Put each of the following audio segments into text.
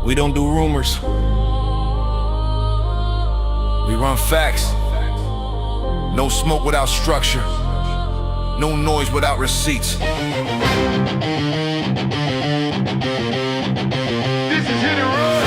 We don't do rumors. We run facts. No smoke without structure. No noise without receipts. This is hit and run.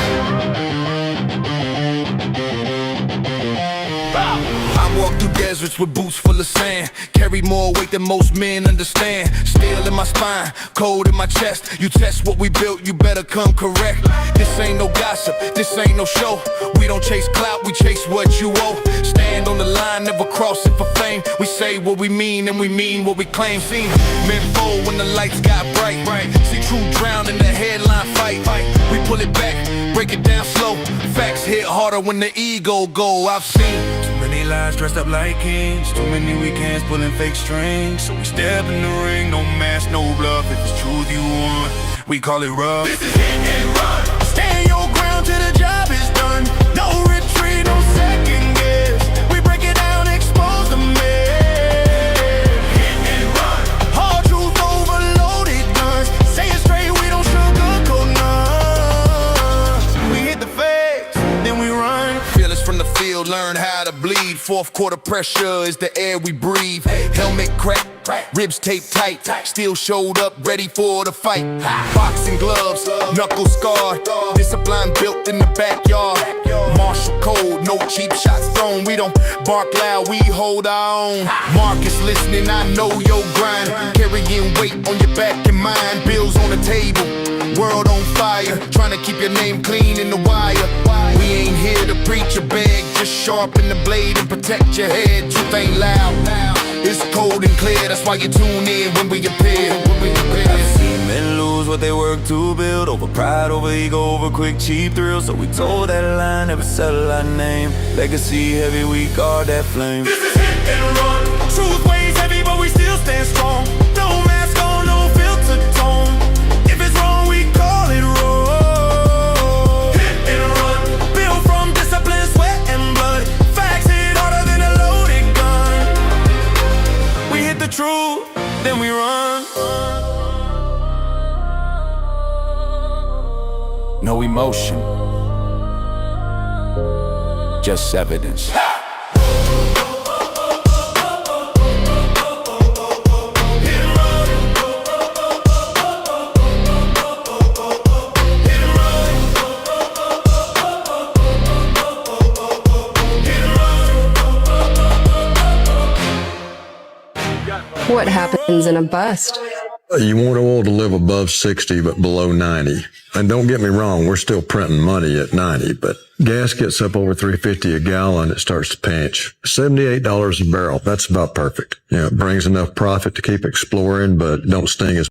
I walk through deserts with boots full of sand. Carry more weight than most men understand. Steel in my spine, cold in my chest. You test what we built, you better come correct. This ain't no gossip, this ain't no show. We don't chase clout, we chase what you owe. Stand on the line, never cross it for fame. We say what we mean and we mean what we claim. Seen men fold when the lights got bright. See truth drown in the headline fight. We pull it back, break it down slow. Facts hit harder when the ego go. I've seen too many lies dressed up like kings. Too many weekends pulling fake strings. So we step in the ring, no mask, no bluff. If it's truth you want, we call it rough. This is hit and run. Stand your ground till the job is done. No retreat, no second guess. We break it down, expose the mess. Hit and run. Hard truth, overloaded guns. Say it straight, we don't sugarcoat none. We hit the face, then we run. Fearless from the field, learn how to bleed. Fourth quarter pressure is the air we breathe. Helmet crack, ribs taped tight. Still showed up, ready for the fight. Boxing gloves, knuckle scarred. Discipline built in the backyard. Martial code, no cheap shots thrown. We don't bark loud, we hold our own. Marcus listening, I know your grind. Carrying weight on your back and mind. Bills on the table, world on fire. Trying to keep your name clean in the wire. We ain't here to preach or beg. Just sharpen the blade and protect your head. Truth ain't loud. It's cold and clear, that's why you tune in when we appear. I've seen men lose what they work to build. Over pride, over ego, over quick, cheap thrills. So we told that line, never settle our name. Legacy heavy, we guard that flame. This is hit and run. Truth weighs heavy, but we still stand strong. No mask on, no filter tone. If it's wrong, we call it wrong. Hit and run. Built from discipline, sweat and blood. Facts hit harder than a loaded gun. We hit the truth, then we run. No emotion, just evidence. What happens in a bust? You want oil to live above 60 but below 90. And don't get me wrong, we're still printing money at 90, but gas gets up over $3.50 a gallon, it starts to pinch. $78 a barrel, that's about perfect. You know, it brings enough profit to keep exploring, but don't sting as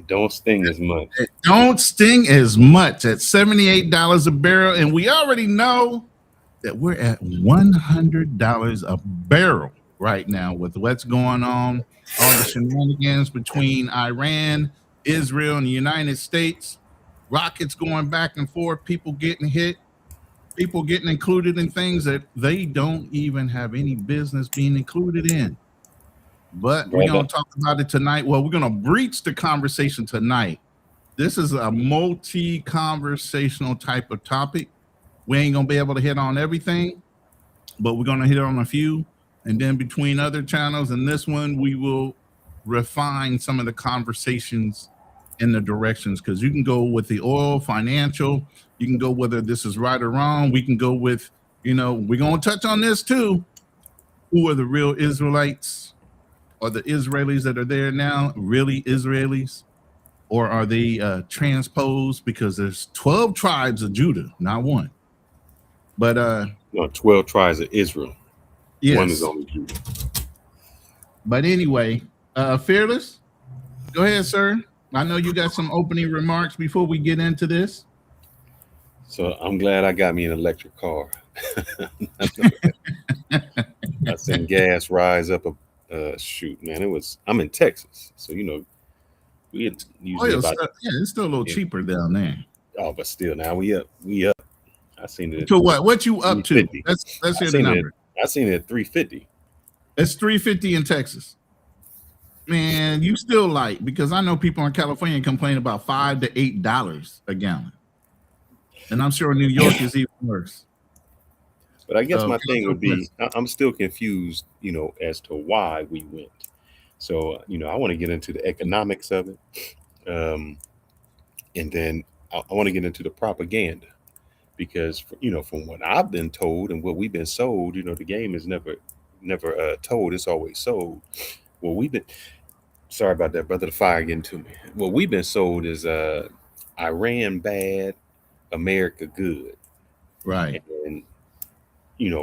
Don't sting as much. It don't sting as much at $78 a barrel. And we already know that we're at $100 a barrel right now with what's going on, all the shenanigans between Iran, Israel, and the United States, rockets going back and forth, people getting hit, people getting included in things that they don't even have any business being included in. But we're going to talk about it tonight. Well, we're going to breach the conversation tonight. This is a multi-conversational type of topic. We ain't going to be able to hit on everything, but we're going to hit on a few. And then between other channels and this one, we will refine some of the conversations in the directions, because you can go with the oil, financial. You can go whether this is right or wrong. We can go with, we're going to touch on this too. Who are the real Israelites? Are the Israelis that are there now really Israelis? Or are they transposed? Because there's 12 tribes of Judah, not one. But No, 12 tribes of Israel. yes. One is only Judah. But anyway, Fearless, go ahead, sir. I know you got some opening remarks before we get into this. So I'm glad I got me an electric car. I seen gas rise up shoot, man. I'm in Texas, so we had usually about it's still a little cheaper down there. Oh, but still, now we up. I seen it. So what you up to? Let's hear the number. I seen it at 350. It's 350 in Texas. Man, you still like, because I know people in California complain about $5 to $8 a gallon, and I'm sure New York is even worse. But I guess So, my thing would be, I'm still confused, as to why we went. So, I want to get into the economics of it. And then I want to get into the propaganda because, from what I've been told and what we've been sold, the game is never told. It's always sold. Well, sorry about that, brother. The fire getting to me. What we've been sold is Iran bad, America good. right. And,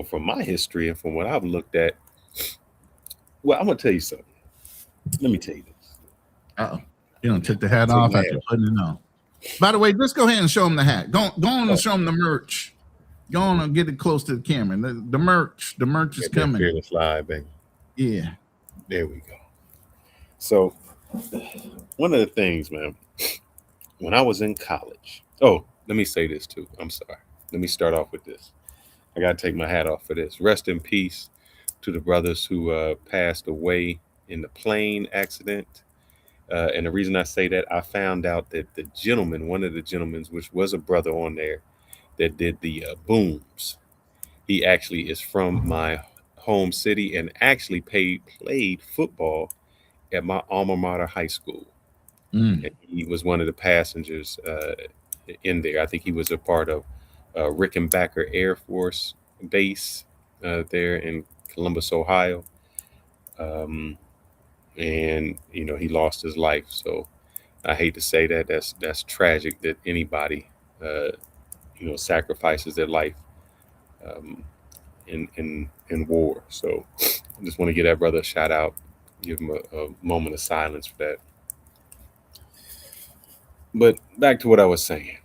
from my history and from what I've looked at, well, I'm going to tell you something. Let me tell you this. Uh-oh. You don't take the hat Take off my after hat putting it on. By the way, just go ahead and show them the hat. Go on and show them the merch. Go on and get it close to the camera. The merch is Get that coming. fearless live, baby. Yeah. There we go. So, one of the things, man, when I was in college, let me say this too. I'm sorry. Let me start off with this. I got to take my hat off for this. Rest in peace to the brothers who passed away in the plane accident. And the reason I say that, I found out that one of the gentlemen, which was a brother on there that did the booms, he actually is from my home city and actually played football at my alma mater high school. Mm. And he was one of the passengers in there. I think he was a part of Rickenbacker Air Force Base there in Columbus, Ohio. And he lost his life. So I hate to say that. That's tragic that anybody sacrifices their life in war. So I just want to give that brother a shout out, give him a moment of silence for that. But back to what I was saying,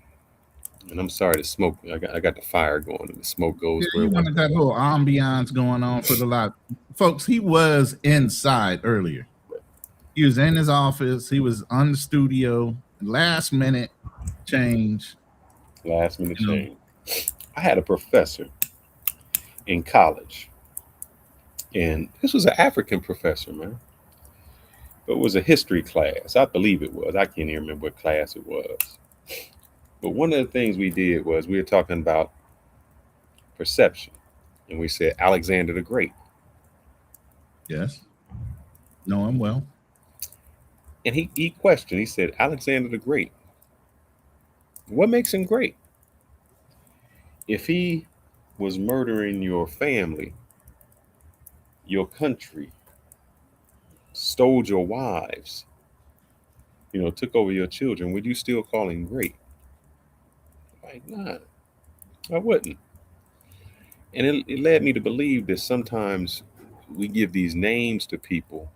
and I'm sorry, the smoke. I got the fire going, and the smoke goes Yeah, where you it wants wanted to that go. little ambiance going on for the live. Folks, he was inside earlier. He was in his office. He was on the studio. Last minute change. Last minute You know. change. I had a professor in college, and this was an African professor, man. But it was a history class. I believe it was. I can't even remember what class it was. But one of the things we did was we were talking about perception, and we said Alexander the Great. Yes. Know him well. And he questioned, he said, Alexander the Great, what makes him great? If he was murdering your family, your country, stole your wives, took over your children, would you still call him great? Like, nah, I wouldn't. And it led me to believe that sometimes we give these names to people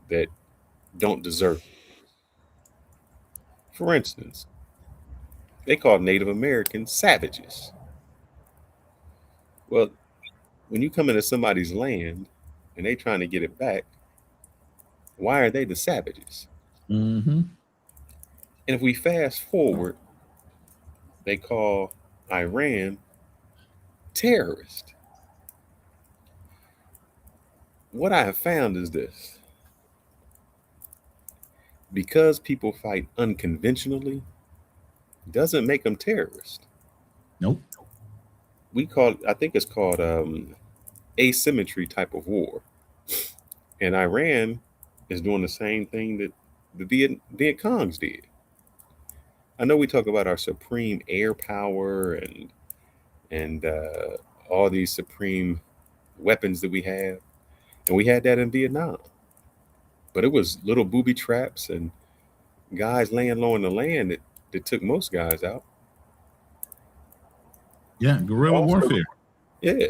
that don't deserve it. For instance, they call Native Americans savages. Well, when you come into somebody's land and they trying to get it back, why are they the savages? Mm-hmm. And if we fast forward, they call Iran terrorist. What I have found is this: because people fight unconventionally, doesn't make them terrorists. Nope. I think it's called asymmetry type of war. And Iran is doing the same thing that the Viet Congs did. I know we talk about our supreme air power and all these supreme weapons that we have, and we had that in Vietnam. But it was little booby traps and guys laying low in the land that took most guys out. Yeah, guerrilla Also, warfare. yeah.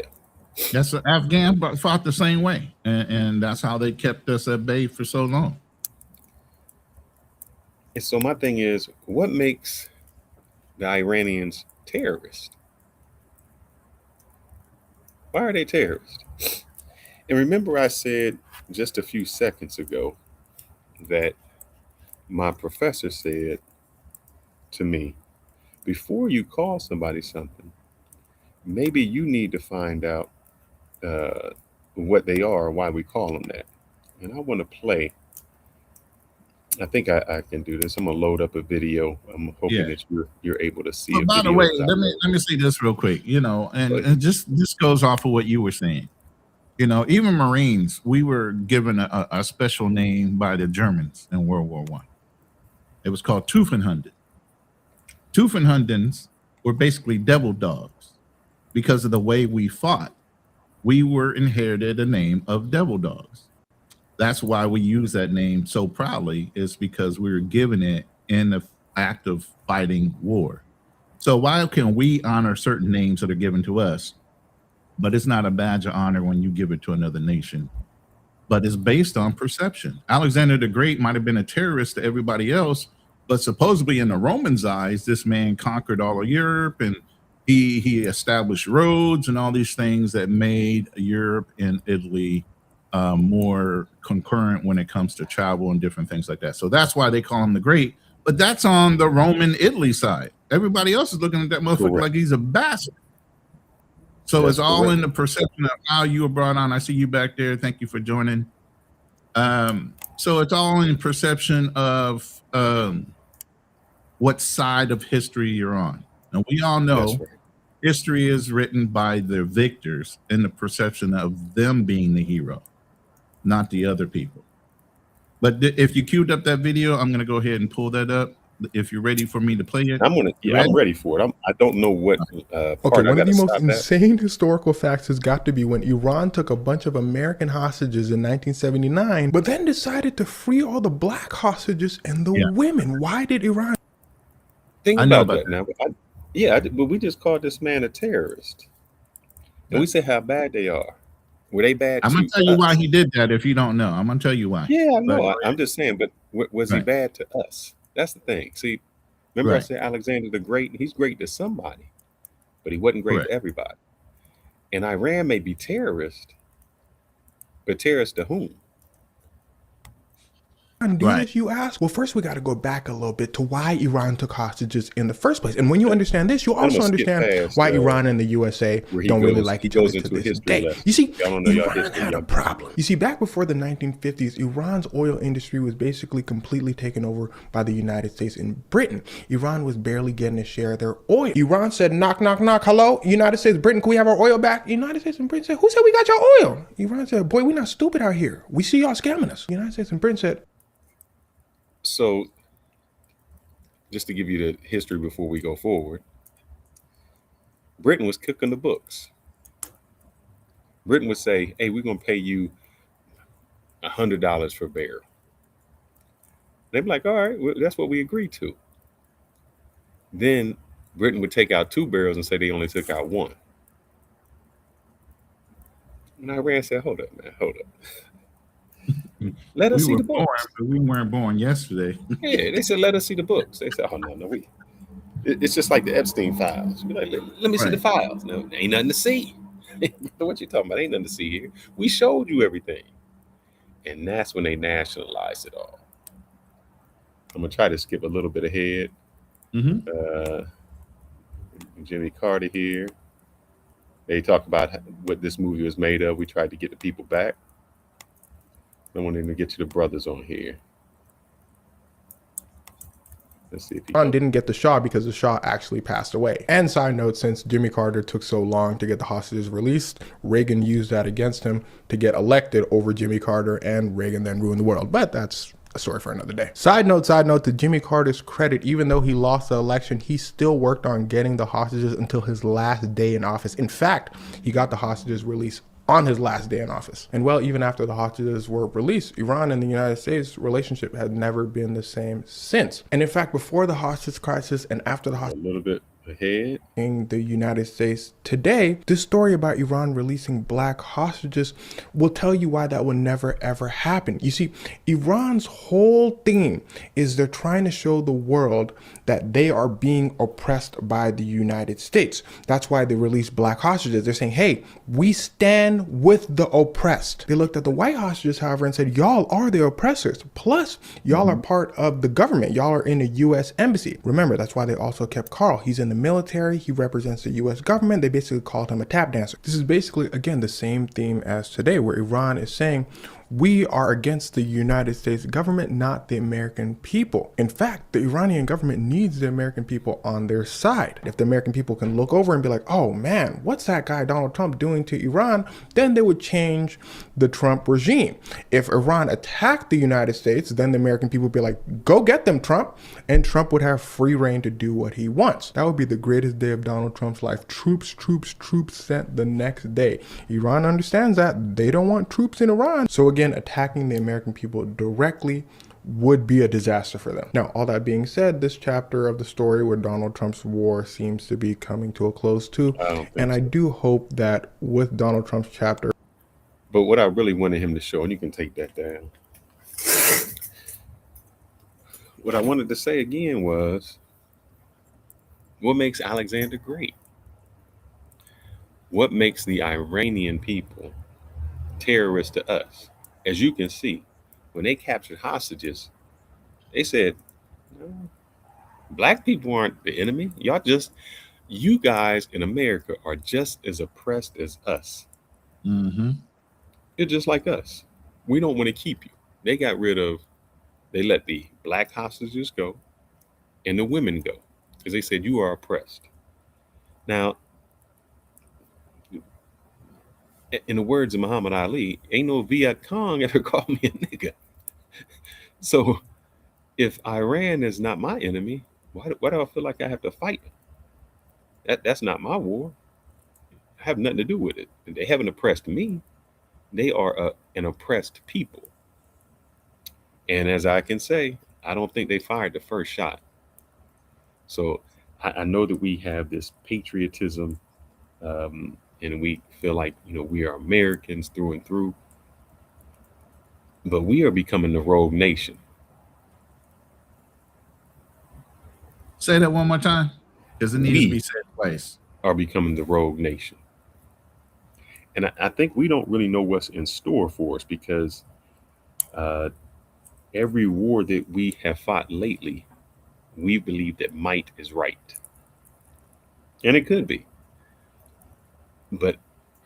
That's the Afghan fought the same way, and that's how they kept us at bay for so long. And so my thing is, what makes the Iranians terrorists? Why are they terrorists? And remember, I said just a few seconds ago that my professor said to me, before you call somebody something, maybe you need to find out what they are, why we call them that. And I want to play I think I can do this. I'm gonna load up a video. I'm hoping Yeah. that you're able to see But a by video. the way, as I let me load. let me say this real quick. You know, Go ahead. and just this goes off of what you were saying. You know, even Marines, we were given a special name by the Germans in World War One. It was called Tuffenhunden. Tuffenhundens were basically devil dogs because of the way we fought. We were inherited a name of devil dogs. That's why we use that name so proudly, is because we were given it in the act of fighting war. So why can we honor certain names that are given to us, but it's not a badge of honor when you give it to another nation? But it's based on perception. Alexander the Great might have been a terrorist to everybody else, but supposedly in the Romans' eyes, this man conquered all of Europe, and he established roads and all these things that made Europe and Italy more concurrent when it comes to travel and different things like that. So that's why they call him the Great. But that's on the Roman Italy side. Everybody else is looking at that motherfucker Correct. like he's a bastard. So That's it's all correct. in the perception of how you were brought on. I see you back there. Thank you for joining. So it's all in perception of what side of history you're on. And we all know That's right. history is written by the victors in the perception of them being the hero, not the other people. But if you queued up that video, I'm going to go ahead and pull that up. If you're ready for me to play it. I'm ready for it. I don't know what part Okay, I one of gotta the most stop at. insane historical facts has got to be when Iran took a bunch of American hostages in 1979, but then decided to free all the black hostages and the Yeah. women. Why did Iran? Think I know about about that now. But we just called this man a terrorist, and we say how bad they are. Were they bad? I'm going to to tell you us? why he did that if you don't know. I'm going to tell you why. Yeah, I know. But- I'm just saying. But was he Right. bad to us? That's the thing. See, remember I Right. said Alexander the Great. He's great to somebody, but he wasn't great Correct. to everybody. And Iran may be terrorist, but terrorist to whom? Do Right. this, you ask? Well, first we got to go back a little bit to why Iran took hostages in the first place. And when you understand this, you I'm also gonna skip understand past, why Iran and the USA where he don't really goes- like he each other goes to into a this history day. lesson. You see, Y'all don't know y'all Iran history, had a y'all problem. You see, back before the 1950s, Iran's oil industry was basically completely taken over by the United States and Britain. Iran was barely getting a share of their oil. Iran said, knock, knock, knock, hello, United States, Britain, can we have our oil back? United States and Britain said, who said we got your oil? Iran said, boy, we're not stupid out here. We see y'all scamming us. United States and Britain said, So, just to give you the history before we go forward, Britain was cooking the books. Britain would say, "Hey, we're gonna pay you $100 for a barrel." They'd be like, "All right, well, that's what we agreed to." Then Britain would take out 2 barrels and say they only took out 1. And Iran said, "Hold up, man, hold up. Let us We see were the born, books." but we weren't born yesterday. Yeah, they said, "Let us see the books." They said, "Oh no, it's just like the Epstein files." You're like, let me see the Right. files. No, ain't nothing to see. What you talking about? Ain't nothing to see here. We showed you everything, and that's when they nationalized it all. I'm gonna try to skip a little bit ahead. Mhm. Jimmy Carter here. They talk about what this movie was made of. We tried to get the people back. I wanted to get to the brothers on here. Let's see if he Iran didn't get the Shah because the Shah actually passed away. And side note, since Jimmy Carter took so long to get the hostages released, Reagan used that against him to get elected over Jimmy Carter, and Reagan then ruined the world. But that's a story for another day. Side note, to Jimmy Carter's credit, even though he lost the election, he still worked on getting the hostages until his last day in office. In fact, he got the hostages released on his last day in office. And well, even after the hostages were released, Iran and the United States relationship had never been the same since. And in fact, before the hostage crisis and after the a hostage little bit ahead. in the United States today, this story about Iran releasing black hostages will tell you why that will never ever happen. You see, Iran's whole thing is they're trying to show the world that they are being oppressed by the United States. That's why they released black hostages. They're saying, hey, we stand with the oppressed. They looked at the white hostages, however, and said, y'all are the oppressors. Plus, y'all are part of the government. Y'all are in the U.S. embassy. Remember, that's why they also kept Carl. He's in the military. He represents the U.S. government. They basically called him a tap dancer. This is basically, again, the same theme as today, where Iran is saying, We are against the United States government, not the American people. In fact, the Iranian government needs the American people on their side. If the American people can look over and be like, oh man, what's that guy Donald Trump doing to Iran? Then they would change the Trump regime. If Iran attacked the United States, then the American people would be like, go get them, Trump. And Trump would have free reign to do what he wants. That would be the greatest day of Donald Trump's life. Troops sent the next day. Iran understands that. They don't want troops in Iran. So again, attacking the American people directly would be a disaster for them. Now, all that being said, this chapter of the story where Donald Trump's war seems to be coming to a close too. I do hope that with Donald Trump's chapter. But what I really wanted him to show, and you can take that down. What I wanted to say again was, what makes Alexander great? What makes the Iranian people terrorists to us? As you can see, when they captured hostages, they said, no, black people aren't the enemy. You guys in America are just as oppressed as us. Mm-hmm. You're just like us. We don't want to keep you. They let the black hostages go and the women go because they said you are oppressed. Now, in the words of Muhammad Ali, ain't no Viet Cong ever called me a nigga. So if Iran is not my enemy, why do I feel like I have to fight them? That's not my war. I have nothing to do with it. They haven't oppressed me. They are an oppressed people. And as I can say, I don't think they fired the first shot. So I know that we have this patriotism, and we feel like, we are Americans through and through. But we are becoming the rogue nation. Say that one more time, because it needs to be said twice. Are becoming the rogue nation. And I think we don't really know what's in store for us because every war that we have fought lately, we believe that might is right. And it could be. But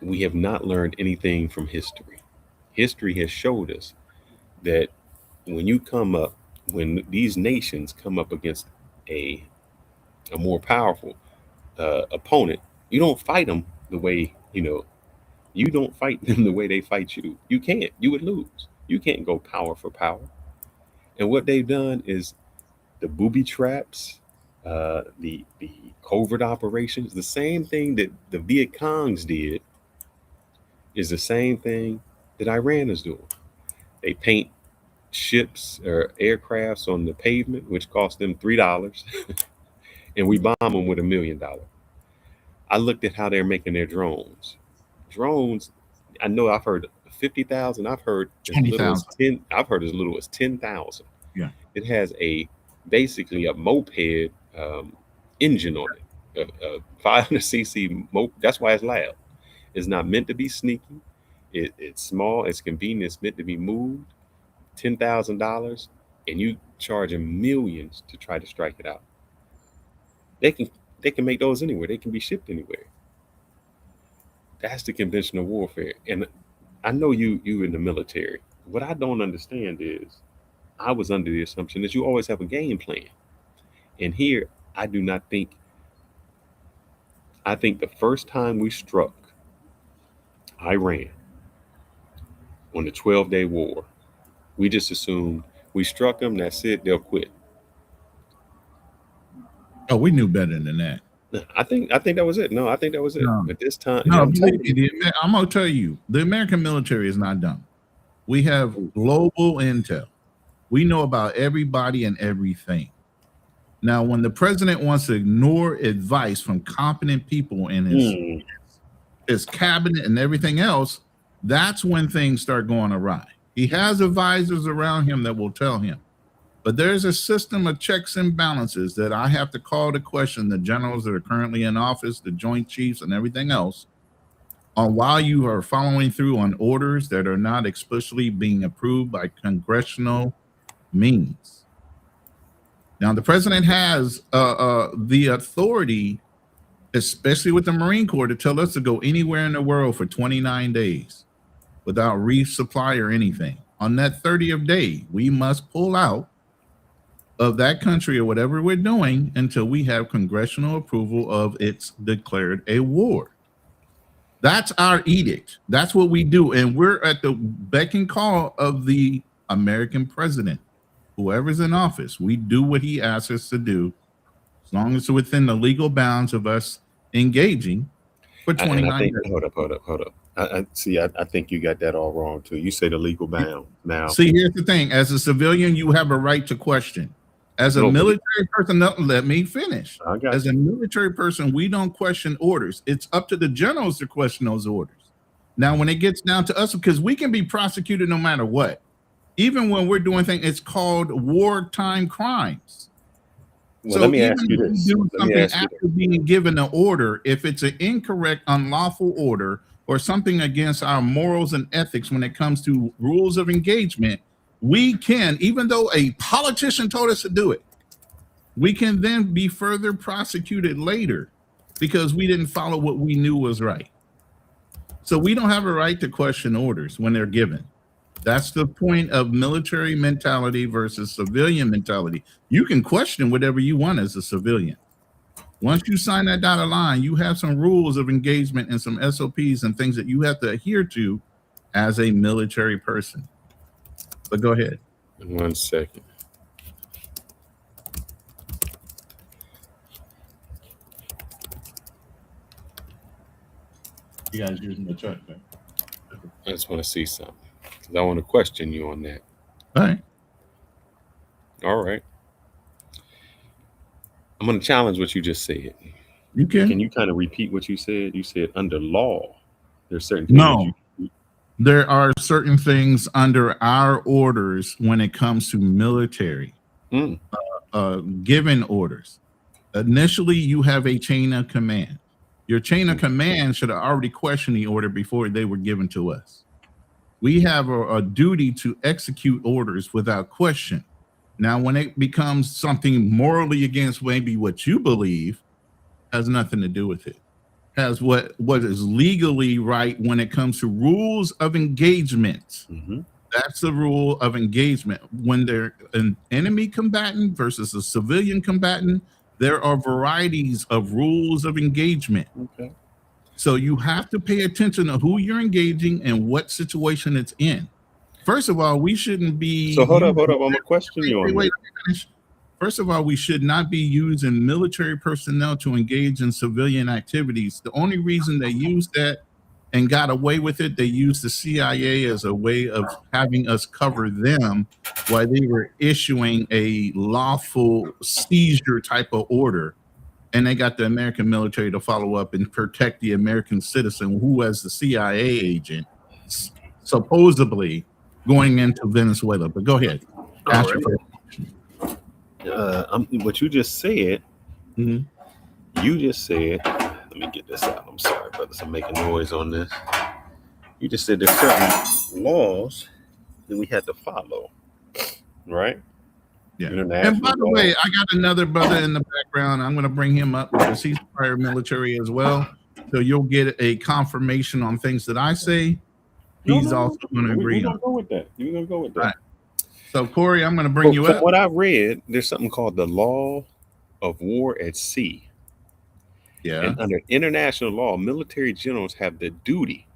we have not learned anything from history. History has showed us that when these nations come up against a more powerful opponent, you don't fight them the way, you don't fight them the way they fight you. You can't. You would lose. You can't go power for power. And what they've done is the booby traps, the covert operations, the same thing that the Viet Congs did is the same thing that Iran is doing. They paint ships or aircrafts on the pavement, which cost them $3, and we bomb them with $1 million. I looked at how they're making their drones. Drones, I know I've heard 50,000. I've heard as little as 10. I've heard as little as 10,000. Yeah, it has basically a moped engine on it, a 500cc moped. That's why it's loud. It's not meant to be sneaky. It's small. It's convenient. It's meant to be moved. $10,000, and you charge them millions to try to strike it out. They can make those anywhere. They can be shipped anywhere. That's the conventional warfare. And I know you in the military. What I don't understand is I was under the assumption that you always have a game plan. And here, I do not think. I think the first time we struck Iran on the 12-day war, we just assumed we struck them, that's it, they'll quit. Oh, we knew better than that. I think that was it. No, I think that was it. No. At this time, No, I'm going to tell you, the American military is not dumb. We have global intel. We know about everybody and everything. Now, when the president wants to ignore advice from competent people in his cabinet and everything else, that's when things start going awry. He has advisors around him that will tell him. But there's a system of checks and balances that I have to call to question the generals that are currently in office, the Joint Chiefs and everything else, on why you are following through on orders that are not explicitly being approved by congressional means. Now, the president has the authority, especially with the Marine Corps, to tell us to go anywhere in the world for 29 days. without resupply or anything. On that 30th day, we must pull out of that country or whatever we're doing until we have congressional approval of it's declared a war. That's our edict. That's what we do. And we're at the beck and call of the American president. Whoever's in office, we do what he asks us to do, as long as it's within the legal bounds of us engaging for 29 days. Hold up. I think you got that all wrong too. You say the legal bound. Now, see, here's the thing. As a civilian, you have a right to question. As a military person, no, let me finish. As a military person, we don't question orders. It's up to the generals to question those orders. Now, when it gets down to us, because we can be prosecuted no matter what, even when we're doing things, it's called wartime crimes. well, So let me even ask you if this. you do Let me something ask you after being given an order, if it's an incorrect, unlawful order or something against our morals and ethics when it comes to rules of engagement, we can, even though a politician told us to do it, we can then be further prosecuted later because we didn't follow what we knew was right. So we don't have a right to question orders when they're given. That's the point of military mentality versus civilian mentality. You can question whatever you want as a civilian. Once you sign that dotted line, you have some rules of engagement and some SOPs and things that you have to adhere to as a military person. But go ahead. 1 second. You guys using the truck, man. I just want to see something because I want to question you on that. All right. All right. I'm going to challenge what you just said. You can. Can you kind of repeat what you said? You said under law, there's certain things. No. There are certain things under our orders when it comes to military, given orders. Initially, you have a chain of command. Your chain of command should have already questioned the order before they were given to us. We have a duty to execute orders without question. Now, when it becomes something morally against maybe what you believe, has nothing to do with it. Has what is legally right when it comes to rules of engagement. That's the rule of engagement. When they're an enemy combatant versus a civilian combatant, there are varieties of rules of engagement. Okay. So you have to pay attention to who you're engaging and what situation it's in. First of all, we shouldn't be. So hold up. I'm going to question you on Wait, that. let me finish. First of all, we should not be using military personnel to engage in civilian activities. The only reason they used that and got away with it, they used the CIA as a way of having us cover them while they were issuing a lawful seizure type of order. And they got the American military to follow up and protect the American citizen who, as the CIA agent, supposedly going into Venezuela. But go ahead. Ask your question. What you just said, you just said, let me get this out. I'm sorry, brothers. I'm making noise on this. You just said there's certain laws that we had to follow, right? Yeah. And by the way, I got another brother in the background. I'm going to bring him up because he's prior military as well. So you'll get a confirmation on things that I say. He's also going to agree. You're going to go with that. You're going to go with that. Right. So, Corey, I'm going to bring you up. What I read, there's something called the law of war at sea. Yeah. And under international law, military generals have the duty,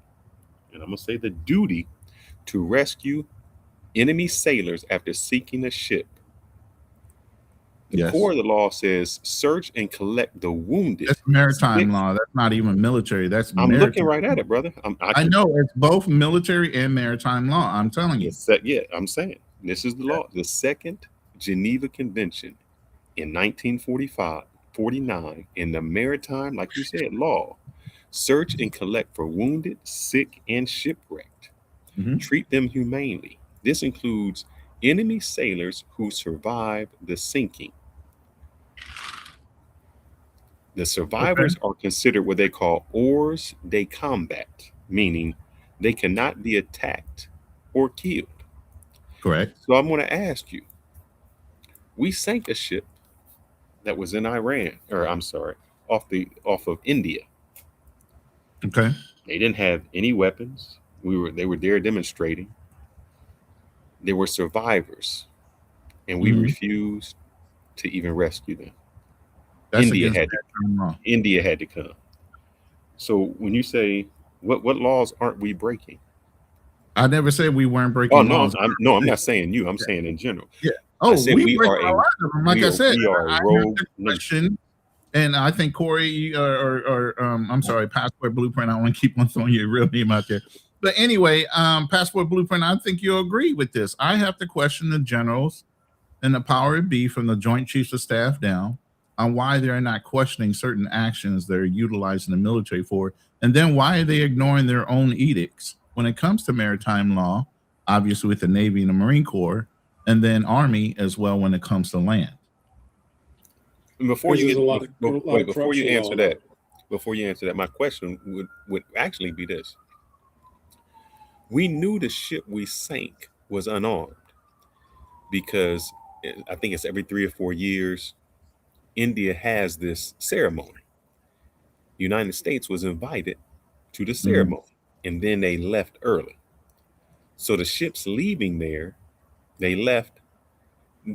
and I'm going to say the duty, to rescue enemy sailors after sinking a ship. The core of the law says search and collect the wounded. That's maritime law. That's not even military. That's I'm maritime. looking right at it, brother. I know it's both military and maritime law. I'm telling you. Yeah, I'm saying this is the law. The Second Geneva Convention in 1949 in the maritime, like you said, law. Search and collect for wounded, sick, and shipwrecked. Treat them humanely. This includes enemy sailors who survived the sinking. The survivors are considered what they call hors de combat, meaning they cannot be attacked or killed. Correct. So I'm going to ask you, we sank a ship that was in Iran, or I'm sorry, off of India. Okay. They didn't have any weapons. They were there demonstrating. They were survivors, and we refused to even rescue them. That's India against had to, maritime law. India had to come. So when you say what laws aren't we breaking? I never said we weren't breaking Oh no, laws. I'm not saying you. I'm saying in general. Yeah. I Oh, said we we break are a lot of them. Like I said, we are I a heard rogue the nation. question, and I think Corey or I'm sorry, Passport Blueprint. I want to keep on throwing your real name out there. But anyway, Passport Blueprint, I think you'll agree with this. I have to question the generals and the power of be from the Joint Chiefs of Staff down on why they're not questioning certain actions they're utilizing the military for, and then why are they ignoring their own edicts when it comes to maritime law, obviously with the Navy and the Marine Corps, and then Army as well when it comes to land. Before you There's get, a lot of before you corruption answer going that, my question would actually be this: we knew the ship we sank was unarmed because I think it's every 3 or 4 years, India has this ceremony. The United States was invited to the ceremony, and then they left early. So the ships leaving there, they left.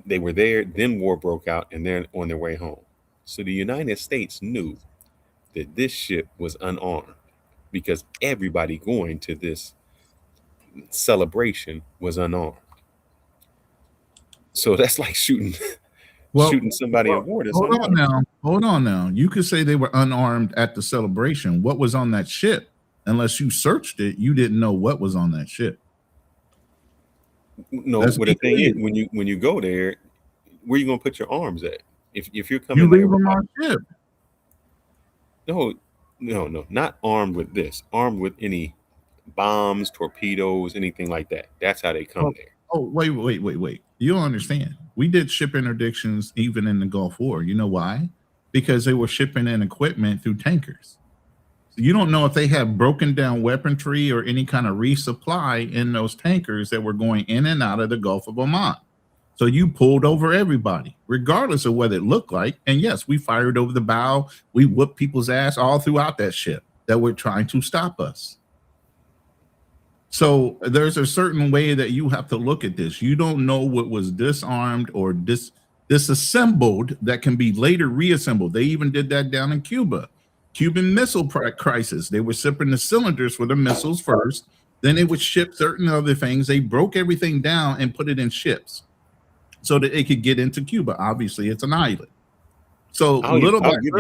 They were there, then war broke out, and they're on their way home. So the United States knew that this ship was unarmed because everybody going to this celebration was unarmed. So that's like shooting somebody in water. Hold on now. You could say they were unarmed at the celebration. What was on that ship? Unless you searched it, you didn't know what was on that ship. No, but the thing is, when you go there, where you gonna put your arms at? If you're coming, you leave them on ship. No, not armed with this. Armed with any bombs, torpedoes, anything like that. That's how they come there. Oh, wait. You don't understand. We did ship interdictions even in the Gulf War. You know why? Because they were shipping in equipment through tankers. So you don't know if they have broken down weaponry or any kind of resupply in those tankers that were going in and out of the Gulf of Oman. So you pulled over everybody, regardless of what it looked like. And yes, we fired over the bow. We whooped people's ass all throughout that ship that were trying to stop us. So there's a certain way that you have to look at this. You don't know what was disarmed or disassembled that can be later reassembled. They even did that down in Cuba. Cuban Missile Crisis. They were shipping the cylinders for the missiles first. Then they would ship certain other things. They broke everything down and put it in ships so that it could get into Cuba. Obviously, it's an island. So I'll give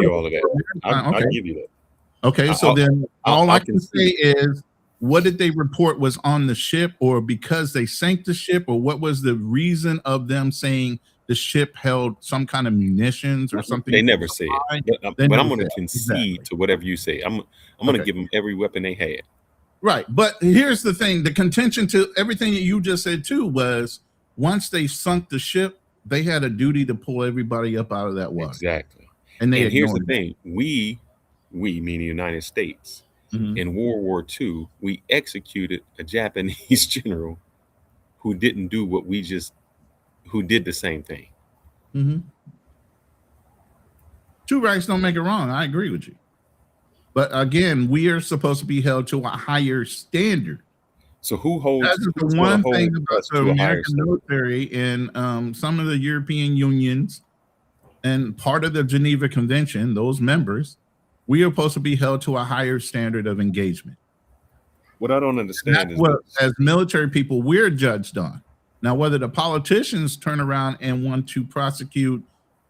you all of that. I'll give you that. Okay, so then all I can say is, what did they report was on the ship, or because they sank the ship, or what was the reason of them saying the ship held some kind of munitions or something? They never said. But I'm going to concede to whatever you say. I'm going to give them every weapon they had. Right, but here's the thing: the contention to everything that you just said too was once they sunk the ship, they had a duty to pull everybody up out of that water. Exactly. And here's the thing: we meaning the United States. In World War II, we executed a Japanese general who didn't do what who did the same thing. Two rights don't make it wrong. I agree with you. But again, we are supposed to be held to a higher standard. So who holds? That's the one thing about the American military and some of the European unions and part of the Geneva Convention, those members, we are supposed to be held to a higher standard of engagement. What I don't understand is what, as military people, we're judged on. Now, whether the politicians turn around and want to prosecute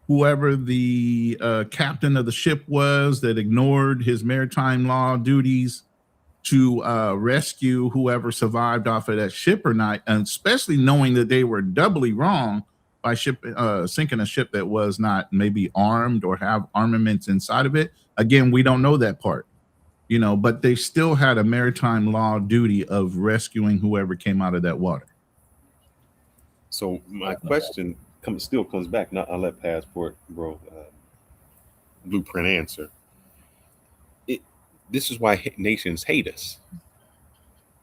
whoever the captain of the ship was that ignored his maritime law duties to rescue whoever survived off of that ship or not, and especially knowing that they were doubly wrong by sinking a ship that was not maybe armed or have armaments inside of it. Again, we don't know that part, but they still had a maritime law duty of rescuing whoever came out of that water. So my question still comes back. Now I'll let Passport Blueprint answer. This is why nations hate us.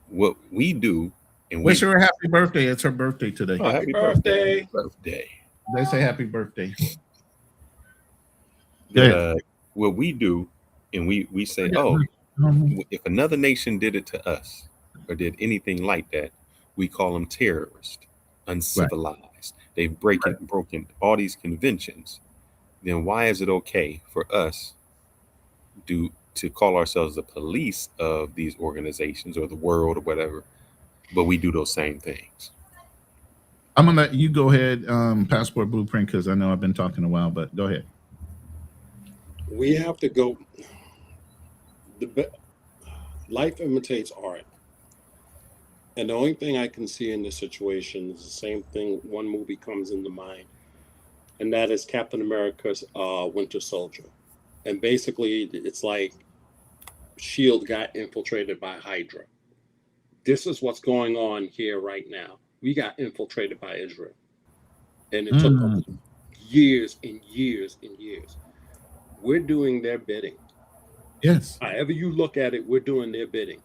What we do, and wish her a happy birthday. It's her birthday today. Oh, happy birthday! They say happy birthday. What we do, and we say, if another nation did it to us, or did anything like that, we call them terrorists, uncivilized. They've broken all these conventions. Then why is it okay for us to call ourselves the police of these organizations or the world or whatever, but we do those same things? I'm gonna let you go ahead, Passport Blueprint, because I know I've been talking a while, but go ahead. We have to go. Life imitates art. And the only thing I can see in this situation is the same thing. One movie comes into mind, and that is Captain America's Winter Soldier. And basically, it's like S.H.I.E.L.D. got infiltrated by Hydra. This is what's going on here right now. We got infiltrated by Israel. And it took years and years and years. We're doing their bidding. Yes. However you look at it, we're doing their bidding.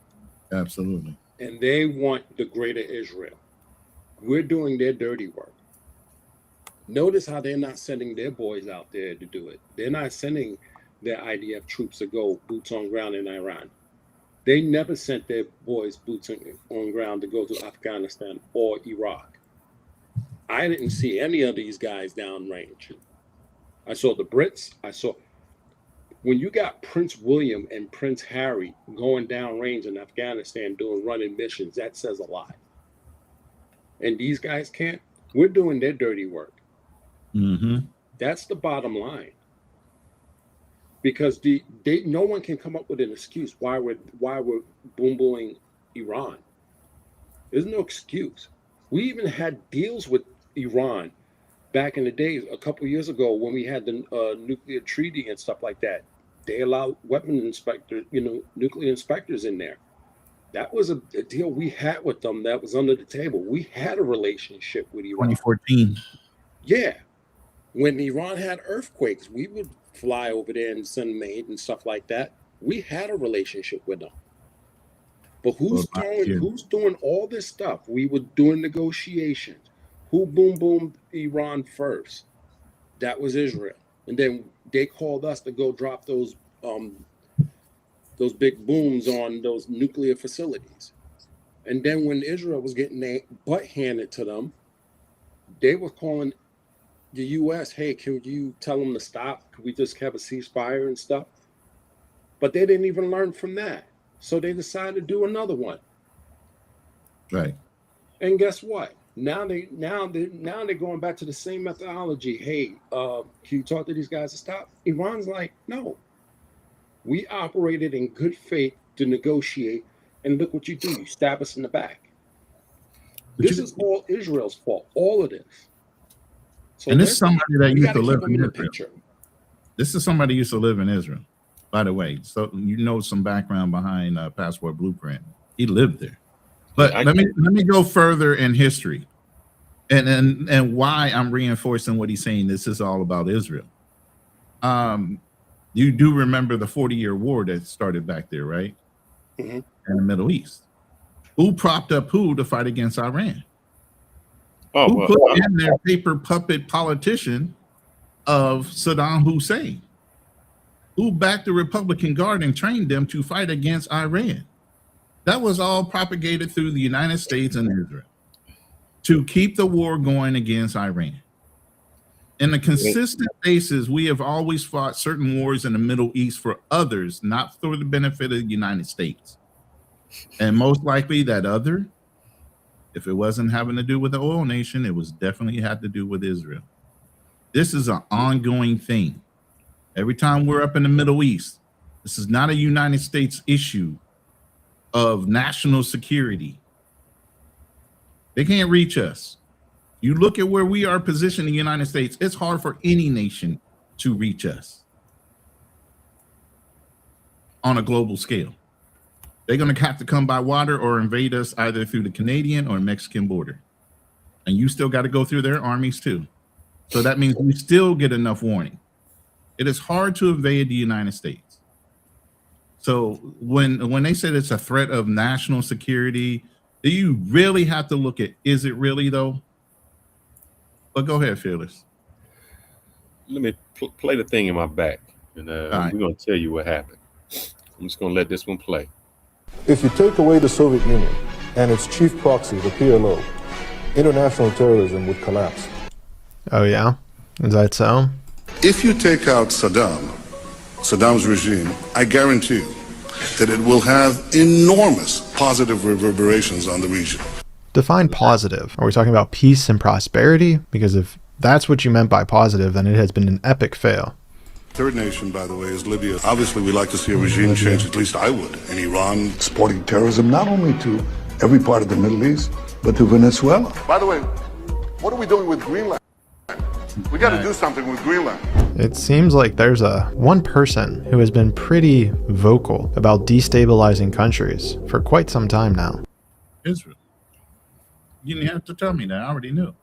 Absolutely. And they want the greater Israel. We're doing their dirty work. Notice how they're not sending their boys out there to do it. They're not sending their IDF troops to go boots on ground in Iran. They never sent their boys boots on ground to go to Afghanistan or Iraq. I didn't see any of these guys downrange. I saw the Brits. When you got Prince William and Prince Harry going downrange in Afghanistan doing running missions, that says a lot. And these guys can't. We're doing their dirty work. Mm-hmm. That's the bottom line. Because no one can come up with an excuse why we're boom-booing Iran. There's no excuse. We even had deals with Iran back in the days, a couple of years ago, when we had the nuclear treaty and stuff like that. They allowed weapon inspectors, nuclear inspectors in there. That was a deal we had with them that was under the table. We had a relationship with Iran. 2014. Yeah. When Iran had earthquakes, we would fly over there and send aid and stuff like that. We had a relationship with them. But who's doing all this stuff? We were doing negotiations. Who boomed Iran first? That was Israel. And then they called us to go drop those big booms on those nuclear facilities. And then when Israel was getting their butt handed to them, they were calling the U.S., hey, can you tell them to stop? Could we just have a ceasefire and stuff? But they didn't even learn from that. So they decided to do another one. Right. And guess what? Now they're going back to the same methodology. Hey, can you talk to these guys to stop? Iran's like, no. We operated in good faith to negotiate, and look what you do. You stab us in the back. This is all Israel's fault. All of this. So and this is somebody that used to live in Israel. Picture. This is somebody who used to live in Israel, by the way. So some background behind Passport Blueprint. He lived there. But let me go further in history, and why I'm reinforcing what he's saying. This is all about Israel. You do remember the 40-year war that started back there, right? Mm-hmm. In the Middle East. Who propped up who to fight against Iran? Who put in their paper puppet politician of Saddam Hussein? Who backed the Republican Guard and trained them to fight against Iran? That was all propagated through the United States and Israel to keep the war going against Iran. In a consistent basis, we have always fought certain wars in the Middle East for others, not for the benefit of the United States. And most likely that other, if it wasn't having to do with the oil nation, it was definitely had to do with Israel. This is an ongoing thing. Every time we're up in the Middle East, this is not a United States issue of national security. They can't reach us. You look at where we are positioned in the United States, it's hard for any nation to reach us on a global scale. They're going to have to come by water or invade us either through the Canadian or Mexican border. And you still got to go through their armies too. So that means we still get enough warning. It is hard to invade the United States. So when they said it's a threat of national security, do you really have to look at, is it really though? But go ahead, Fearless. Let me play the thing in my back, and we're going to tell you what happened. I'm just going to let this one play. If you take away the Soviet Union, and its chief proxy, the PLO, international terrorism would collapse. Oh, yeah? Is that so? If you take out Saddam's regime, I guarantee you that it will have enormous positive reverberations on the region. Define positive. Are we talking about peace and prosperity? Because if that's what you meant by positive, then it has been an epic fail. Third nation, by the way, is Libya. Obviously, we'd like to see a regime change, at least I would, in Iran. Supporting terrorism not only to every part of the Middle East, but to Venezuela. By the way, what are we doing with Greenland? We got to do something with Greenland. It seems like there's one person who has been pretty vocal about destabilizing countries for quite some time now. Israel. You didn't have to tell me that. I already knew.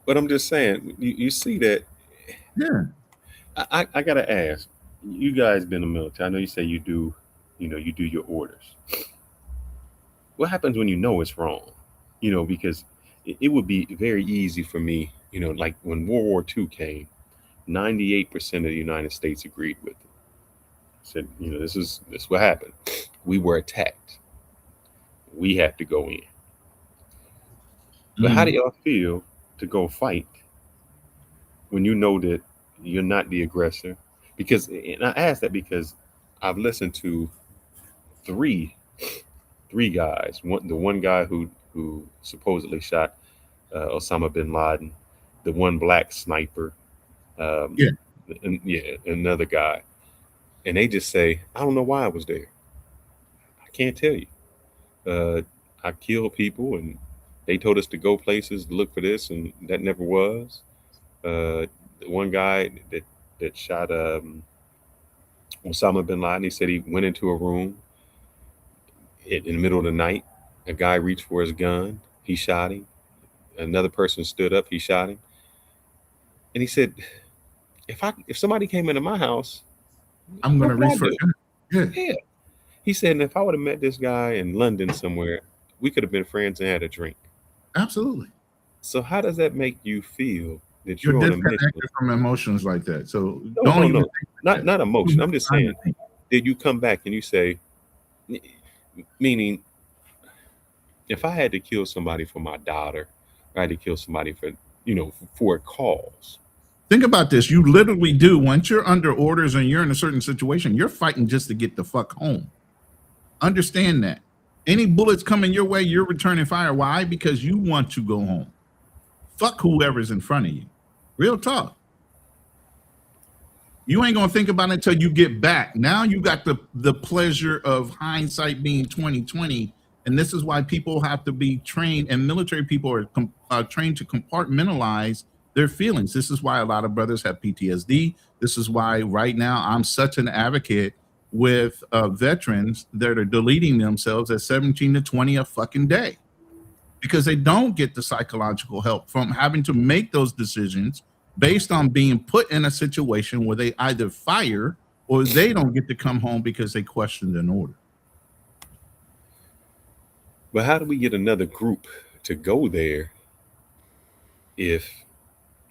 But I'm just saying, you see that. Yeah. I gotta ask. You guys been in the military. I know you say you do your orders. What happens when you know it's wrong? Because it would be very easy for me. Like when World War II came, 98% of the United States agreed with it. Said, this is what happened. We were attacked. We had to go in. But how do y'all feel to go fight when you know that you're not the aggressor? And I ask that because I've listened to three guys. The one guy who supposedly shot Osama bin Laden, the one black sniper, another guy, and they just say, I don't know why I was there. I can't tell you. I killed people, and they told us to go places to look for this, and that never was. The one guy that shot Osama bin Laden, he said he went into a room in the middle of the night. A guy reached for his gun. He shot him. Another person stood up. He shot him. And he said, if somebody came into my house, I'm going to reach for it. Yeah. He said, and if I would have met this guy in London somewhere, we could have been friends and had a drink. Absolutely. So how does that make you feel that You're you're on a disconnected mission? from emotions like that. So No. Not emotion. I'm just saying, did you come back and you say, meaning, if I had to kill somebody for my daughter, I had to kill somebody for a cause. Think about this. You literally do. Once you're under orders and you're in a certain situation, you're fighting just to get the fuck home. Understand that. Any bullets coming your way, you're returning fire. Why? Because you want to go home. Fuck whoever's in front of you. Real talk. You ain't gonna think about it until you get back. Now you got the pleasure of hindsight being 2020, and this is why people have to be trained, and military people are trained to compartmentalize their feelings. This is why a lot of brothers have PTSD. This is why right now I'm such an advocate with veterans that are deleting themselves at 17 to 20 a fucking day, because they don't get the psychological help from having to make those decisions based on being put in a situation where they either fire or they don't get to come home because they questioned an order. But how do we get another group to go there if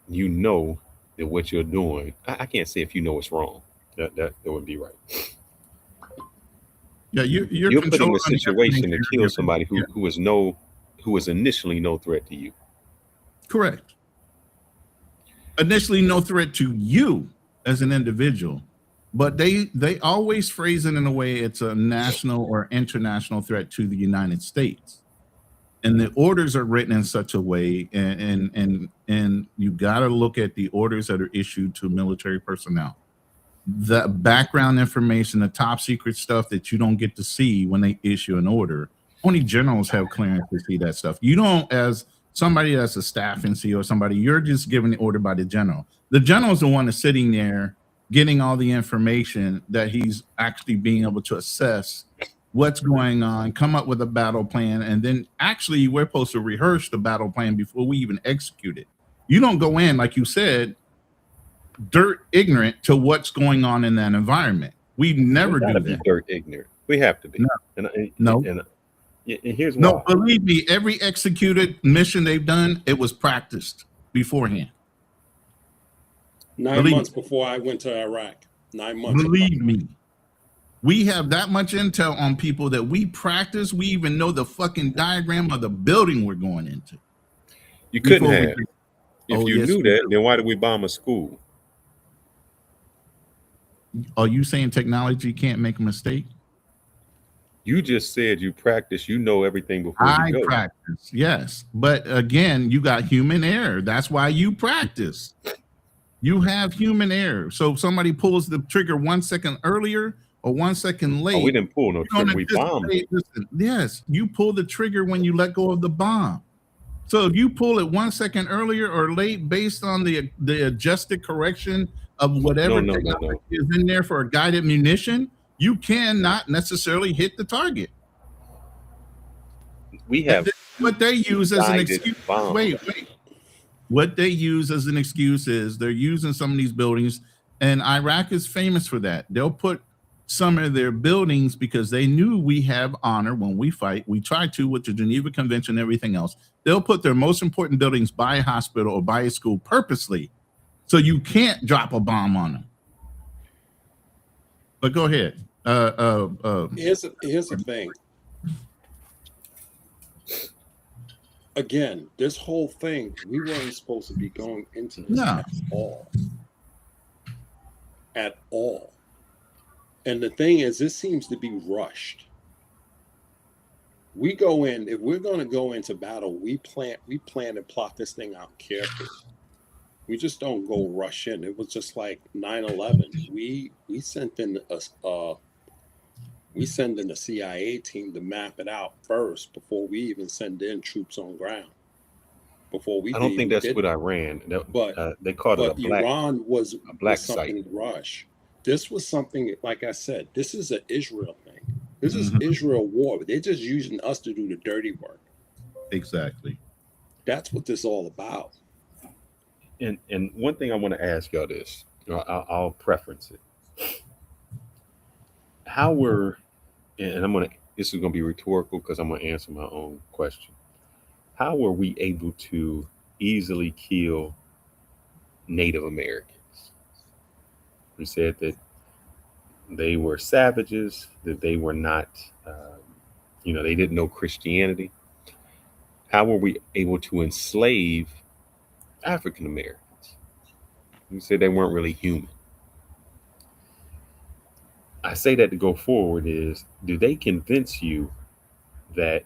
you know that what you're doing? I can't say if you know it's wrong. That wouldn't be right. Yeah, you're put in a situation to kill somebody who was initially no threat to you. Correct. Initially no threat to you as an individual, but they always phrase it in a way it's a national or international threat to the United States. And the orders are written in such a way, and you got to look at the orders that are issued to military personnel. The background information, the top secret stuff that you don't get to see when they issue an order. Only generals have clearance to see that stuff. You don't, as somebody that's a staff NC or somebody, you're just given the order by the general. The general's the one that's sitting there getting all the information that he's actually being able to assess what's going on, come up with a battle plan, and then actually we're supposed to rehearse the battle plan before we even execute it. You don't go in, like you said, dirt ignorant to what's going on in that environment. We never do that. Be dirt ignorant. We have to be. No. And here's why. No, believe me, every executed mission they've done, it was practiced beforehand. 9 months before I went to Iraq. 9 months. Believe me. We have that much intel on people that we practice. We even know the fucking diagram of the building we're going into. You couldn't Before we have. do- If Oh, you yes, knew we that, do. then why did we bomb a school? Are you saying technology can't make a mistake? You just said you practice. You know everything before I you go. practice, yes. But again, you got human error. That's why you practice. You have human error. So if somebody pulls the trigger 1 second earlier or 1 second late. Oh, we didn't pull no you don't trigger. We bombed. anticipate- listen, yes, you pull the trigger when you let go of the bomb. So if you pull it 1 second earlier or late based on the adjusted correction of whatever No. technology is in there for a guided munition, you cannot necessarily hit the target. We have What they use as an guided excuse. bombs. Wait. What they use as an excuse is they're using some of these buildings, and Iraq is famous for that. They'll put some of their buildings because they knew we have honor when we fight. We try to with the Geneva Convention and everything else. They'll put their most important buildings by a hospital or by a school purposely, so you can't drop a bomb on them. But go ahead. Here's the thing. Again, this whole thing, we weren't supposed to be going into this at all. And the thing is, this seems to be rushed. We go in, if we're going to go into battle, we plan and plot this thing out carefully. We just don't go rush in. It was just like 9/11. We sent in the CIA team to map it out first before we even send in troops on ground. I don't think that's what Iran. But they called it a black. Iran was a black something site. rush. This was something, like I said, this is an Israel thing. This is Israel war. They're just using us to do the dirty work. Exactly. That's what this is all about. And one thing I want to ask y'all this, I'll preference it. How were, and this is going to be rhetorical because I'm going to answer my own question. How were we able to easily kill Native Americans? We said that they were savages, that they were not, they didn't know Christianity. How were we able to enslave African Americans? We said they weren't really human. I say that to go forward is, do they convince you that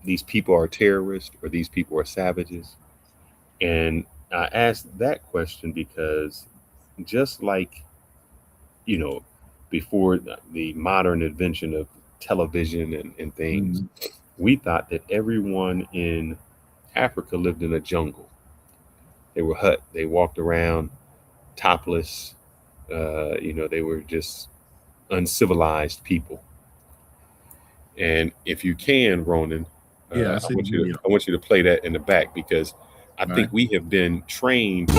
these people are terrorists or these people are savages? And I ask that question because just like, before the modern invention of television and things, we thought that everyone in Africa lived in a jungle. They were hut. They walked around topless. They were just uncivilized people. And if you can, Ronin, I want you to play that in the back because I think we have been trained.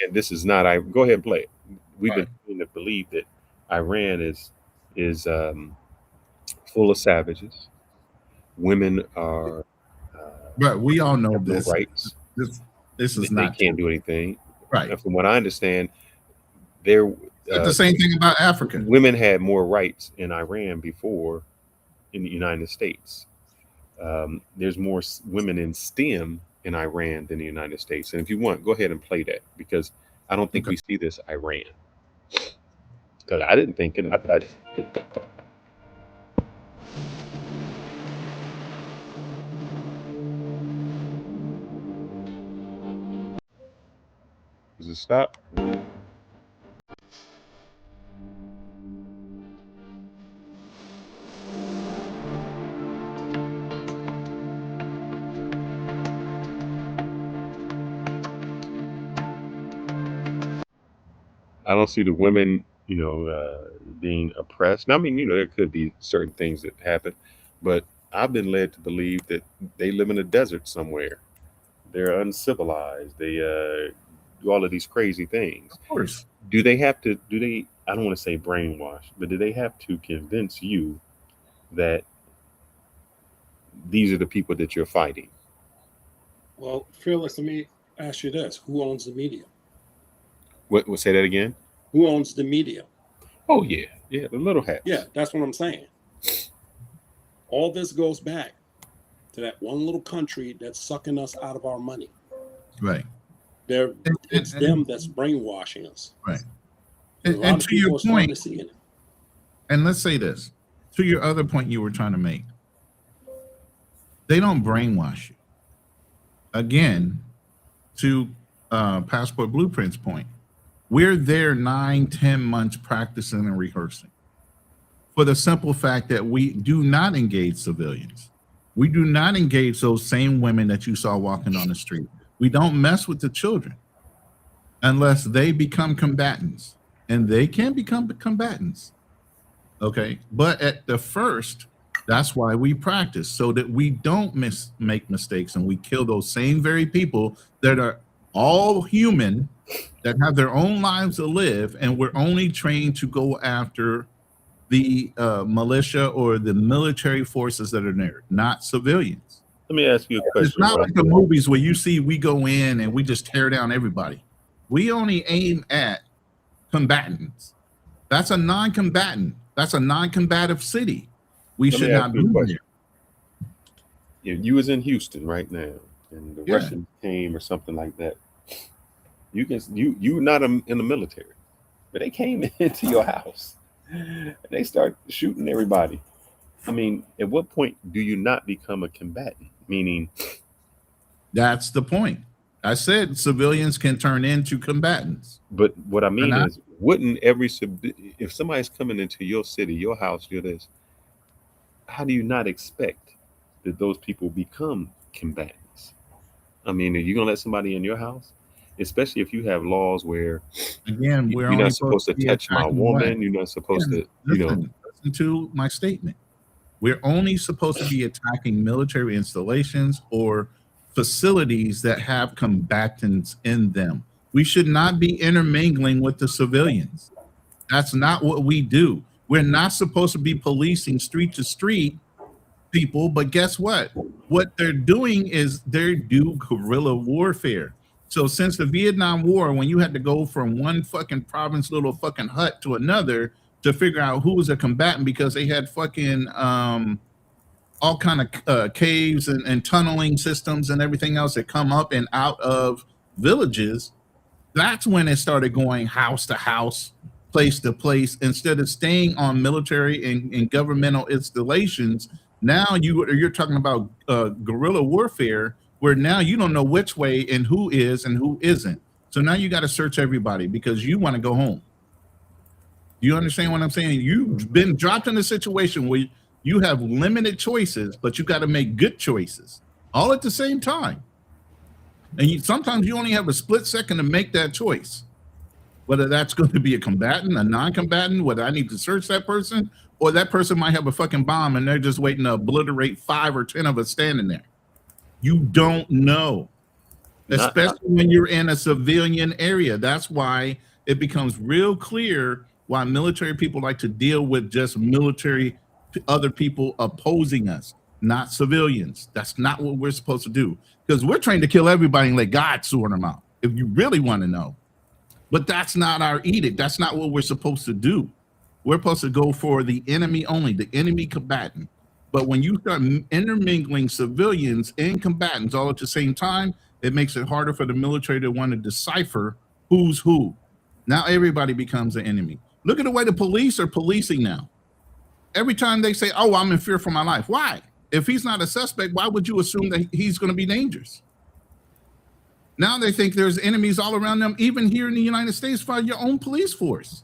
And this is not. Go ahead and play it. We've been trained to believe that Iran is full of savages. Women are. But we all know no this. Rights. This is not. They can't do anything. Right. And from what I understand, the same thing about Africa. Women had more rights in Iran before in the United States. There's more women in STEM in Iran than the United States. And if you want, go ahead and play that because I don't think we see this Iran. Because I didn't think it. Does it stop? I don't see the women, being oppressed. Now, I mean, there could be certain things that happen, but I've been led to believe that they live in a desert somewhere. They're uncivilized. They do all of these crazy things. Of course. Do they have to? I don't want to say brainwash, but do they have to convince you that these are the people that you're fighting? Well, Fearless, let me ask you this: who owns the media? What? Say that again. Who owns the media? Oh yeah, yeah, the little hats. Yeah, that's what I'm saying. All this goes back to that one little country that's sucking us out of our money. Right. It's them that's brainwashing us. Right. A lot of to your people are starting point, to see it. and let's say this, to your other point you were trying to make, they don't brainwash you. Again, to Passport Blueprint's point, we're there 9-10 months practicing and rehearsing for the simple fact that we do not engage civilians. We do not engage those same women that you saw walking on the street. We don't mess with the children unless they become combatants, and they can become combatants. Okay, but at the first, that's why we practice, so that we don't make mistakes and we kill those same very people that are all human, that have their own lives to live, and we're only trained to go after the militia or the military forces that are there, not civilians. Let me ask you a question. It's not like the movies where you see we go in and we just tear down everybody. We only aim at combatants. That's a non-combatant. That's a non-combative city. We should not be there. If you was in Houston right now and the Russians came or something like that, you're not in the military, but they came into your house and they start shooting everybody. I mean, at what point do you not become a combatant? Meaning, that's the point. I said civilians can turn into combatants. But what I mean is, wouldn't if somebody's coming into your city, your house, you're this, how do you not expect that those people become combatants? I mean, are you gonna let somebody in your house? Especially if you have laws where, again, you're not supposed to touch my woman, you're not supposed to, listen to my statement. We're only supposed to be attacking military installations or facilities that have combatants in them. We should not be intermingling with the civilians. That's not what we do. We're not supposed to be policing street to street people, but guess what? What they're doing is they do guerrilla warfare. So since the Vietnam War, when you had to go from one fucking province, little fucking hut to another to figure out who was a combatant because they had fucking all kind of caves and tunneling systems and everything else that come up and out of villages, that's when it started going house to house, place to place, instead of staying on military and governmental installations. Now you're talking about guerrilla warfare, where now you don't know which way and who is and who isn't. So now you got to search everybody because you want to go home. Do you understand what I'm saying? You've been dropped in a situation where you have limited choices, but you got to make good choices all at the same time. And sometimes you only have a split second to make that choice, whether that's going to be a combatant, a non-combatant, whether I need to search that person, or that person might have a fucking bomb and they're just waiting to obliterate 5 or 10 of us standing there. You don't know, especially when you're in a civilian area. That's why it becomes real clear why military people like to deal with just military other people opposing us, not civilians. That's not what we're supposed to do, because we're trained to kill everybody and let God sort them out, if you really want to know. But that's not our edict. That's not what we're supposed to do. We're supposed to go for the enemy only, the enemy combatant. But when you start intermingling civilians and combatants all at the same time, it makes it harder for the military to want to decipher who's who. Now everybody becomes an enemy. Look at the way the police are policing now. Every time they say, oh, I'm in fear for my life. Why? If he's not a suspect, why would you assume that he's going to be dangerous? Now they think there's enemies all around them, even here in the United States, for your own police force.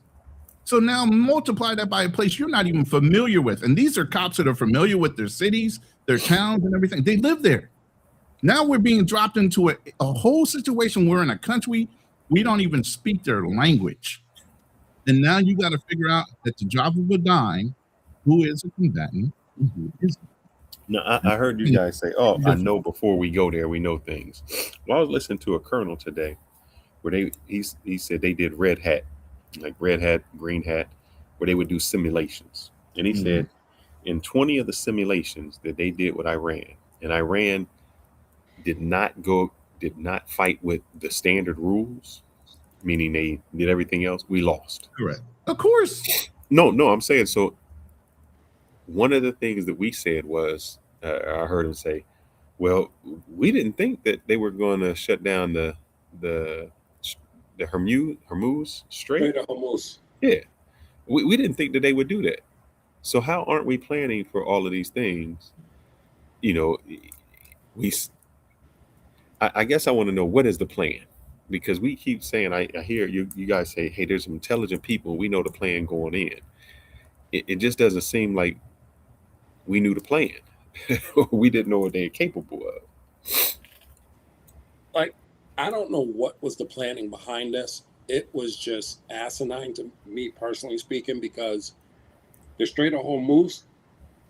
So now multiply that by a place you're not even familiar with. And these are cops that are familiar with their cities, their towns, and everything. They live there. Now we're being dropped into a whole situation. We're in a country, we don't even speak their language. And now you got to figure out at the drop of a dime, who is a combatant and who isn't. No, I heard you guys say, oh, I know before we go there, we know things. Well, I was listening to a colonel today where he said they did red hat, like red hat, green hat, where they would do simulations. And he said in 20 of the simulations that they did with Iran, and Iran did not fight with the standard rules. meaning they did everything else, we lost. Correct. Of course. No, I'm saying, so one of the things that we said was, I heard him say, well, we didn't think that they were going to shut down the Hormuz Strait. Strait of Hormuz. Yeah, we didn't think that they would do that. So how aren't we planning for all of these things? You know, I guess I want to know, what is the plan? Because we keep saying, I hear you guys say, hey, there's some intelligent people. We know the plan going in. It just doesn't seem like we knew the plan. We didn't know what they're capable of. Like, I don't know what was the planning behind this. It was just asinine to me, personally speaking, because the Strait of Hormuz,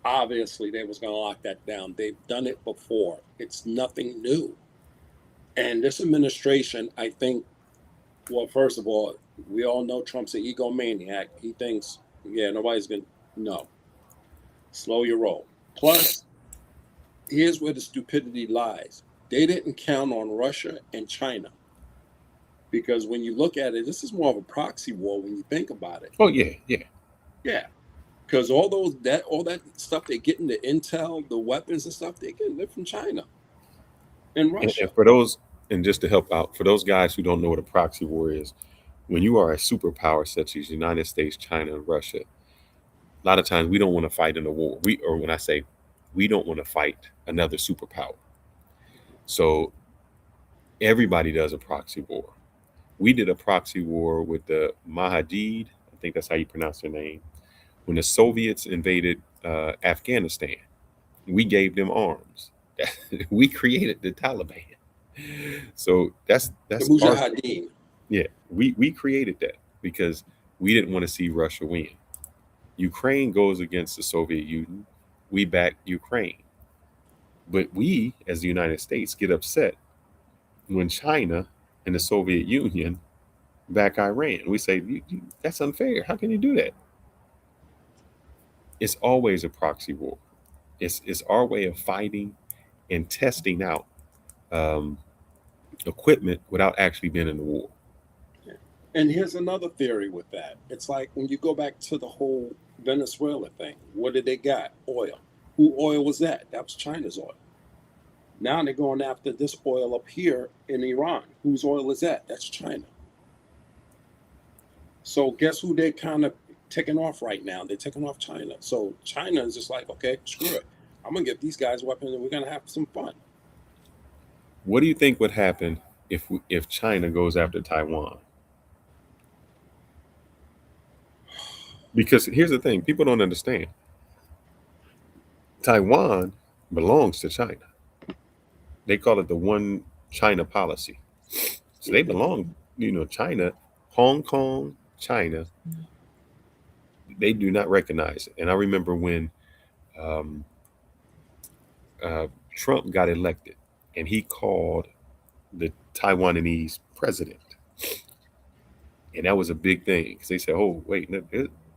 obviously they was going to lock that down. They've done it before. It's nothing new. And this administration, I think, well, first of all, we all know Trump's an egomaniac. He thinks, yeah, nobody's going to, no. Slow your roll. Plus, here's where the stupidity lies. They didn't count on Russia and China. Because when you look at it, this is more of a proxy war when you think about it. Oh, yeah. Yeah. Because all that stuff they get in the intel, the weapons and stuff, they get it from China and Russia. And for those, and just to help out, for those guys who don't know what a proxy war is, when you are a superpower such as United States, China, and Russia, a lot of times we don't want to fight in a war. When I say we don't want to fight another superpower. So everybody does a proxy war. We did a proxy war with the Mahadid, I think that's how you pronounce their name, when the Soviets invaded Afghanistan. We gave them arms. We created the Taliban. So that's the Mujahideen. Yeah, we created that because we didn't want to see Russia win. Ukraine goes against the Soviet Union. We back Ukraine. But we, as the United States, get upset when China and the Soviet Union back Iran. We say, that's unfair. How can you do that? It's always a proxy war. It's our way of fighting and testing out equipment without actually being in the war. And here's another theory with that. It's like when you go back to the whole Venezuela thing, what did they got? Oil. Who oil was that? That was China's oil. Now they're going after this oil up here in Iran. Whose oil is that? That's China. So guess who they're kind of taking off right now? They're taking off China. So China is just like, okay, screw it. I'm going to give these guys weapons and we're going to have some fun. What do you think would happen if China goes after Taiwan? Because here's the thing, people don't understand. Taiwan belongs to China. They call it the one China policy. So they belong, China, Hong Kong, China, they do not recognize it. And I remember when Trump got elected and he called the Taiwanese president. And that was a big thing because they said, oh, wait,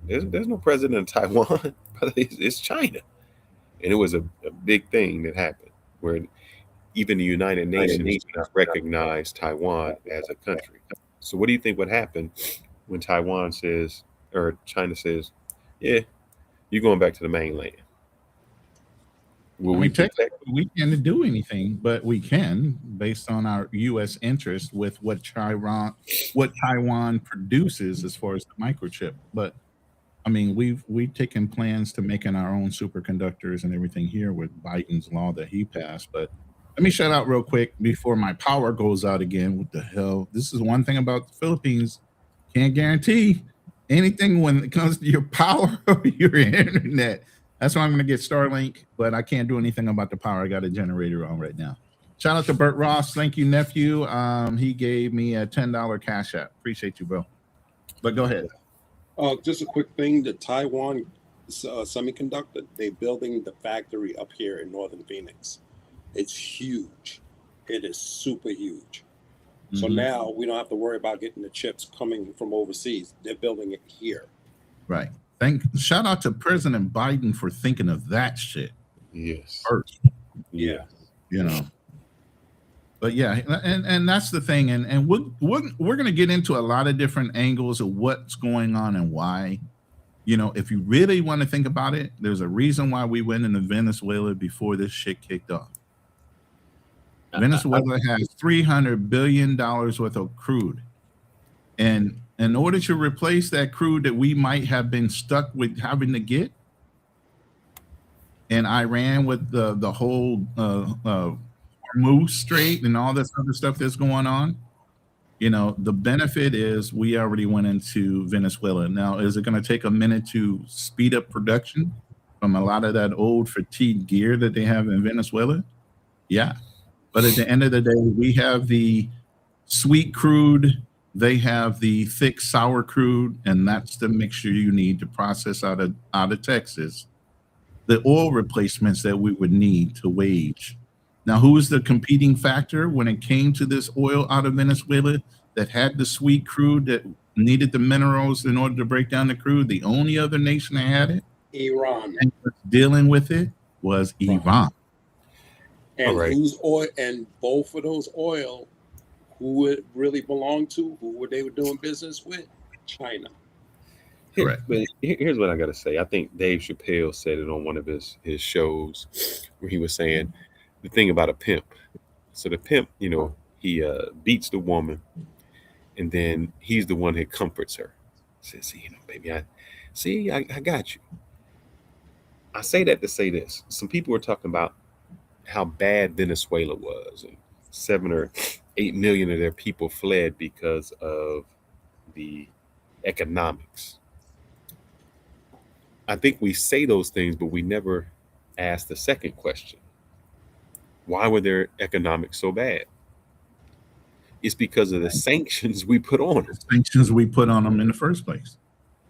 there's no president of Taiwan, it's China. And it was a big thing that happened where even the United Nations did not recognize Taiwan as a country. So what do you think would happen when Taiwan says, or China says, yeah, you're going back to the mainland? We can't do anything, but we can, based on our U.S. interest with what Taiwan produces as far as the microchip. But I mean, we've taken plans to making our own superconductors and everything here with Biden's law that he passed. But let me shout out real quick before my power goes out again. What the hell? This is one thing about the Philippines. Can't guarantee anything when it comes to your power or your internet. That's why I'm going to get Starlink, but I can't do anything about the power. I got a generator on right now. Shout out to Bert Ross. Thank you, nephew. He gave me a $10 cash app. Appreciate you, bro. But go ahead. Just a quick thing. The Taiwan semiconductor, they're building the factory up here in Northern Phoenix. It's huge. It is super huge. So now we don't have to worry about getting the chips coming from overseas. They're building it here. Right. Shout out to President Biden for thinking of that shit. Yes. First. Yeah. But yeah, and that's the thing, and we're going to get into a lot of different angles of what's going on and why. You know, if you really want to think about it, there's a reason why we went into Venezuela before this shit kicked off. Venezuela has $300 billion worth of crude. And in order to replace that crude that we might have been stuck with having to get, and Iran with the whole Hormuz Strait and all this other stuff that's going on, you know, the benefit is we already went into Venezuela. Now, is it going to take a minute to speed up production from a lot of that old fatigued gear that they have in Venezuela? Yeah. But at the end of the day, we have the sweet crude, they have the thick sour crude, and that's the mixture you need to process out of Texas the oil replacements that we would need to wage. Now, who's the competing factor when it came to this oil out of Venezuela that had the sweet crude that needed the minerals in order to break down the crude? The only other nation that had it, Iran, and was dealing with it was Iran. And whose oil, and both of those oil, who it really belonged to, who were they were doing business with? China. Correct. But here's what I got to say. I think Dave Chappelle said it on one of his shows where he was saying the thing about a pimp. So the pimp, you know, he beats the woman, and then he's the one that comforts her. Says, "See, you know, baby, I got you." I say that to say this. Some people were talking about how bad Venezuela was, and 7 or 8 million of their people fled because of the economics. I think we say those things, but we never ask the second question. Why were their economics so bad? It's because of the sanctions we put on them. The sanctions we put on them in the first place.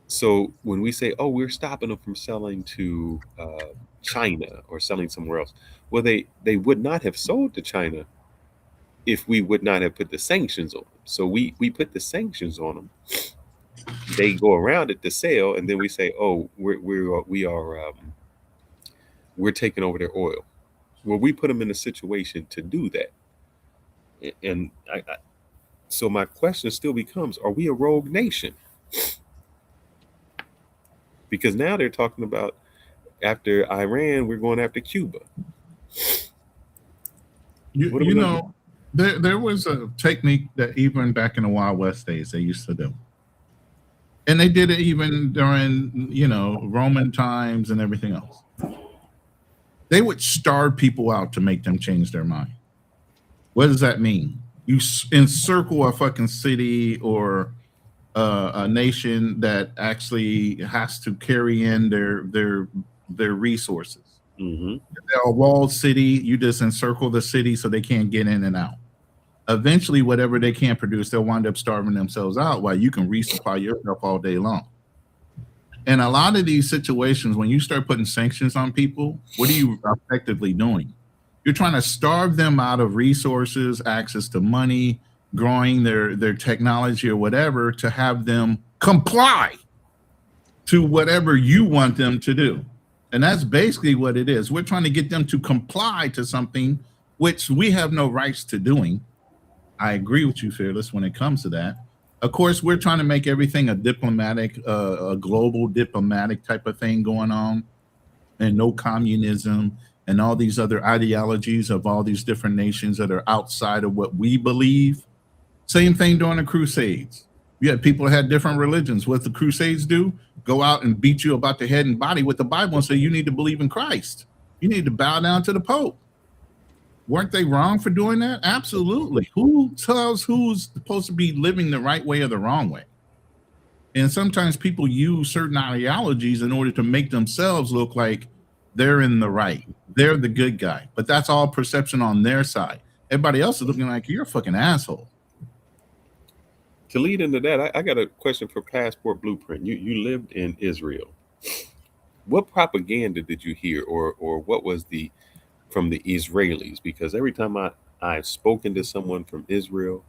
So when we say, oh, we're stopping them from selling to China or selling somewhere else, well, they would not have sold to China if we would not have put the sanctions on them. So we put the sanctions on them. They go around it to sell, and then we say, "Oh, we're taking over their oil." Well, we put them in a situation to do that, and so my question still becomes: are we a rogue nation? Because now they're talking about after Iran, we're going after Cuba. You know, there was a technique that even back in the Wild West days they used to do. And they did it even during, you know, Roman times and everything else. They would starve people out to make them change their mind. What does that mean? You encircle a fucking city or a nation that actually has to carry in their resources. Mm-hmm. If they're a walled city, you just encircle the city so they can't get in and out. Eventually, whatever they can't produce, they'll wind up starving themselves out while you can resupply yourself all day long. And a lot of these situations, when you start putting sanctions on people, what are you effectively doing? You're trying to starve them out of resources, access to money, growing their technology or whatever, to have them comply to whatever you want them to do. And that's basically what it is. We're trying to get them to comply to something which we have no rights to doing. I agree with you, Fearless, when it comes to that. Of course, we're trying to make everything a diplomatic, a global diplomatic type of thing going on, and no communism and all these other ideologies of all these different nations that are outside of what we believe. Same thing during the Crusades. You had people that had different religions. What the Crusades do? Go out and beat you about the head and body with the Bible and say you need to believe in Christ. You need to bow down to the Pope. Weren't they wrong for doing that? Absolutely. Who tells who's supposed to be living the right way or the wrong way? And sometimes people use certain ideologies in order to make themselves look like they're in the right. They're the good guy. But that's all perception on their side. Everybody else is looking like you're a fucking asshole. To lead into that, I got a question for Passport Blueprint. You lived in Israel. What propaganda did you hear, or what was from the Israelis? Because every time I've spoken to someone from Israel,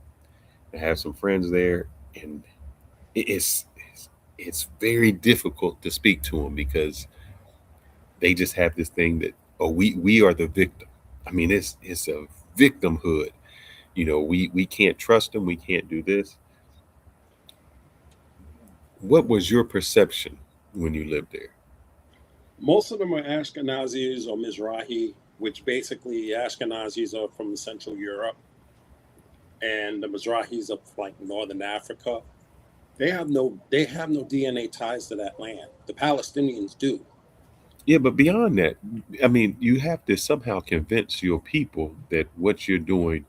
I have some friends there, and it's very difficult to speak to them because they just have this thing that, oh, we are the victim. I mean, it's a victimhood. we can't trust them, we can't do this. What was your perception when you lived there? Most of them are Ashkenazis or Mizrahi, which basically Ashkenazis are from Central Europe, and the Mizrahis are like Northern Africa. They have no DNA ties to that land. The Palestinians do. Yeah, but beyond that, I mean, you have to somehow convince your people that what you're doing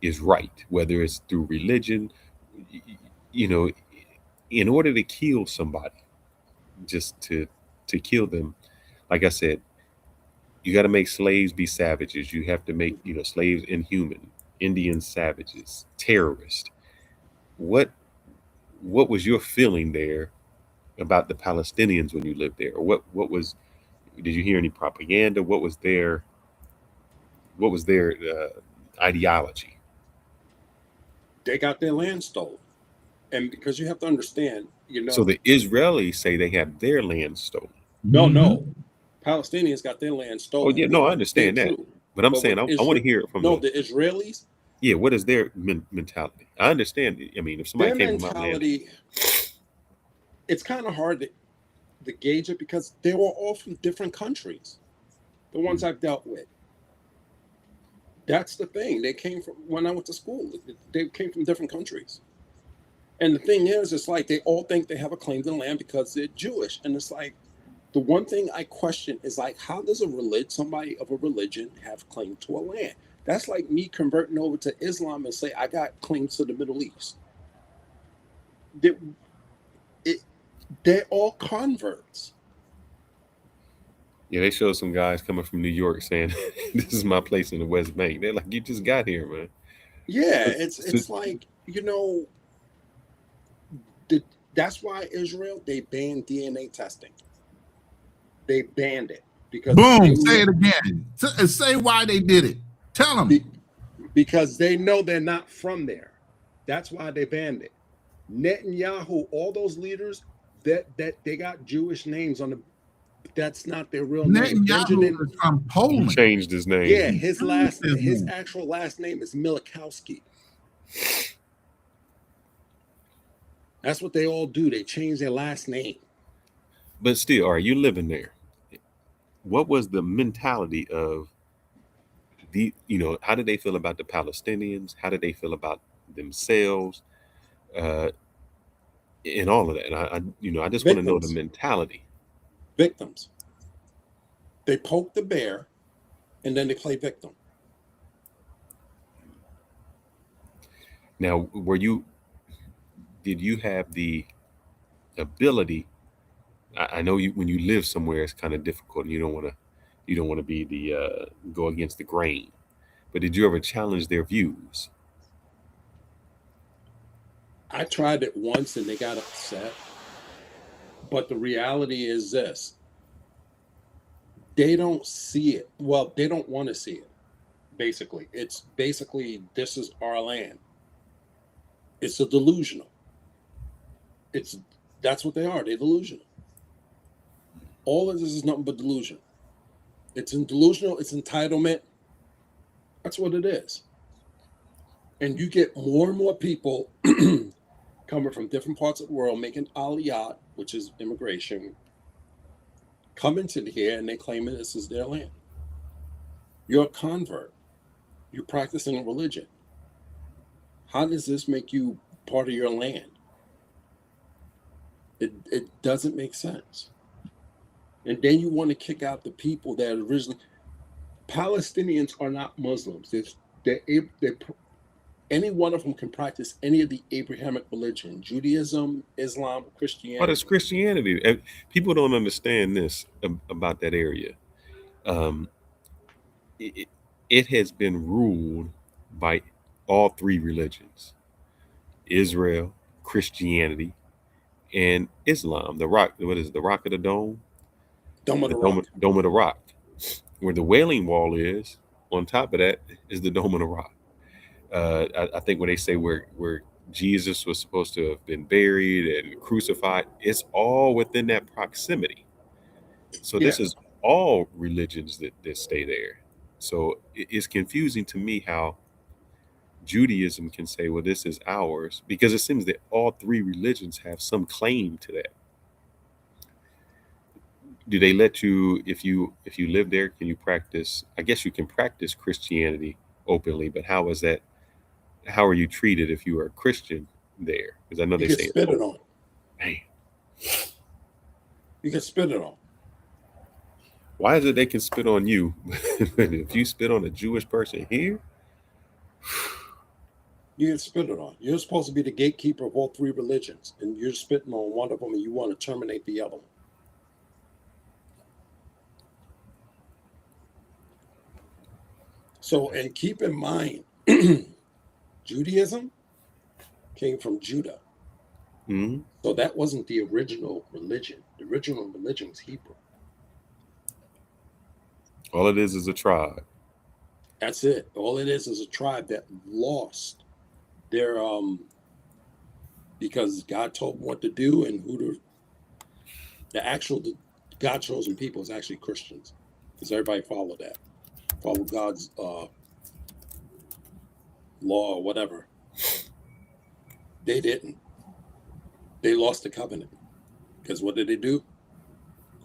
is right, whether it's through religion, y- y- you know, in order to kill somebody, just to kill them. Like I said, you got to make slaves be savages. You have to make, slaves inhuman, Indian savages, terrorists. What what was your feeling there about the Palestinians when you lived there? Or what was did you hear any propaganda? What was their ideology? They got their land stolen. And because you have to understand, So the Israelis say they have their land stolen. no. Palestinians got their land Oh stolen. yeah, no, I They're understand that, true. but I'm But saying with I want to hear it from the Israelis, yeah. What is their mentality? I understand. I mean, if somebody their came from my land, mentality, it's kind of hard to gauge it because they were all from different countries. The ones I've dealt with. That's the thing. They came from when I went to school. They came from different countries. And the thing is, it's like they all think they have a claim to the land because they're Jewish. And it's like the one thing I question is like, how does somebody of a religion have claim to a land? That's like me converting over to Islam and say I got claims to the Middle East. They're all converts. yeah, they showed some guys coming from New York saying, "This is my place in the West Bank." They're like, "You just got here, man." Yeah, So- it's like that's why Israel they banned DNA testing. They banned it because Boom. Say it again. Say why they did it. Tell them. Because they know they're not from there. That's why they banned it. Netanyahu, all those leaders that they got Jewish names on the. That's not their real name. Netanyahu is from He Poland. changed his name. Yeah, his actual last name is Milikowski. That's what they all do. They change their last name. But still, are you living there? What was the mentality of how did they feel about the Palestinians? How did they feel about themselves? And all of that. And I just want to know the Victims. mentality. Victims. They poke the bear, and then they play victim. Now, did you have the ability? I know when you live somewhere, it's kind of difficult. And you don't want to be the go against the grain. But did you ever challenge their views? I tried it once and they got upset. But the reality is this. They don't see it. Well, they don't want to see it. Basically. It's basically this is our land. It's a delusional. That's what they are. They're delusional. All of this is nothing but delusion. It's delusional, it's entitlement. That's what it is. And you get more and more people coming from different parts of the world making aliyah, which is immigration, coming to here and they claim that this is their land. You're a convert. You're practicing a religion. How does this make you part of your land? It doesn't make sense. And then you want to kick out the people that originally. Palestinians are not Muslims. Any one of them can practice any of the Abrahamic religion, Judaism, Islam, Christianity. But it's Christianity. And people don't understand this about that area. It has been ruled by all three religions: Israel, Christianity, and Islam. The rock. What is it, the Rock of the Dome? Dome of the Rock. Dome of the Rock. Where the Wailing Wall is, on top of that is the Dome of the Rock. I think when they say where Jesus was supposed to have been buried and crucified, it's all within that proximity. So this is all religions that stay there. So it's confusing to me how Judaism can say, well, this is ours, because it seems that all three religions have some claim to that. Do they let you, if you live there, can you practice? I guess you can practice Christianity openly, but how is that? How are you treated if you are a Christian there? Because I know You they can say, spit it on. man, You can spit it on. why is it they can spit on you, but if you spit on a Jewish person here? You can spit it on. You're supposed to be the gatekeeper of all three religions, and you're spitting on one of them, and you want to terminate the other one. So, and keep in mind, Judaism came from Judah. Mm-hmm. So that wasn't the original religion. The original religion was Hebrew. All it is a tribe. That's it. All it is a tribe that lost their because God told them what to do, and who the actual God chosen people is actually Christians, because everybody followed that, follow God's law or whatever. They didn't. They lost the covenant, because what did they do?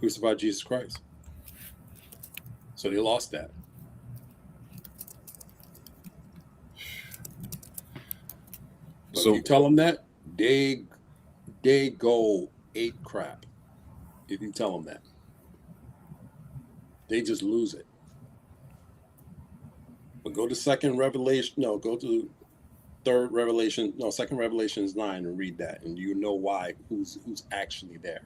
Crucify Jesus Christ. So they lost that. But So if you tell them that, they go ape crap. If you tell them that, they just lose it. But go to second Revelation. No, go to third Revelation. No, second Revelation is 9 and read that, and you know why. Who's actually there?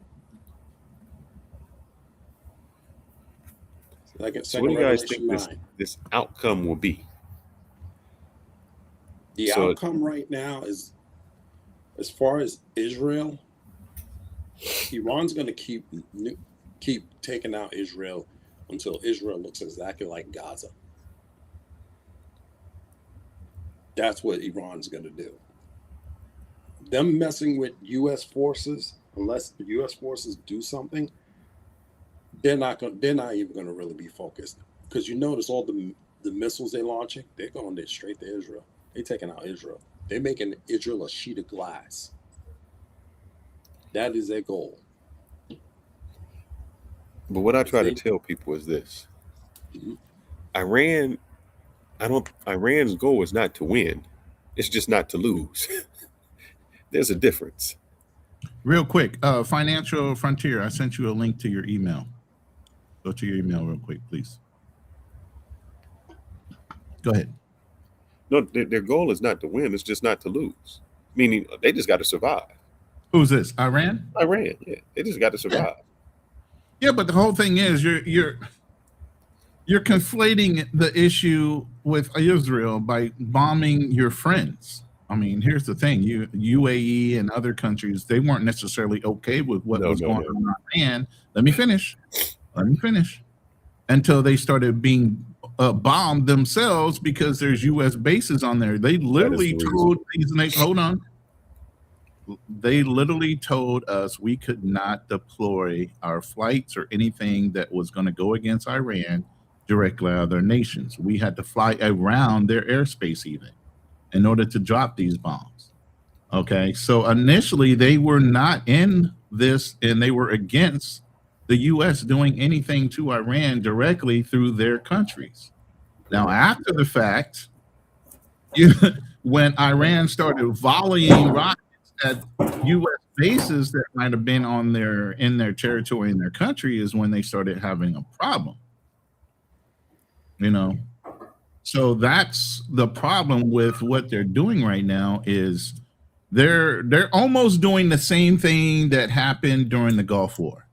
So what do you guys think this outcome will be? The outcome right now is, as far as Israel, Iran's going to keep taking out Israel until Israel looks exactly like Gaza. That's what Iran's going to do. Them messing with U.S. forces, unless the U.S. forces do something, they're not even going to really be focused. Because you notice all the missiles they're launching, they're going there straight to Israel. They're taking out Israel. They're making Israel a sheet of glass. That is their goal. But what I try to tell people is this: Iran's goal is not to win; it's just not to lose. There's a difference. Real quick, Financial Frontier, I sent you a link to your email. Go to your email real quick, please. Go ahead. No, their goal is not to win; it's just not to lose. Meaning, they just got to survive. Who's this? Iran? Iran, yeah. They just got to survive. Yeah, but the whole thing is you're conflating the issue with Israel by bombing your friends. I mean, here's the thing: UAE and other countries, they weren't necessarily okay with what was going on in Iran. Let me finish. Until they started being bombed themselves, because there's U.S. bases on there. They literally told these nations, hold on. They literally told us we could not deploy our flights or anything that was going to go against Iran directly out of their nations. We had to fly around their airspace even in order to drop these bombs. Okay, so initially they were not in this, and they were against the U.S. doing anything to Iran directly through their countries. Now, after the fact, when Iran started volleying rockets at U.S. bases that might have been in their territory in their country, is when they started having a problem. So that's the problem with what they're doing right now. Is they're almost doing the same thing that happened during the Gulf War.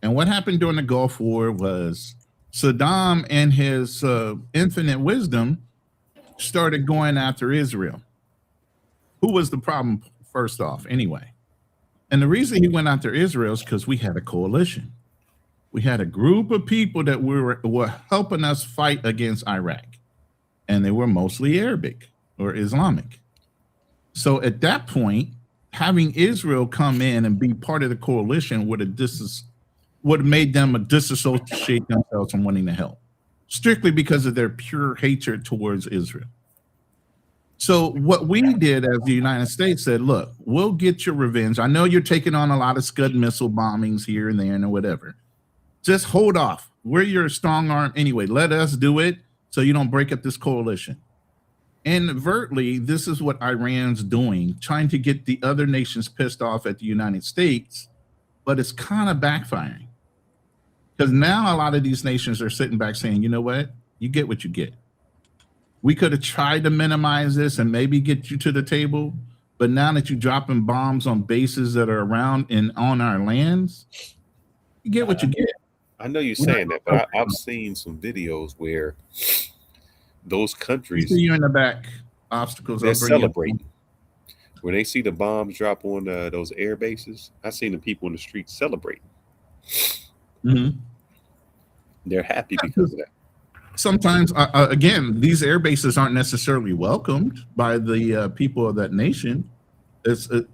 And what happened during the Gulf War was Saddam, in his infinite wisdom, started going after Israel. Who was the problem first off anyway? And the reason he went after Israel is because we had a coalition. We had a group of people that were helping us fight against Iraq. And they were mostly Arabic or Islamic. So at that point, having Israel come in and be part of the coalition would have made them disassociate themselves from wanting to help, strictly because of their pure hatred towards Israel. So what we did as the United States said, look, we'll get your revenge. I know you're taking on a lot of Scud missile bombings here and there and whatever. Just hold off. We're your strong arm anyway. Let us do it so you don't break up this coalition. Inadvertently, this is what Iran's doing, trying to get the other nations pissed off at the United States, but it's kind of backfiring. Because now a lot of these nations are sitting back saying, you know what? You get what you get. We could have tried to minimize this and maybe get you to the table, but now that you're dropping bombs on bases that are around and on our lands, you get what you get. I know you're saying that, but I've seen some videos where those countries, you in the back, obstacles, they're celebrating. When they see the bombs drop on those air bases, I've seen the people in the streets celebrating. Mm-hmm. They're happy because of that. Sometimes, again, these air bases aren't necessarily welcomed by the people of that nation.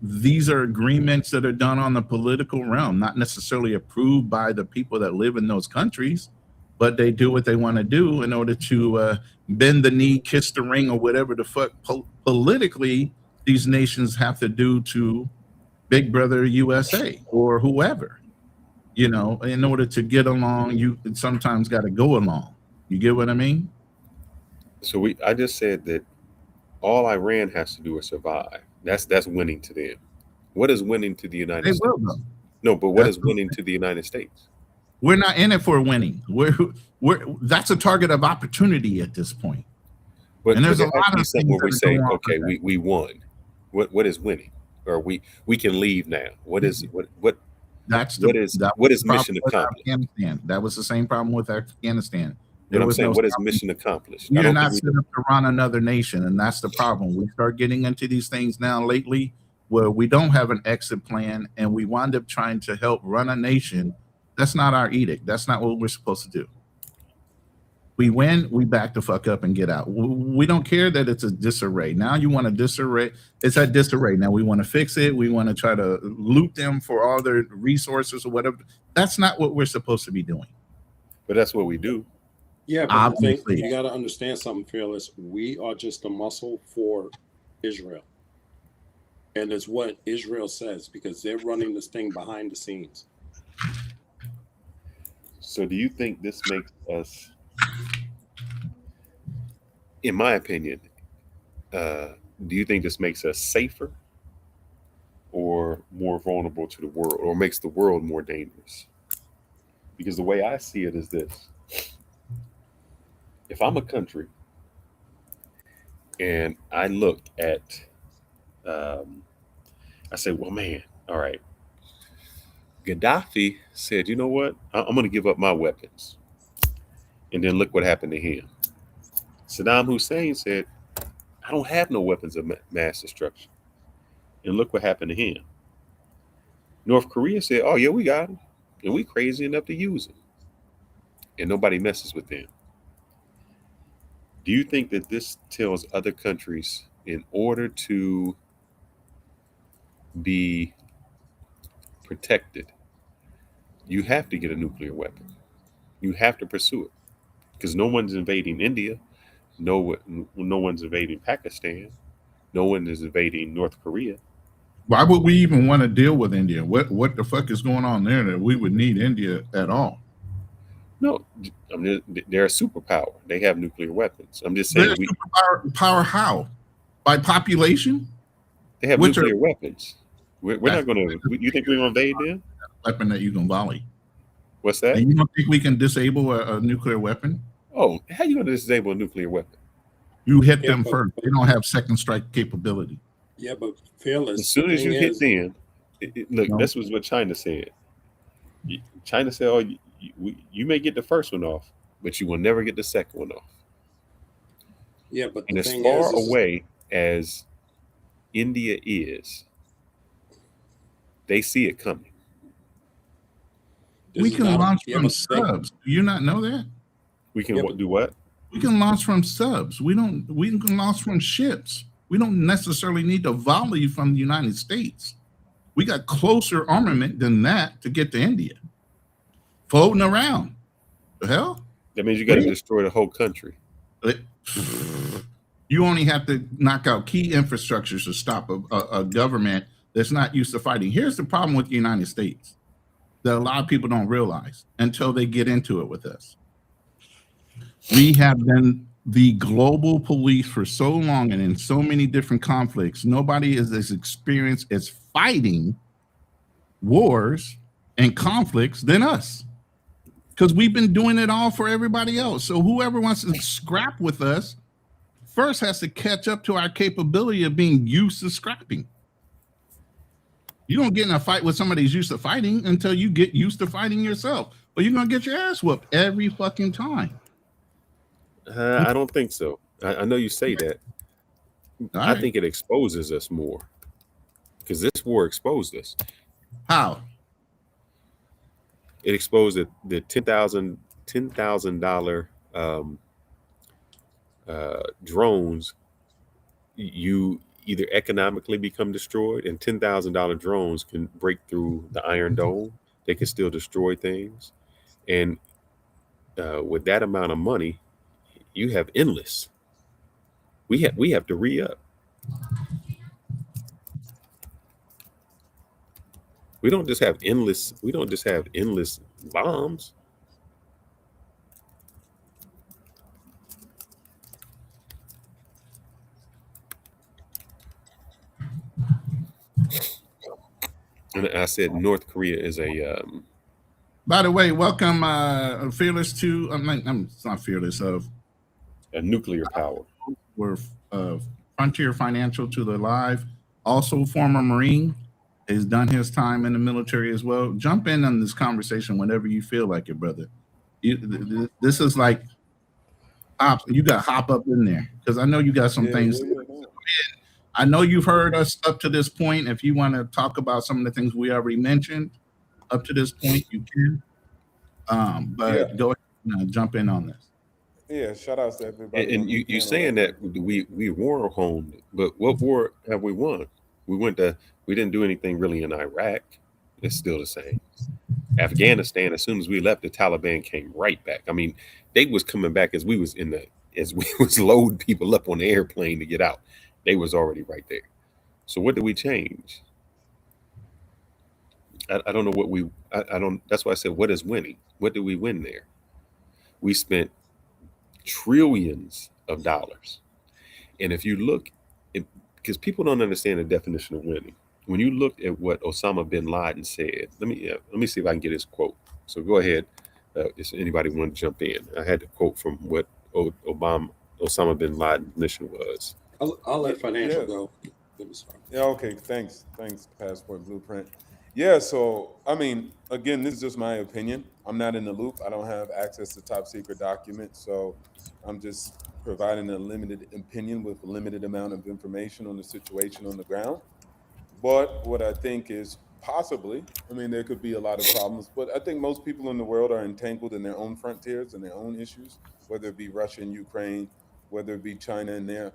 These are agreements that are done on the political realm, not necessarily approved by the people that live in those countries, but they do what they want to do in order to bend the knee, kiss the ring, or whatever the fuck politically these nations have to do to Big Brother USA or whoever. You know, in order to get along, you sometimes got to go along. You get what I mean? So I just said that all Iran has to do is survive. That's winning to them. What is winning to the United States? No, but what is winning to the United States? We're not in it for winning. That's a target of opportunity at this point. But and there's a lot of things where we say, okay, we won. What is winning? Or we can leave now. What is what? What is mission accomplished? Afghanistan. That was the same problem with Afghanistan. But I'm saying, what is mission accomplished? We're not set up to run another nation, and that's the problem. We start getting into these things now lately where we don't have an exit plan, and we wind up trying to help run a nation. That's not our edict. That's not what we're supposed to do. We win, we back the fuck up and get out. We don't care that it's a disarray. Now you want to disarray. It's a disarray. Now we want to fix it. We want to try to loot them for all their resources or whatever. That's not what we're supposed to be doing. But that's what we do. Yeah, but you got to understand something, Fearless. We are just a muscle for Israel. And it's what Israel says because they're running this thing behind the scenes. So do you think this makes us, in my opinion, do you think this makes us safer or more vulnerable to the world, or makes the world more dangerous? Because the way I see it is this. If I'm a country and I look at, I say, well, man, all right. Gaddafi said, you know what? I'm going to give up my weapons. And then look what happened to him. Saddam Hussein said, I don't have no weapons of mass destruction. And look what happened to him. North Korea said, oh, yeah, we got them. And we crazy enough to use them. And nobody messes with them. Do you think that this tells other countries, in order to be protected, you have to get a nuclear weapon? You have to pursue it, because no one's invading India, no one's invading Pakistan, no one is invading North Korea. Why would we even want to deal with India? What the fuck is going on there that we would need India at all? No, I mean, they're a superpower. They have nuclear weapons. I'm just saying. Superpower how? By population? They have nuclear weapons. We're not going to. You think we're going to invade them? Weapon that you can volley. What's that? And you don't think we can disable a nuclear weapon? Oh, how you going to disable a nuclear weapon? You hit them first. They don't have second strike capability. Yeah, but Fearless. As soon as you hit them, look, this was what China said. China said, oh, you may get the first one off, but you will never get the second one off. Yeah, but and as far away as India is, they see it coming. We can launch from subs. Do you not know that? We can do what? We can launch from subs. We can launch from ships. We don't necessarily need to volley from the United States. We got closer armament than that to get to India. Floating around. The hell? That means you got to destroy the whole country. You You only have to knock out key infrastructures to stop a government that's not used to fighting. Here's the problem with the United States that a lot of people don't realize until they get into it with us. We have been the global police for so long and in so many different conflicts. Nobody is as experienced as fighting wars and conflicts than us, because we've been doing it all for everybody else. So whoever wants to scrap with us first has to catch up to our capability of being used to scrapping. You don't get in a fight with somebody who's used to fighting until you get used to fighting yourself, or you're gonna get your ass whooped every fucking time. I don't think so. I know you say that. I think it exposes us more, because this war exposed us. How? It exposed the $10,000 drones. You either economically become destroyed, and $10,000 drones can break through the Iron Dome. They can still destroy things, and with that amount of money, you have endless. We have to re-up. We don't just have endless bombs. And I said North Korea is a By the way, welcome Fearless to it's not Fearless of a nuclear power. We're Frontier Financial to the live. Also former Marine, has done his time in the military as well. Jump in on this conversation whenever you feel like it, brother. This is like you got hop up in there, because I know you got some things. I know you've heard us up to this point. If you want to talk about some of the things we already mentioned up to this point, you can. But go ahead and jump in on this. Yeah, shout outs to everybody. And you saying that we war honed, but what war have we won? We didn't do anything really in Iraq. It's still the same. Afghanistan, as soon as we left, the Taliban came right back. I mean, they was coming back as we was loading people up on the airplane to get out. They was already right there. So what did we change? I don't know what I don't. That's why I said, what is winning? What did we win there? We spent trillions of dollars. And if you look, because people don't understand the definition of winning. When you look at what Osama bin Laden said, let me see if I can get his quote. So go ahead. If anybody want to jump in, I had the quote from what Osama bin Laden's mission was. I'll let financial go. Yeah, okay, thanks, Passport Blueprint. Yeah, so I mean, again, this is just my opinion. I'm not in the loop. I don't have access to top secret documents, so I'm just providing a limited opinion with a limited amount of information on the situation on the ground. But what I think is possibly, I mean, there could be a lot of problems, but I think most people in the world are entangled in their own frontiers and their own issues, whether it be Russia and Ukraine, whether it be China and their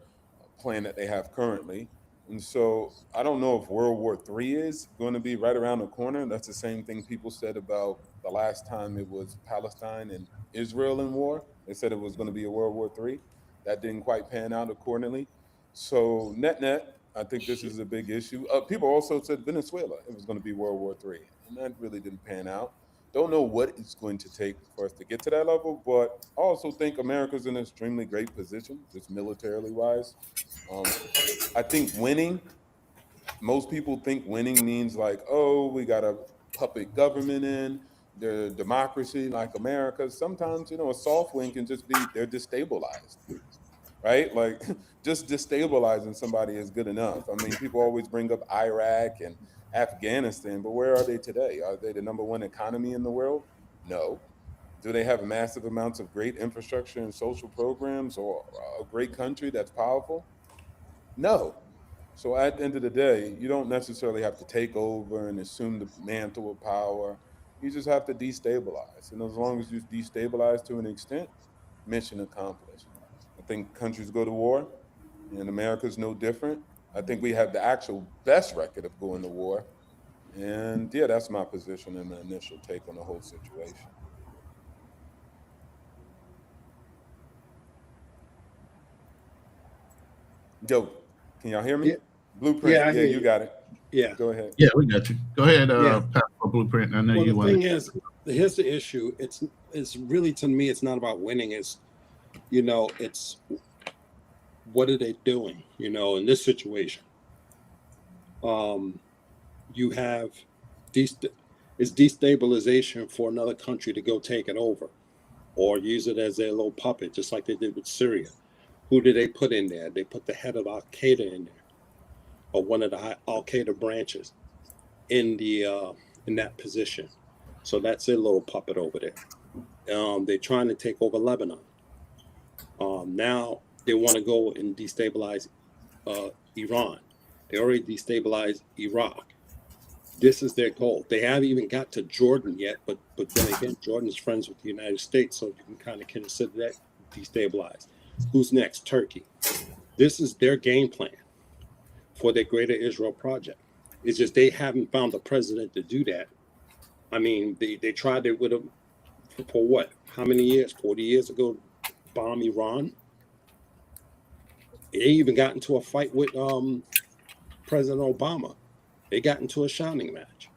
plan that they have currently. And so I don't know if World War III is going to be right around the corner. That's the same thing people said about the last time it was Palestine and Israel in war. They said it was going to be a World War III. That didn't quite pan out accordingly. So net, I think this is a big issue. People also said Venezuela, it was going to be World War III. And that really didn't pan out. Don't know what it's going to take for us to get to that level, but I also think America's in an extremely great position, just militarily wise. I think winning, most people think winning means like, oh, we got a puppet government in, the democracy like America. Sometimes, a soft win can just be they're destabilized, right? Like just destabilizing somebody is good enough. I mean, people always bring up Iraq and Afghanistan, but where are they today? Are they the number one economy in the world? No. Do they have massive amounts of great infrastructure and social programs, or a great country that's powerful? No. So at the end of the day, you don't necessarily have to take over and assume the mantle of power. You just have to destabilize. And as long as you destabilize to an extent, mission accomplished. I think countries go to war, and America's no different. I think we have the actual best record of going to war. And yeah, that's my position and my initial take on the whole situation. Yo, can y'all hear me? Yeah. Blueprint. Yeah, I hear You you. got it. Yeah. Go ahead. Yeah, we got you. Go ahead, Yeah. Passport Blueprint. I know Well, you the want thing to. is, here's the issue. It's really, to me, it's not about winning. It's, you know, it's what are they doing? You know, in this situation, you have it's destabilization for another country to go take it over, or use it as their little puppet, just like they did with Syria. Who did they put in there? They put the head of Al Qaeda in there, or one of the Al Qaeda branches in that position. So that's their little puppet over there. They're trying to take over Lebanon. Now they want to go and destabilize Iran. They already destabilized Iraq. This is their goal. They haven't even got to Jordan yet, but then again, Jordan is friends with the United States, so you can kind of consider that destabilized. Who's next? Turkey. This is their game plan for their Greater Israel project. It's just they haven't found a president to do that. I mean, they tried it with them for what? How many years? 40 years ago, bomb Iran. They even got into a fight with President Obama. They got into a shouting match.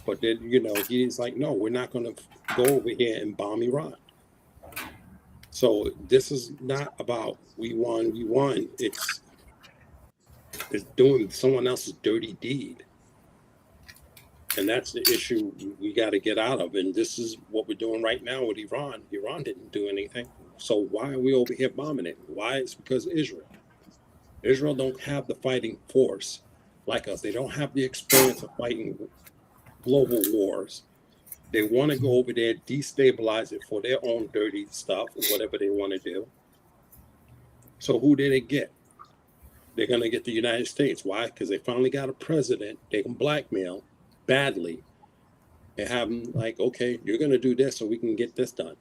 But then, you know, he's like, no, we're not going to go over here and bomb Iran. So this is not about we won. It's doing someone else's dirty deed. And that's the issue we got to get out of. And this is what we're doing right now with Iran. Iran didn't do anything. So why are we over here bombing it? Why? It's because of Israel. Israel don't have the fighting force like us. They don't have the experience of fighting global wars. They want to go over there, destabilize it for their own dirty stuff, whatever they want to do. So who did they get? They're going to get the United States. Why? Because they finally got a president they can blackmail badly and have them like, okay, you're going to do this so we can get this done.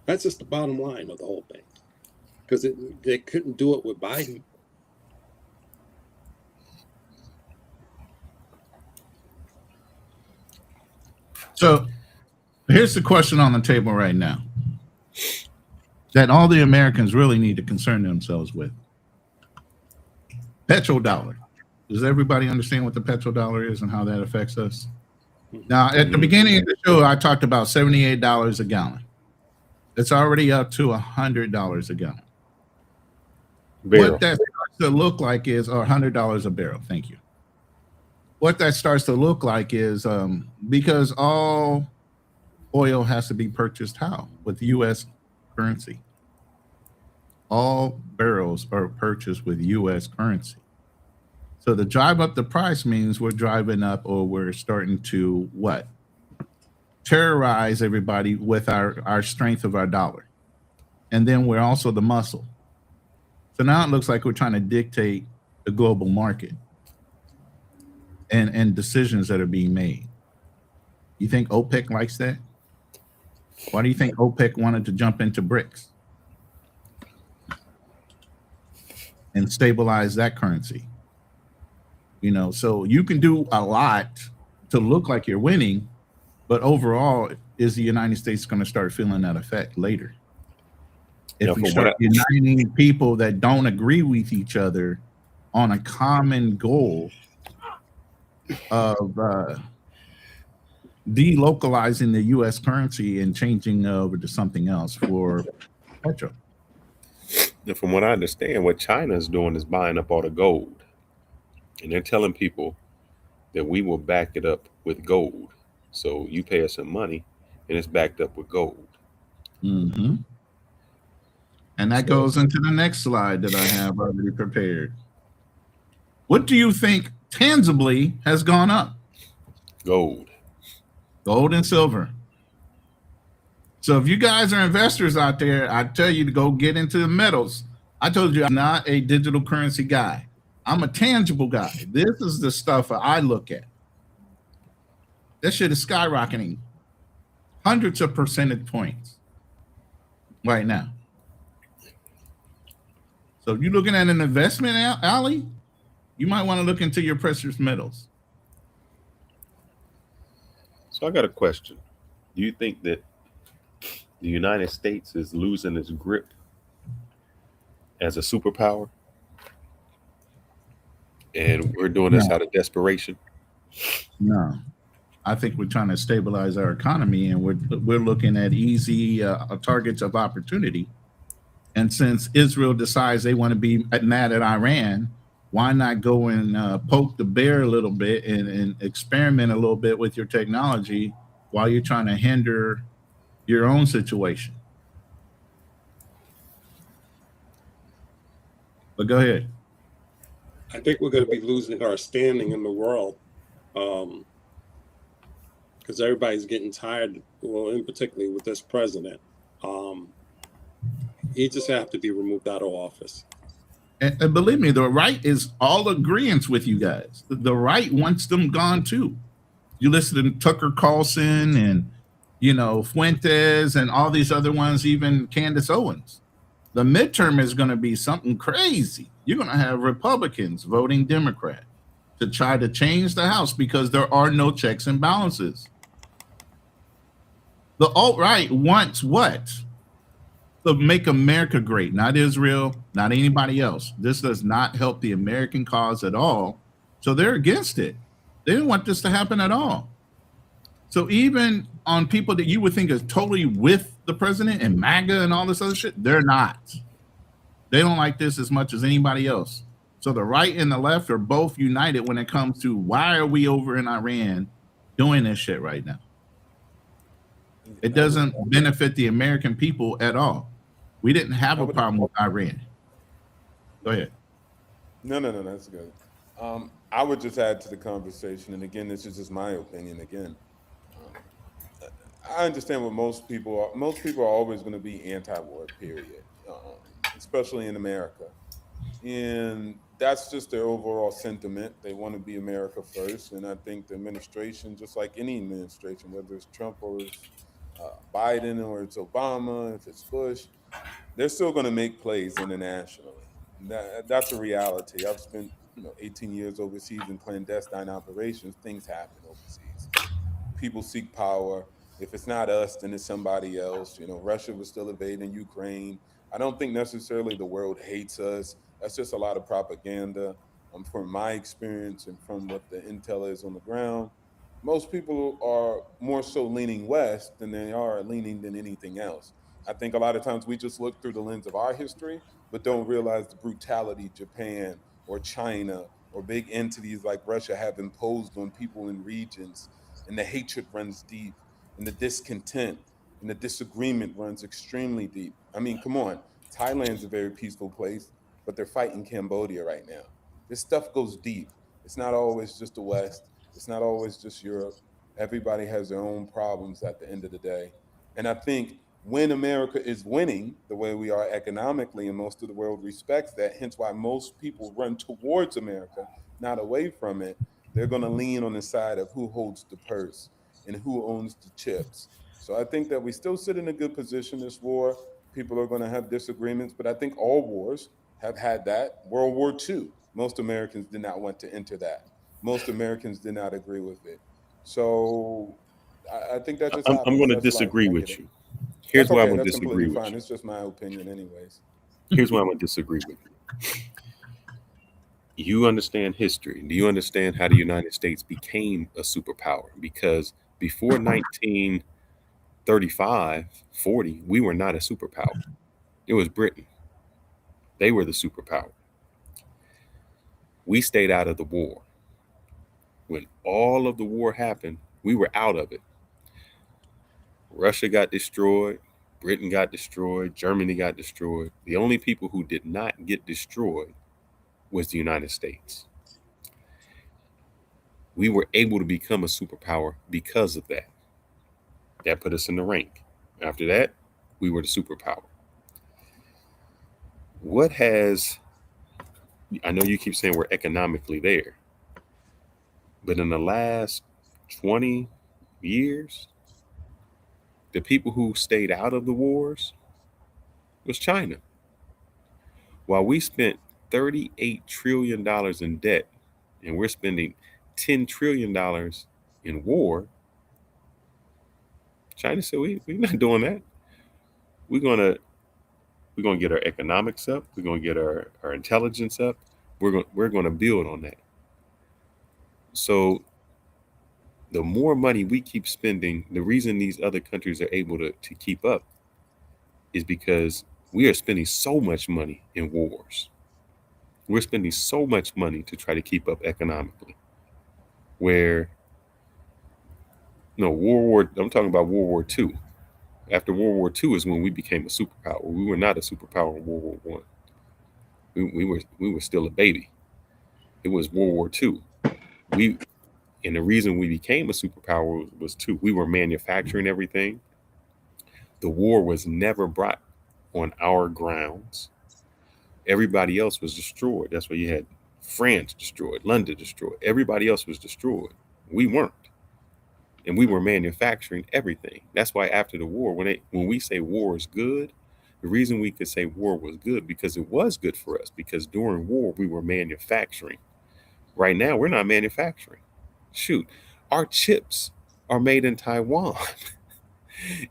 That's just the bottom line of the whole thing. Because they couldn't do it with Biden. So here's the question on the table right now that all the Americans really need to concern themselves with. Petrodollar. Does everybody understand what the petrodollar is and how that affects us? Now, at the beginning of the show, I talked about $78 a gallon. It's already up to $100 a gallon. Barrel. What that starts to look like is, or $100 a barrel. Thank you. What that starts to look like is because all oil has to be purchased how? With U.S. currency. All barrels are purchased with U.S. currency. So to drive up the price means we're driving up, or we're starting to what? Terrorize everybody with our strength of our dollar. And then we're also the muscle. So now it looks like we're trying to dictate the global market and decisions that are being made. You think OPEC likes that? Why do you think OPEC wanted to jump into BRICS and stabilize that currency? You know, so you can do a lot to look like you're winning, but overall, is the United States going to start feeling that effect later? If we start uniting people that don't agree with each other on a common goal of delocalizing the U.S. currency and changing over to something else for petro. And from what I understand, what China is doing is buying up all the gold. And they're telling people that we will back it up with gold. So you pay us some money and it's backed up with gold. Mm-hmm. And that goes into the next slide that I have already prepared. What do you think tangibly has gone up? Gold. Gold and silver. So if you guys are investors out there, I tell you to go get into the metals. I told you I'm not a digital currency guy. I'm a tangible guy. This is the stuff I look at. That shit is skyrocketing hundreds of percentage points right now. So if you're looking at an investment alley, you might want to look into your precious metals. So I got a question. Do you think that the United States is losing its grip as a superpower and we're doing this out of desperation. No, I think we're trying to stabilize our economy, and we're looking at easy targets of opportunity. And since Israel decides they want to be mad at Iran, why not go and poke the bear a little bit and experiment a little bit with your technology while you're trying to hinder your own situation? But go ahead. I think we're going to be losing our standing in the world because everybody's getting tired. Well, in particularly with this president, he just have to be removed out of office. And believe me, the right is all agreeance with you guys. The right wants them gone too. You listen to Tucker Carlson and Fuentes and all these other ones, even Candace Owens. The midterm is going to be something crazy. You're going to have Republicans voting Democrat to try to change the House because there are no checks and balances. The alt-right wants what? To make America great, not Israel, not anybody else. This does not help the American cause at all. So they're against it. They didn't want this to happen at all. So even on people that you would think is totally with the president and MAGA and all this other shit, they're not. They don't like this as much as anybody else. So the right and the left are both united when it comes to why are we over in Iran doing this shit right now? It doesn't benefit the American people at all. We didn't have a problem with Iran. Go ahead. No, that's good. I would just add to the conversation, and again, this is just my opinion. Again, I understand what most people are. Most people are always going to be anti-war, period, especially in America, and that's just their overall sentiment. They want to be America first, and I think the administration, just like any administration, whether it's Trump or it's Biden or it's Obama, if it's Bush, they're still going to make plays internationally. That's a reality. I've spent 18 years overseas in clandestine operations. Things happen overseas. People seek power. If it's not us, then it's somebody else. Russia was still invading Ukraine. I don't think necessarily the world hates us. That's just a lot of propaganda. From my experience and from what the intel is on the ground, most people are more so leaning west than they are leaning than anything else. I think a lot of times we just look through the lens of our history, but don't realize the brutality Japan or China or big entities like Russia have imposed on people in regions, and the hatred runs deep, and the discontent and the disagreement runs extremely deep. I mean, come on, Thailand's a very peaceful place, but they're fighting Cambodia right now. This stuff goes deep. It's not always just the West. It's not always just Europe. Everybody has their own problems at the end of the day. And I think when America is winning the way we are economically, and most of the world respects that, hence why most people run towards America, not away from it, they're going to lean on the side of who holds the purse and who owns the chips. So I think that we still sit in a good position this war. People are going to have disagreements, but I think all wars have had that. World War II, most Americans did not want to enter that. Most Americans did not agree with it. So I think that just I'm going to disagree with you. Here's why I'm going to disagree with you. It's just my opinion anyways. Here's why I'm going to disagree with you. You understand history. Do you understand how the United States became a superpower? Because before 1935, 40, we were not a superpower. It was Britain. They were the superpower. We stayed out of the war. When all of the war happened, we were out of it. Russia got destroyed. Britain got destroyed. Germany got destroyed. The only people who did not get destroyed was the United States. We were able to become a superpower because of that. That put us in the rank. After that, we were the superpower. I know you keep saying we're economically there, but in the last 20 years, the people who stayed out of the wars was China. While we spent $38 trillion in debt and we're spending $10 trillion in war, China said, we're not doing that. We're gonna get our economics up. We're gonna get our intelligence up. We're gonna build on that. So the more money we keep spending, the reason these other countries are able to keep up is because we are spending so much money in wars. We're spending so much money to try to keep up economically. Where, I'm talking about World War II. After World War II is when we became a superpower. We were not a superpower in World War One. We were still a baby. It was World War II. And the reason we became a superpower was two. We were manufacturing everything. The war was never brought on our grounds. Everybody else was destroyed. That's why you had France destroyed, London destroyed. Everybody else was destroyed. We weren't. And we were manufacturing everything. That's why after the war, when we say war is good, the reason we could say war was good because it was good for us, because during war we were manufacturing. Right now we're not manufacturing. Shoot, our chips are made in Taiwan.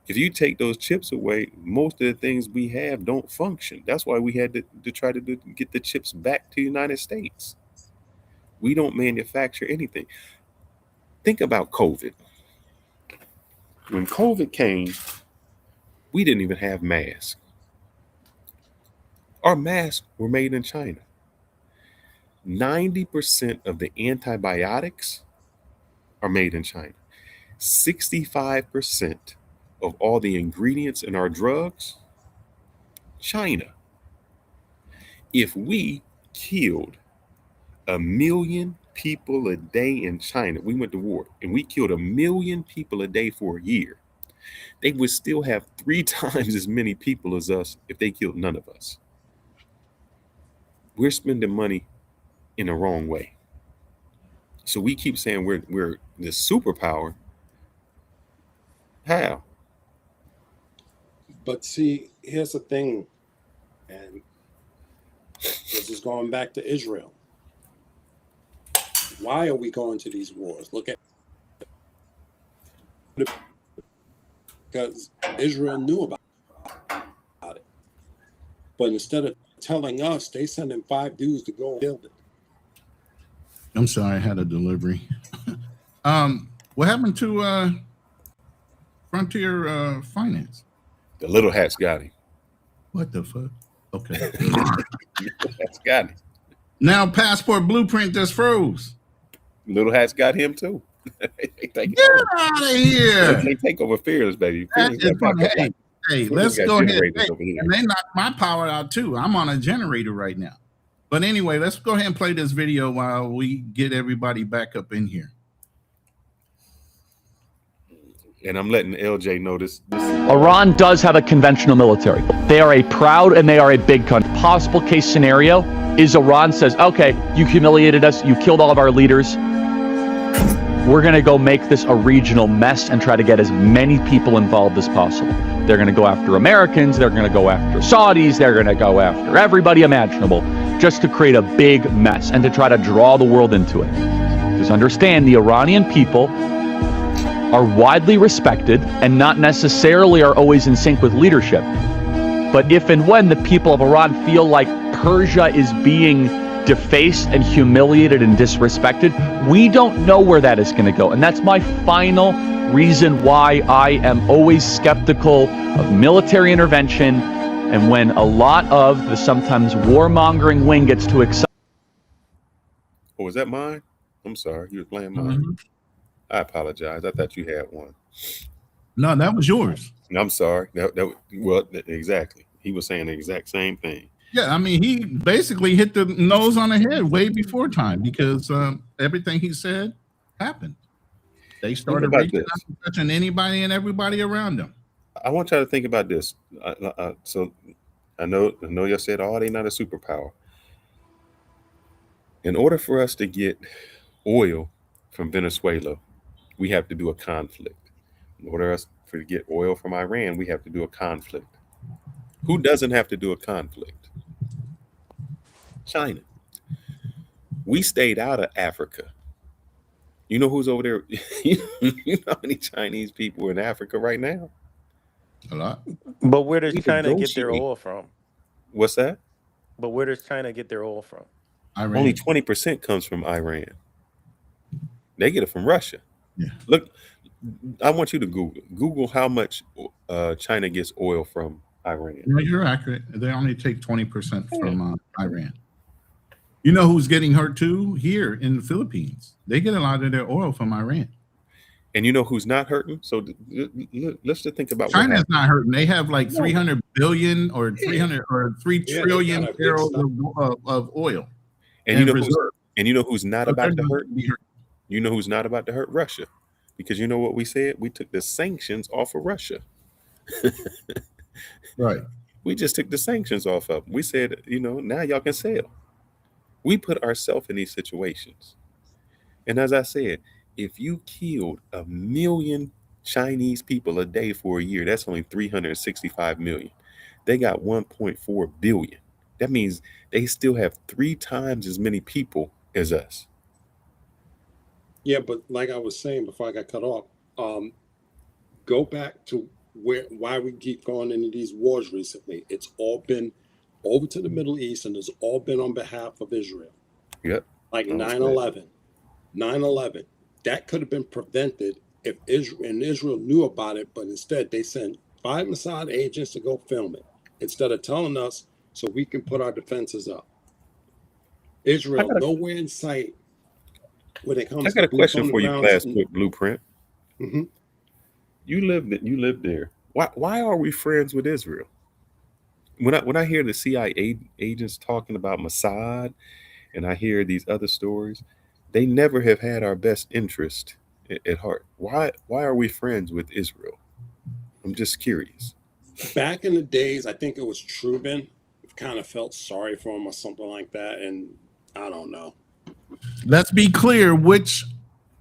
If you take those chips away, most of the things we have don't function. That's why we had to try to get the chips back to the United States. We don't manufacture anything. Think about COVID. When COVID came, we didn't even have masks. Our masks were made in China. 90% of the antibiotics are made in China. 65% of all the ingredients in our drugs, China. If we killed 1 million people a day in China, we went to war, and we killed 1 million people a day for a year, they would still have 3 times as many people as us if they killed none of us. We're spending money in the wrong way. So we keep saying we're the superpower. How? But see, here's the thing, and this is going back to Israel. Why are we going to these wars? Look at, because Israel knew about it. But instead of telling us, they sending 5 dudes to go build it. I'm sorry, I had a delivery. What happened to Frontier Finance? The little hats got him. What the fuck? Okay. That's got him. Now Passport Blueprint just froze. Little hats got him too. Get out of here. They take over Fearless, baby. Hey, let's go ahead. And they knocked my power out too. I'm on a generator right now. But anyway, let's go ahead and play this video while we get everybody back up in here. And I'm letting LJ know this. Iran does have a conventional military. They are a proud and they are a big country. Possible case scenario is Iran says, okay, you humiliated us, you killed all of our leaders. We're going to go make this a regional mess and try to get as many people involved as possible. They're going to go after Americans, they're going to go after Saudis, they're going to go after everybody imaginable just to create a big mess and to try to draw the world into it. Just understand, the Iranian people are widely respected and not necessarily are always in sync with leadership. But if and when the people of Iran feel like Persia is being defaced and humiliated and disrespected, we don't know where that is going to go. And that's my final reason why I am always skeptical of military intervention. And when a lot of the sometimes warmongering wing gets too excited. Oh, was that mine? I'm sorry. You were playing mine. Mm-hmm. I apologize. I thought you had one. No, that was yours. I'm sorry. Well, exactly. He was saying the exact same thing. Yeah, I mean, he basically hit the nose on the head way before time because everything he said happened. They started reaching out and touching anybody and everybody around them. I want y'all to think about this. So I know y'all said, oh, they not a superpower. In order for us to get oil from Venezuela, we have to do a conflict. In order for us to get oil from Iran, we have to do a conflict. Who doesn't have to do a conflict? China. We stayed out of Africa. You know who's over there? You know how many Chinese people are in Africa right now? A lot. But where does China get their oil from? What's that? But where does China get their oil from? Iran. Only 20% comes from Iran. They get it from Russia. Yeah. Look, I want you to Google how much China gets oil from Iran. No, you're accurate. They only take 20% from Iran. You know who's getting hurt too? Here in the Philippines. They get a lot of their oil from Iran. And you know who's not hurting? So let's just think about China's not hurting. They have like 300 billion or 300 or 3 trillion barrels of oil. And you know who's not about to hurt? You know who's not about to hurt? Russia. Because you know what we said? We took the sanctions off of Russia. Right. We just took the sanctions off of them. We said, now y'all can sail. We put ourselves in these situations. And as I said, if you killed 1 million Chinese people a day for a year, that's only 365 million. They got 1.4 billion. That means they still have 3 times as many people as us. Yeah, but like I was saying before I got cut off, go back to why we keep going into these wars recently. It's all been over to the Middle East, and it's all been on behalf of Israel. Yep. Like 9/11. 9/11. That could have been prevented if Israel knew about it, but instead they sent 5 Mossad agents to go film it instead of telling us so we can put our defenses up. Israel, nowhere in sight when it comes. I got a question for you, class Blueprint. Mm-hmm. You lived there. Why are we friends with Israel? When I hear the CIA agents talking about Mossad, and I hear these other stories, they never have had our best interest at heart. Why are we friends with Israel? I'm just curious. Back in the days, I think it was Truman kind of felt sorry for him or something like that, and I don't know. Let's be clear which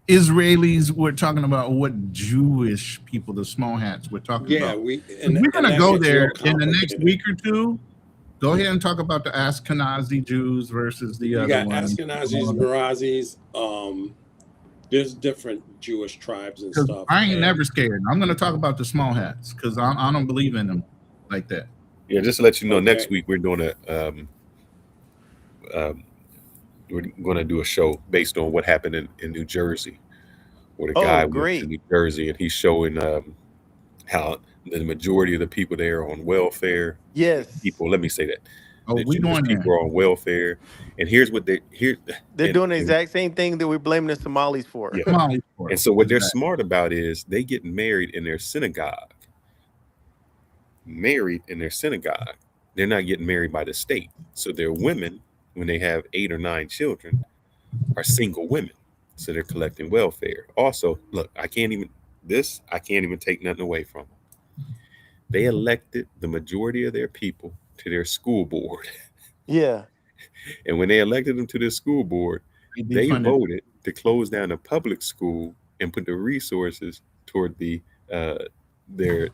Israelis we're talking about, what Jewish people, the small hats we're talking about. We're going to go there in the next week or two. Go ahead and talk about the Ashkenazi Jews versus the other ones. Ashkenazis, Mirazis. There's different Jewish tribes and stuff. I ain't never scared. I'm going to talk about the small hats because I don't believe in them like that. Yeah, just to let you know, next week we're doing we're going to do a show based on what happened in New Jersey, where the guy went to New Jersey and he's showing how the majority of the people there are on welfare. Yes. People, let me say that. The Jewish people are on welfare, and here's what they're doing the exact same thing that we're blaming the Somalis for. Yeah. And so what they're smart about is they get married in their synagogue. They're not getting married by the state. So their women, when they have 8 or 9 children, are single women. So they're collecting welfare. Also, look, I can't even take nothing away from them. They elected the majority of their people to their school board. Yeah. And when they elected them to their school board, they voted to close down the public school and put the resources toward their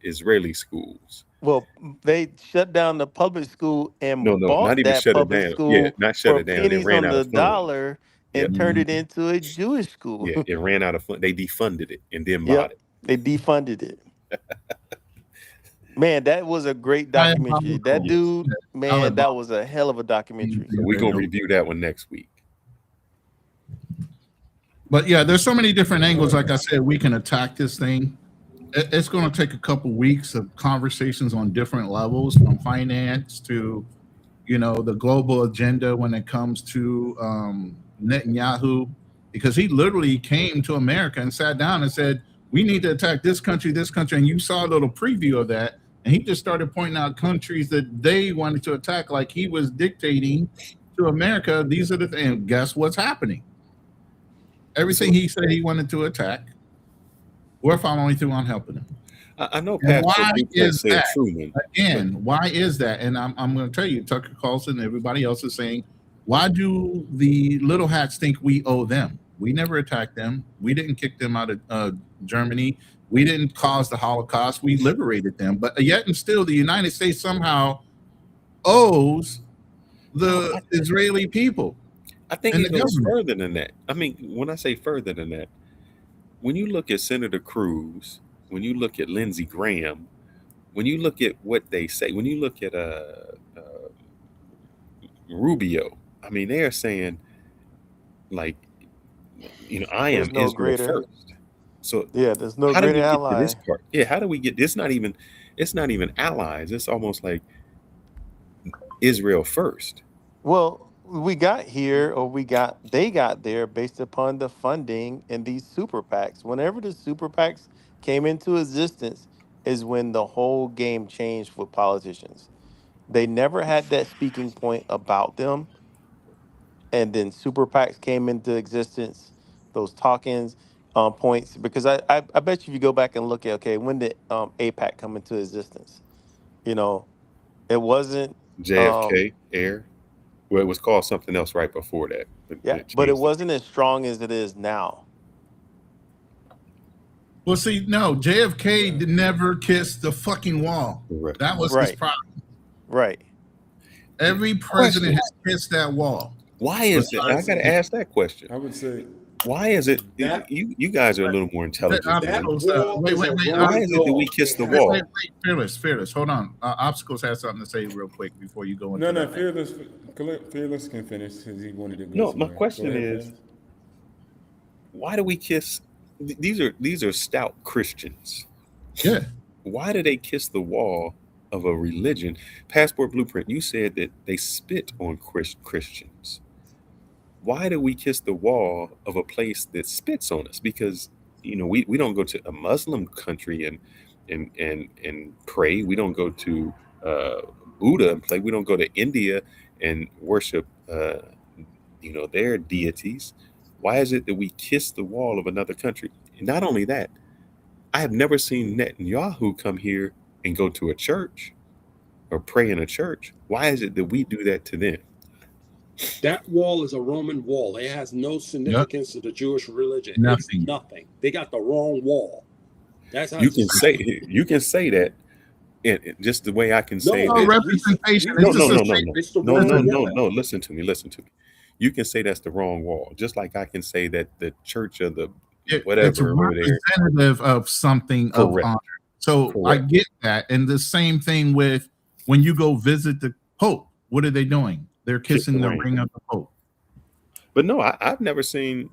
Israeli schools. Well, they shut down the public school and bought not even that shut public it down. school Yeah, not shut it down. It pennies ran on out the of funds. dollar and turned it into a Jewish school. Yeah, it ran out of fund. They defunded it and then bought it. They defunded it. Man, that was a great documentary. That dude, man, that was a hell of a documentary. So we're going to review that one next week. But yeah, there's so many different angles. Like I said, we can attack this thing. It's going to take a couple weeks of conversations on different levels, from finance to, the global agenda when it comes to Netanyahu, because he literally came to America and sat down and said, we need to attack this country. And you saw a little preview of that. And he just started pointing out countries that they wanted to attack, like he was dictating to America. These are the things. And guess what's happening? Everything he said he wanted to attack, we're following through on helping him. I know. Why is that? Again, why is that? And I'm going to tell you, Tucker Carlson and everybody else is saying, why do the little hats think we owe them? We never attacked them. We didn't kick them out of Germany. We didn't cause the Holocaust. We liberated them. But yet and still, the United States somehow owes the Israeli people. I think it goes further than that. I mean, when I say further than that, when you look at Senator Cruz, when you look at Lindsey Graham, when you look at what they say, when you look at Rubio, I mean, they are saying, like, I There's am no Israel greater. first. So Yeah, there's no how do greater we get to ally. this part? Yeah, how do we get? It's not even allies. It's almost like Israel first. Well, we got here, or they got there based upon the funding and these super PACs. Whenever the super PACs came into existence, is when the whole game changed with politicians. They never had that speaking point about them, and then super PACs came into existence. Those talkings points, because I bet you if you go back and look at, okay, when did APAC come into existence? You know, it wasn't. Um, JFK, Air. Well, it was called something else right before that, but yeah, it but it changed it. wasn't as strong as it is now. Well, see, no, JFK never kissed the fucking wall. Correct. That was his Right. problem. Right. Every president has kissed that wall. Why is it? I got to ask that question. I would say Why is it? That- You guys are a little more intelligent than me. Obstacles, wall wait, is wait, a wait. Roman Why is it that we wall. kiss the It has- wall? Wait, fearless. Hold on. Obstacles has something to say real quick before you go into no, that. Fearless can finish because he wanted to go. No, my somewhere. question Go ahead, is, Fearless. why do we kiss? These are stout Christians. Yeah. Why do they kiss the wall of a religion? Passport Blueprint, you said that they spit on Christians. Why do we kiss the wall of a place that spits on us? Because we don't go to a Muslim country and pray. We don't go to Buddha and pray. We don't go to India and worship their deities. Why is it that we kiss the wall of another country? And not only that, I have never seen Netanyahu come here and go to a church or pray in a church. Why is it that we do that to them? That wall is a Roman wall. It has no significance to the Jewish religion. Nothing. It's nothing. They got the wrong wall. That's how You can say that, and just the way I can say No, that. representation. No, It's no, just a no, no, statement. no, It's the no, wrong no, no, wall. no. Listen to me. You can say that's the wrong wall, just like I can say that the church of the It's whatever over there. representative of something of Correct. honor. So I Correct. get that. And the same thing with when you go visit the Pope, what are they doing? They're kissing the ring of the Pope. But no, I've never seen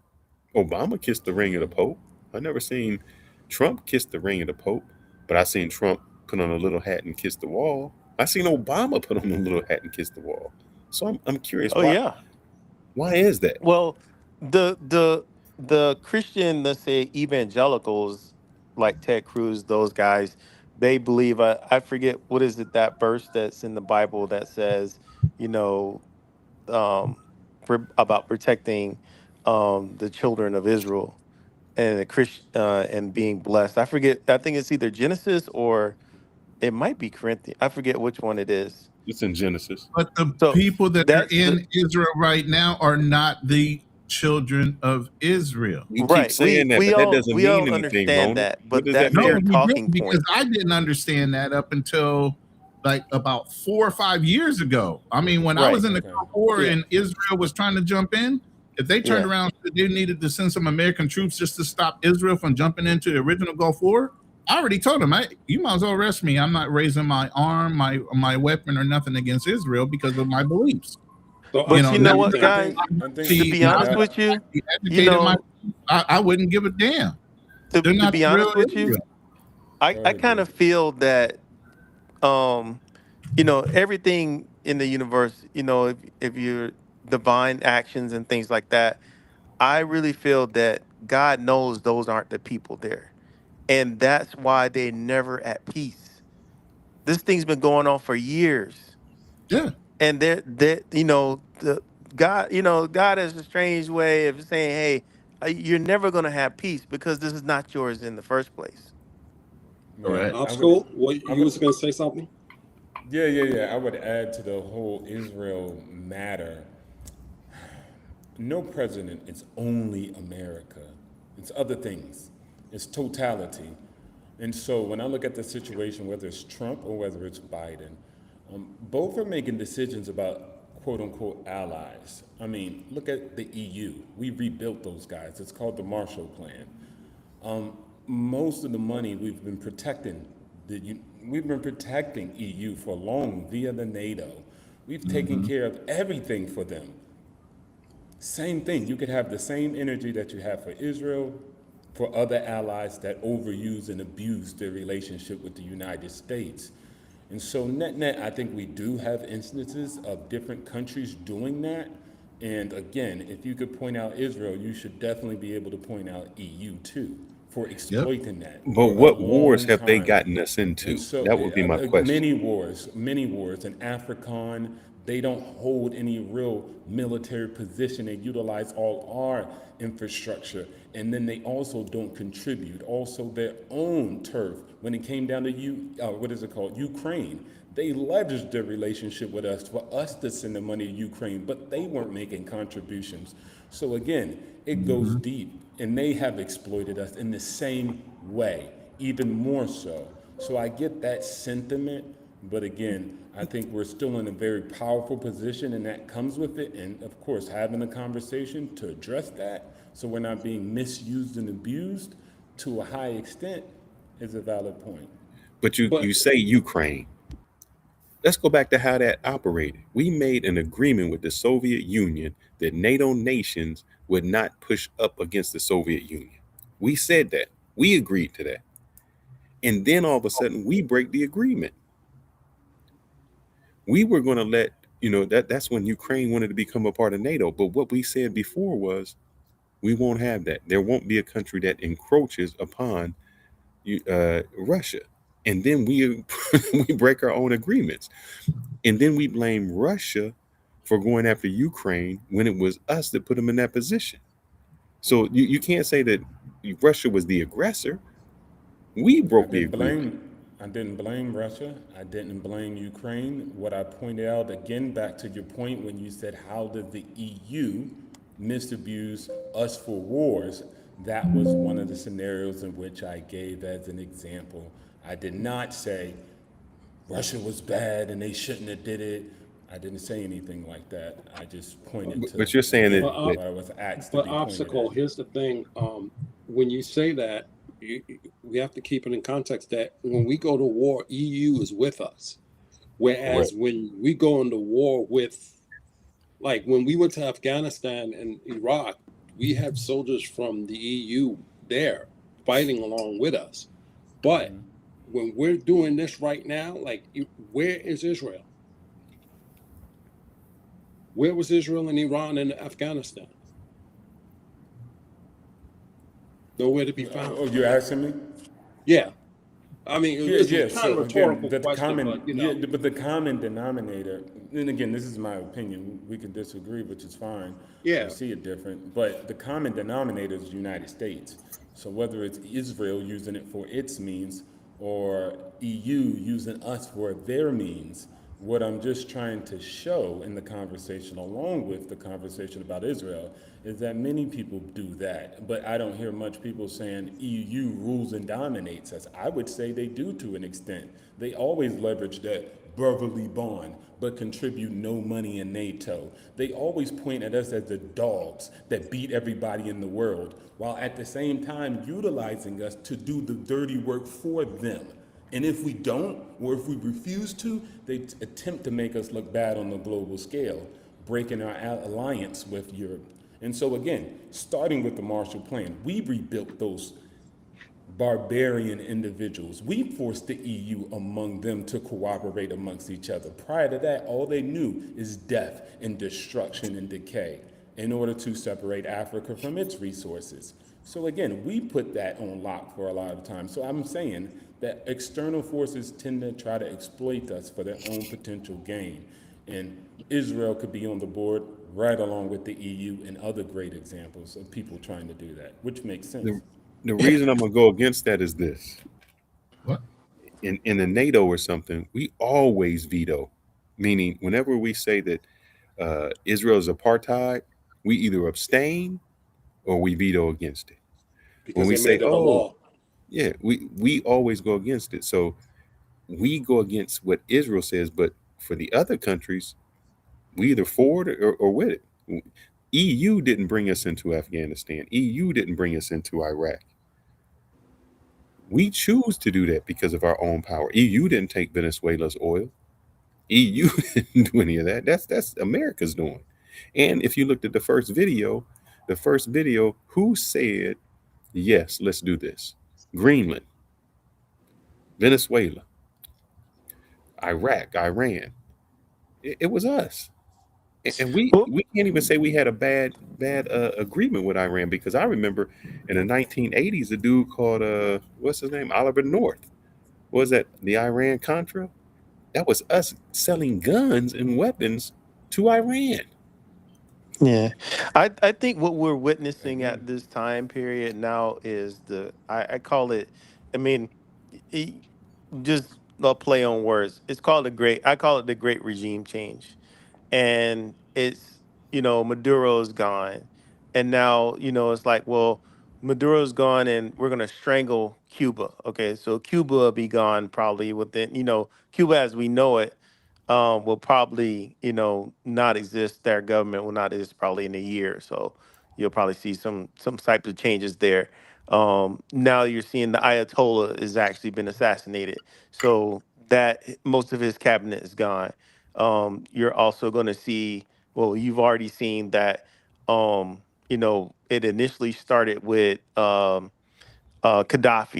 Obama kiss the ring of the Pope. I've never seen Trump kiss the ring of the Pope. But I seen Trump put on a little hat and kiss the wall. I seen Obama put on a little hat and kiss the wall. So I'm curious. Oh yeah. Why is that? Well, the Christian, let's say evangelicals, like Ted Cruz, those guys, they believe. I forget what is it, that verse that's in the Bible that says, you know, about protecting the children of Israel and the and being blessed. I forget. I think it's either Genesis or it might be Corinthians. I forget which one it is. It's in Genesis. But the So people that are that's in Israel right now are not the children of Israel. You right. keep saying that, we but that all doesn't we mean all anything, understand Ronan. that, What but does that that's No, mean? their we talking didn't, because point. I didn't understand that up until like about 4 or 5 years ago. I mean, when I was in the Gulf War Yeah. and Israel was trying to jump in, if they turned Yeah. around and said they needed to send some American troops just to stop Israel from jumping into the original Gulf War, I already told them, you might as well arrest me. I'm not raising my arm, my weapon or nothing against Israel because of my beliefs. But you know what, guys? To be honest with you, you know, I wouldn't give a damn. to They're not be the honest real with you, Israel. I kind of feel that everything in the universe, if you're divine actions and things like that, I really feel that God knows those aren't the people there. And that's why they're never at peace. This thing's been going on for years. Yeah. And the God has a strange way of saying, hey, you're never going to have peace because this is not yours in the first place. Right. Obstacle, you was going to say something? Yeah. I would add to the whole Israel matter. No president is only America. It's other things. It's totality. And so when I look at the situation, whether it's Trump or whether it's Biden, both are making decisions about quote unquote allies. I mean, look at the EU. We rebuilt those guys. It's called the Marshall Plan. Most of the money we've been protecting EU for long via the NATO. We've taken care of everything for them. Same thing. You could have the same energy that you have for Israel, for other allies that overuse and abuse their relationship with the United States. And so, net net, I think we do have instances of different countries doing that. And again, if you could point out Israel, you should definitely be able to point out EU too for exploiting that. for But a what wars long have they time. gotten us And into? so, That would be my question. many wars. In AFRICON, they don't hold any real military position. They utilize all our infrastructure. And then they also don't contribute also their own turf. When it came down to Ukraine, they leveraged their relationship with us for us to send the money to Ukraine, but they weren't making contributions. So again, it goes deep, and they have exploited us in the same way, even more so. So I get that sentiment, but again, I think we're still in a very powerful position, and that comes with it. And of course, having a conversation to address that so we're not being misused and abused to a high extent is a valid point. But you say Ukraine. Let's go back to how that operated. We made an agreement with the Soviet Union that NATO nations would not push up against the Soviet Union. We said that. We agreed to that. And then all of a sudden, we break the agreement. We were going to let, that's when Ukraine wanted to become a part of NATO. But what we said before was, we won't have that. There won't be a country that encroaches upon Russia. And then we break our own agreements. And then we blame Russia for going after Ukraine when it was us that put them in that position. So you can't say that Russia was the aggressor. We broke the agreement. I didn't blame Russia. I didn't blame Ukraine. What I pointed out, again, back to your point when you said, how did the EU misabuse us for wars? That was one of the scenarios in which I gave as an example. I did not say Russia was bad and they shouldn't have did it. I didn't say anything like that. I just pointed to. But you're saying that. What I was asked to But be obstacle, here's the thing. When you say that, we have to keep it in context that when we go to war, EU is with us. Whereas when we go into war with, like when we went to Afghanistan and Iraq, we have soldiers from the EU there fighting along with us. But when we're doing this right now, like where is Israel? Where was Israel and Iran and Afghanistan? Nowhere to be found. Oh, you're asking me? Yeah. I mean, it's kind of so rhetorical again, question, but the common denominator, and again, this is my opinion, we can disagree, which is fine. Yeah. I see it different, but the common denominator is the United States. So whether it's Israel using it for its means or EU using us for their means, what I'm just trying to show in the conversation, along with the conversation about Israel, is that many people do that. But I don't hear much people saying EU rules and dominates us. I would say they do to an extent. They always leverage that brotherly bond, but contribute no money in NATO. They always point at us as the dogs that beat everybody in the world, while at the same time utilizing us to do the dirty work for them. And if we don't, or if we refuse to, they attempt to make us look bad on the global scale, breaking our alliance with Europe. And so again, starting with the Marshall Plan, we rebuilt those barbarian individuals. We forced the EU among them to cooperate amongst each other. Prior to that, all they knew is death and destruction and decay in order to separate Africa from its resources. So again, we put that on lock for a lot of time. So I'm saying that external forces tend to try to exploit us for their own potential gain. And Israel could be on the board right along with the EU and other great examples of people trying to do that, which makes sense. The reason I'm going to go against that is this. What? In the NATO or something, we always veto, meaning whenever we say that Israel is apartheid, we either abstain or we veto against it. Because when we they say, made it a law. Yeah, we always go against it. So we go against what Israel says, but for the other countries, we either for it or with it. EU didn't bring us into Afghanistan. EU didn't bring us into Iraq. We choose to do that because of our own power. EU didn't take Venezuela's oil. EU didn't do any of that. That's America's doing. And if you looked at the first video, who said, yes, let's do this? Greenland, Venezuela, Iraq, Iran. It was us. And we can't even say we had a bad agreement with Iran, because I remember in the 1980s, a dude called what's his name, Oliver North. What was that, the Iran Contra? That was us selling guns and weapons to Iran. Yeah, I think what we're witnessing at this time period now is I call it, I mean, e- just a play on words. It's called I call it the great regime change. And it's, Maduro's gone, and now, it's like, well, Maduro's gone and we're going to strangle Cuba. Okay, so Cuba will be gone probably within, Cuba as we know it, will probably, not exist. Their government will not exist probably in a year, so you'll probably see some type of changes there. Now you're seeing the Ayatollah has actually been assassinated, so that most of his cabinet is gone. You're also going to see, well, you've already seen that, it initially started with Gaddafi.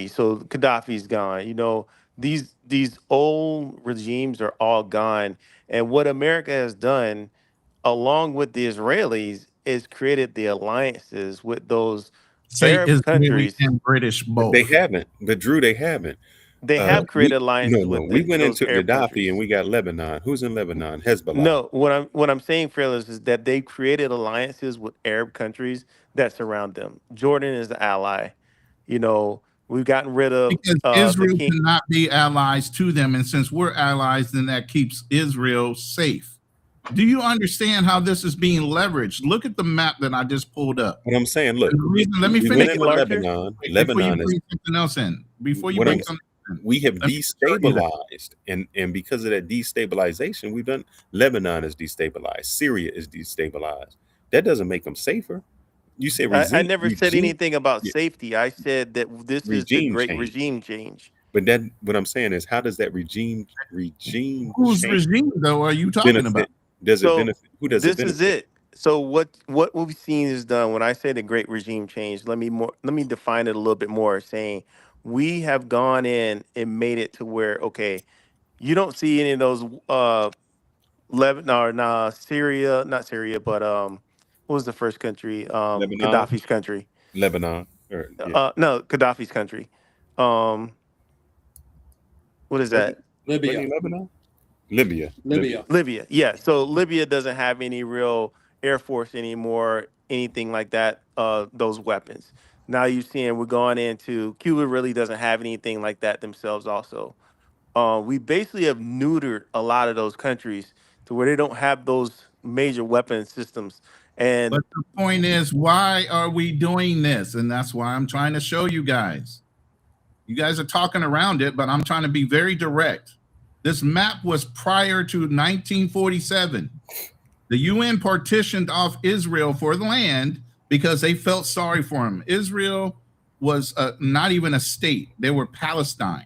So Gaddafi's gone. These old regimes are all gone. And what America has done, along with the Israelis, is created the alliances with those Say Arab Israeli countries. and British But they both. haven't. But Drew, they haven't. They have created alliances No. with We went those into Arab Gaddafi countries. and we got Lebanon. Who's in Lebanon? Hezbollah. No, what I'm saying, Fearless, is that they created alliances with Arab countries that surround them. Jordan is the ally. We've gotten rid of Because the Israel king. cannot be allies to them. And since we're allies, then that keeps Israel safe. Do you understand how this is being leveraged? Look at the map that I just pulled up. What I'm saying, look, Let me we finish. went into Lebanon. Before you Lebanon is bring something else in. Before you what bring I'm something in. we have Let me show you that. destabilized, and because of that destabilization, we've done. Lebanon is destabilized. Syria is destabilized. That doesn't make them safer. You say I never said anything about yeah, safety. I said that this is the regime great change. regime change. But that what I'm saying is, how does that regime Whose change regime, though, are you talking about? benefit? Does it So benefit? Who does it this is benefit? it. So what we've seen is done. When I say the great regime change, let me define it a little bit more. Saying we have gone in and made it to where, okay, you don't see any of those Lebanon or nah, Syria, not Syria, but what was the first country? Lebanon, Gaddafi's country. Lebanon, or yeah, No, Gaddafi's country. Um, what is wasn't that? wasn't he Lebanon? Libya. Libya. Yeah. So Libya doesn't have any real air force anymore, anything like that. Those weapons. Now you're seeing we're going into Cuba. Really doesn't have anything like that themselves. Also, we basically have neutered a lot of those countries to where they don't have those major weapon systems. And But the point is, why are we doing this? And that's why I'm trying to show you guys. You guys are talking around it, but I'm trying to be very direct. This map was prior to 1947. The UN partitioned off Israel for the land because they felt sorry for him. Israel was not even a state. They were Palestine.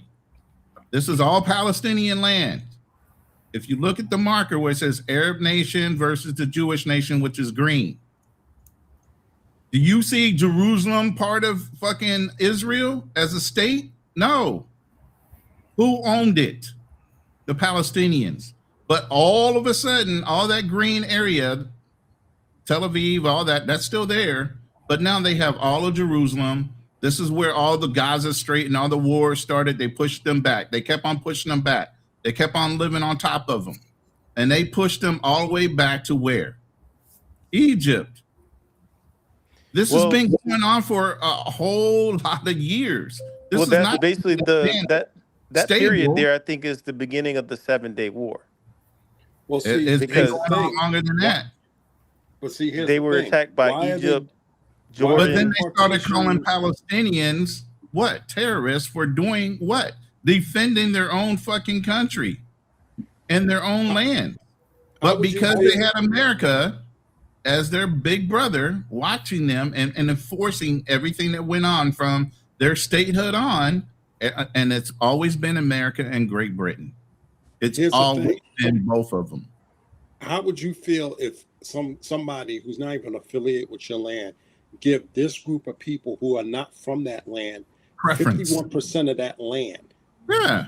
This is all Palestinian land. If you look at the marker where it says Arab nation versus the Jewish nation, which is green. Do you see Jerusalem part of fucking Israel as a state? No. Who owned it? The Palestinians. But all of a sudden, all that green area, Tel Aviv, all that, that's still there. But now they have all of Jerusalem. This is where all the Gaza Strait and all the wars started. They pushed them back. They kept on pushing them back. They kept on living on top of them. And they pushed them all the way back to where? Egypt. This has been going on for a whole lot of years. This is that's not basically that stable. period there. I think is the beginning of the 7-Day War. Well, see, it's been because going on longer than that. But see, here's they the were thing. attacked by Why are Egypt, they- Jordan. But then they started calling Palestinians what? Terrorists for doing what? Defending their own fucking country and their own land. But because they had America as their big brother watching them and enforcing everything that went on from their statehood on, and it's always been America and Great Britain. It's always been both of them. How would you feel if somebody who's not even affiliated with your land give this group of people who are not from that land preference. 51% of that land. Yeah.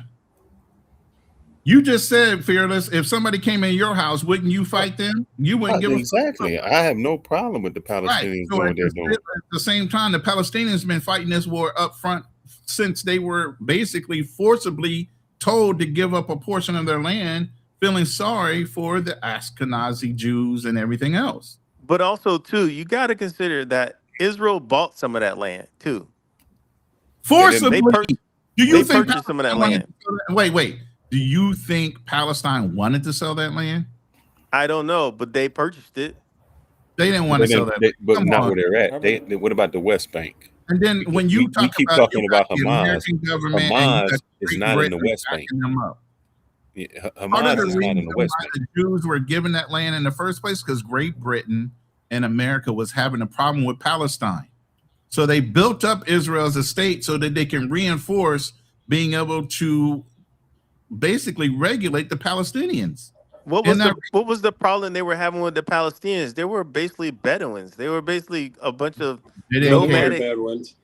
You just said, Fearless, if somebody came in your house, wouldn't you fight them? You wouldn't give exactly. I have no problem with the Palestinians right. So doing at their doing. At the same time, the Palestinians have been fighting this war up front since they were basically forcibly told to give up a portion of their land, feeling sorry for the Ashkenazi Jews and everything else. But also, too, you got to consider that Israel bought some of that land, too. Forcibly. Do you think purchased some of that land? Wait. Do you think Palestine wanted to sell that land? I don't know, but they purchased it. They didn't want to sell that. But not where they're at. What about the West Bank? And then when you keep talking about Hamas, Hamas is not in the West Bank. Hamas is not in the West Bank. The Jews were given that land in the first place because Great Britain and America was having a problem with Palestine. So they built up Israel as a state so that they can reinforce being able to basically regulate the Palestinians. What was the problem they were having with the Palestinians? They were basically Bedouins. They were basically a bunch of nomadic Bedouins.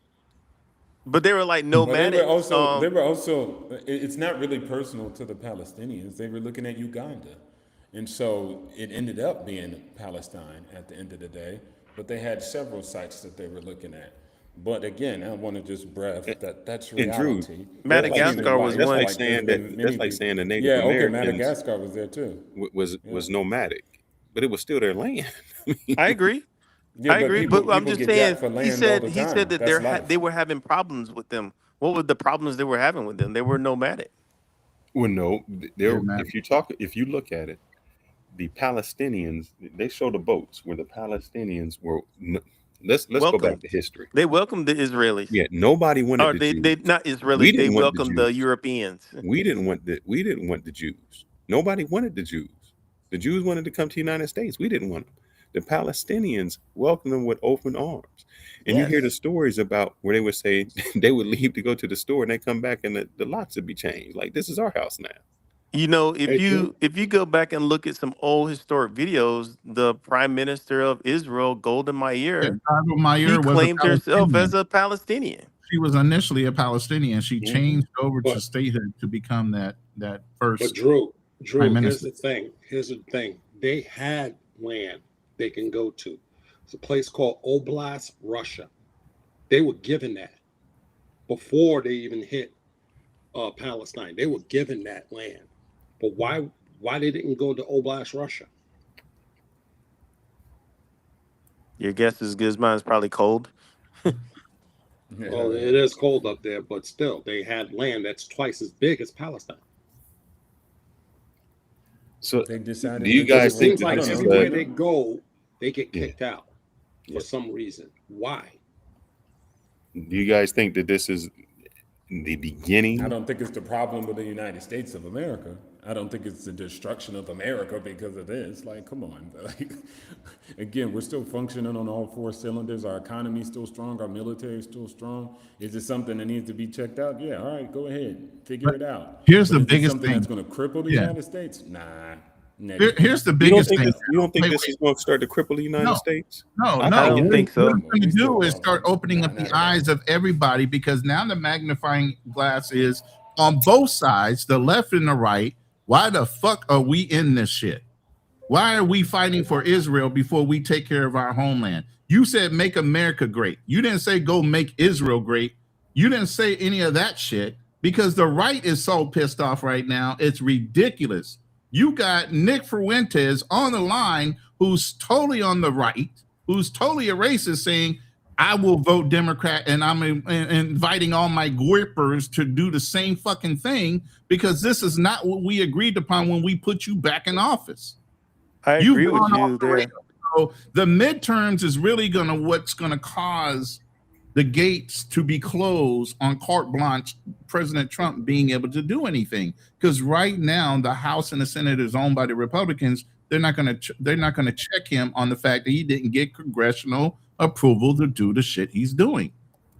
But they were like nomadic. They were also. It's not really personal to the Palestinians. They were looking at Uganda, and so it ended up being Palestine at the end of the day. But they had several sites that they were looking at. But again, I want to just breath that's reality. Madagascar was one. That's like saying the Native Americans. Madagascar was there too. Was nomadic, but it was still their land. I agree. Yeah, I agree, but I'm just saying. He said that they were having problems with them. What were the problems they were having with them? They were nomadic. Well, no, if you look at it, the Palestinians, they show the boats where the Palestinians were. Let's go back to history. They welcomed the Israelis. Yeah, nobody wanted the Jews. They not Israelis. They welcomed the Europeans. We didn't want the Jews. Nobody wanted the Jews. The Jews wanted to come to the United States. We didn't want them. The Palestinians welcomed them with open arms. And you hear the stories about where they would say they would leave to go to the store and they come back and the locks would be changed. Like, this is our house now. You know, if you go back and look at some old historic videos, the Prime Minister of Israel, Golda Meir, he claimed herself as a Palestinian. She was initially a Palestinian. She changed over to statehood to become that first. But Drew, here's the thing. They had land they can go to. It's a place called Oblast, Russia. They were given that before they even hit Palestine. They were given that land. But why they didn't go to Oblast, Russia? Your guess is as good as mine. Is probably cold. Well, it is cold up there, but still, they had land that's twice as big as Palestine. So they decided. Do you guys think like everywhere they go, they get kicked out for some reason? Why? Do you guys think that this is the beginning? I don't think it's the problem with the United States of America. I don't think it's the destruction of America because of this. Like, come on. Like, again, we're still functioning on all four cylinders. Our economy is still strong. Our military is still strong. Is it something that needs to be checked out? Yeah, all right, go ahead. Figure it out. Here's the biggest something thing that's going to cripple the United States? Nah. Here's the biggest thing. You don't think this is going to start to cripple the United States? No. I don't think so. What it's going to do is start opening up the eyes of everybody, because now the magnifying glass is on both sides, the left and the right. Why the fuck are we in this shit? Why are we fighting for Israel before we take care of our homeland? You said make America great. You didn't say go make Israel great. You didn't say any of that shit, because the right is so pissed off right now. It's ridiculous. You got Nick Fuentes on the line, who's totally on the right, who's totally a racist, saying, I will vote Democrat, and I'm inviting all my grippers to do the same fucking thing, because this is not what we agreed upon when we put you back in office. I agree with you there. So the midterms is really what's gonna cause the gates to be closed on carte blanche President Trump being able to do anything, because right now the House and the Senate is owned by the Republicans. They're not gonna check him on the fact that he didn't get congressional approval to do the shit he's doing.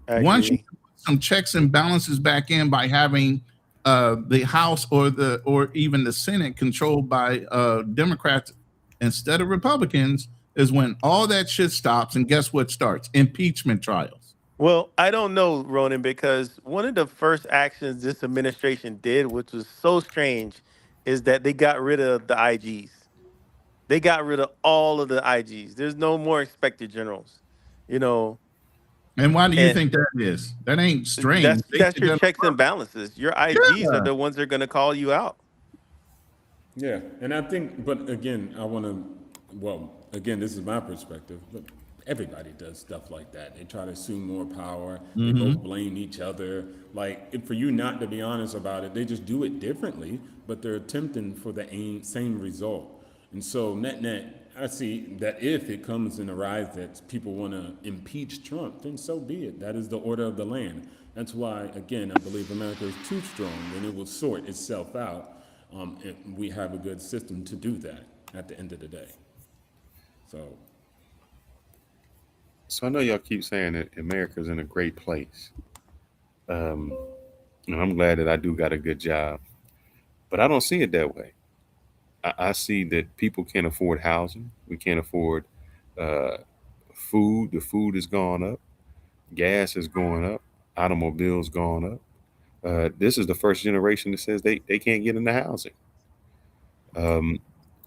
Once you put some checks and balances back in by having the House or even the Senate controlled by Democrats instead of Republicans is when all that shit stops. And guess what starts? Impeachment trials. Well, I don't know, Ronan, because one of the first actions this administration did, which was so strange, is that they got rid of the IGs. They got rid of all of the IGs. There's no more inspector generals, you know. And why do you And think that is? That ain't strange. that's your checks and balances. Your IGs are the ones that are going to call you out. Yeah, and I think, but again, I want to, well, again, this is my perspective, but everybody does stuff like that. They try to assume more power. They both blame each other. Like, for you not to be honest about it, they just do it differently, but they're attempting for the same result. And so, net, I see that if it comes in a rise that people want to impeach Trump, then so be it. That is the order of the land. That's why, again, I believe America is too strong, and it will sort itself out. And we have a good system to do that at the end of the day. So I know y'all keep saying that America's in a great place. And I'm glad that I do got a good job, but I don't see it that way. I see that people can't afford housing. We can't afford food. The food has gone up. Gas is going up. Automobiles going up. This is the first generation that says they can't get into housing.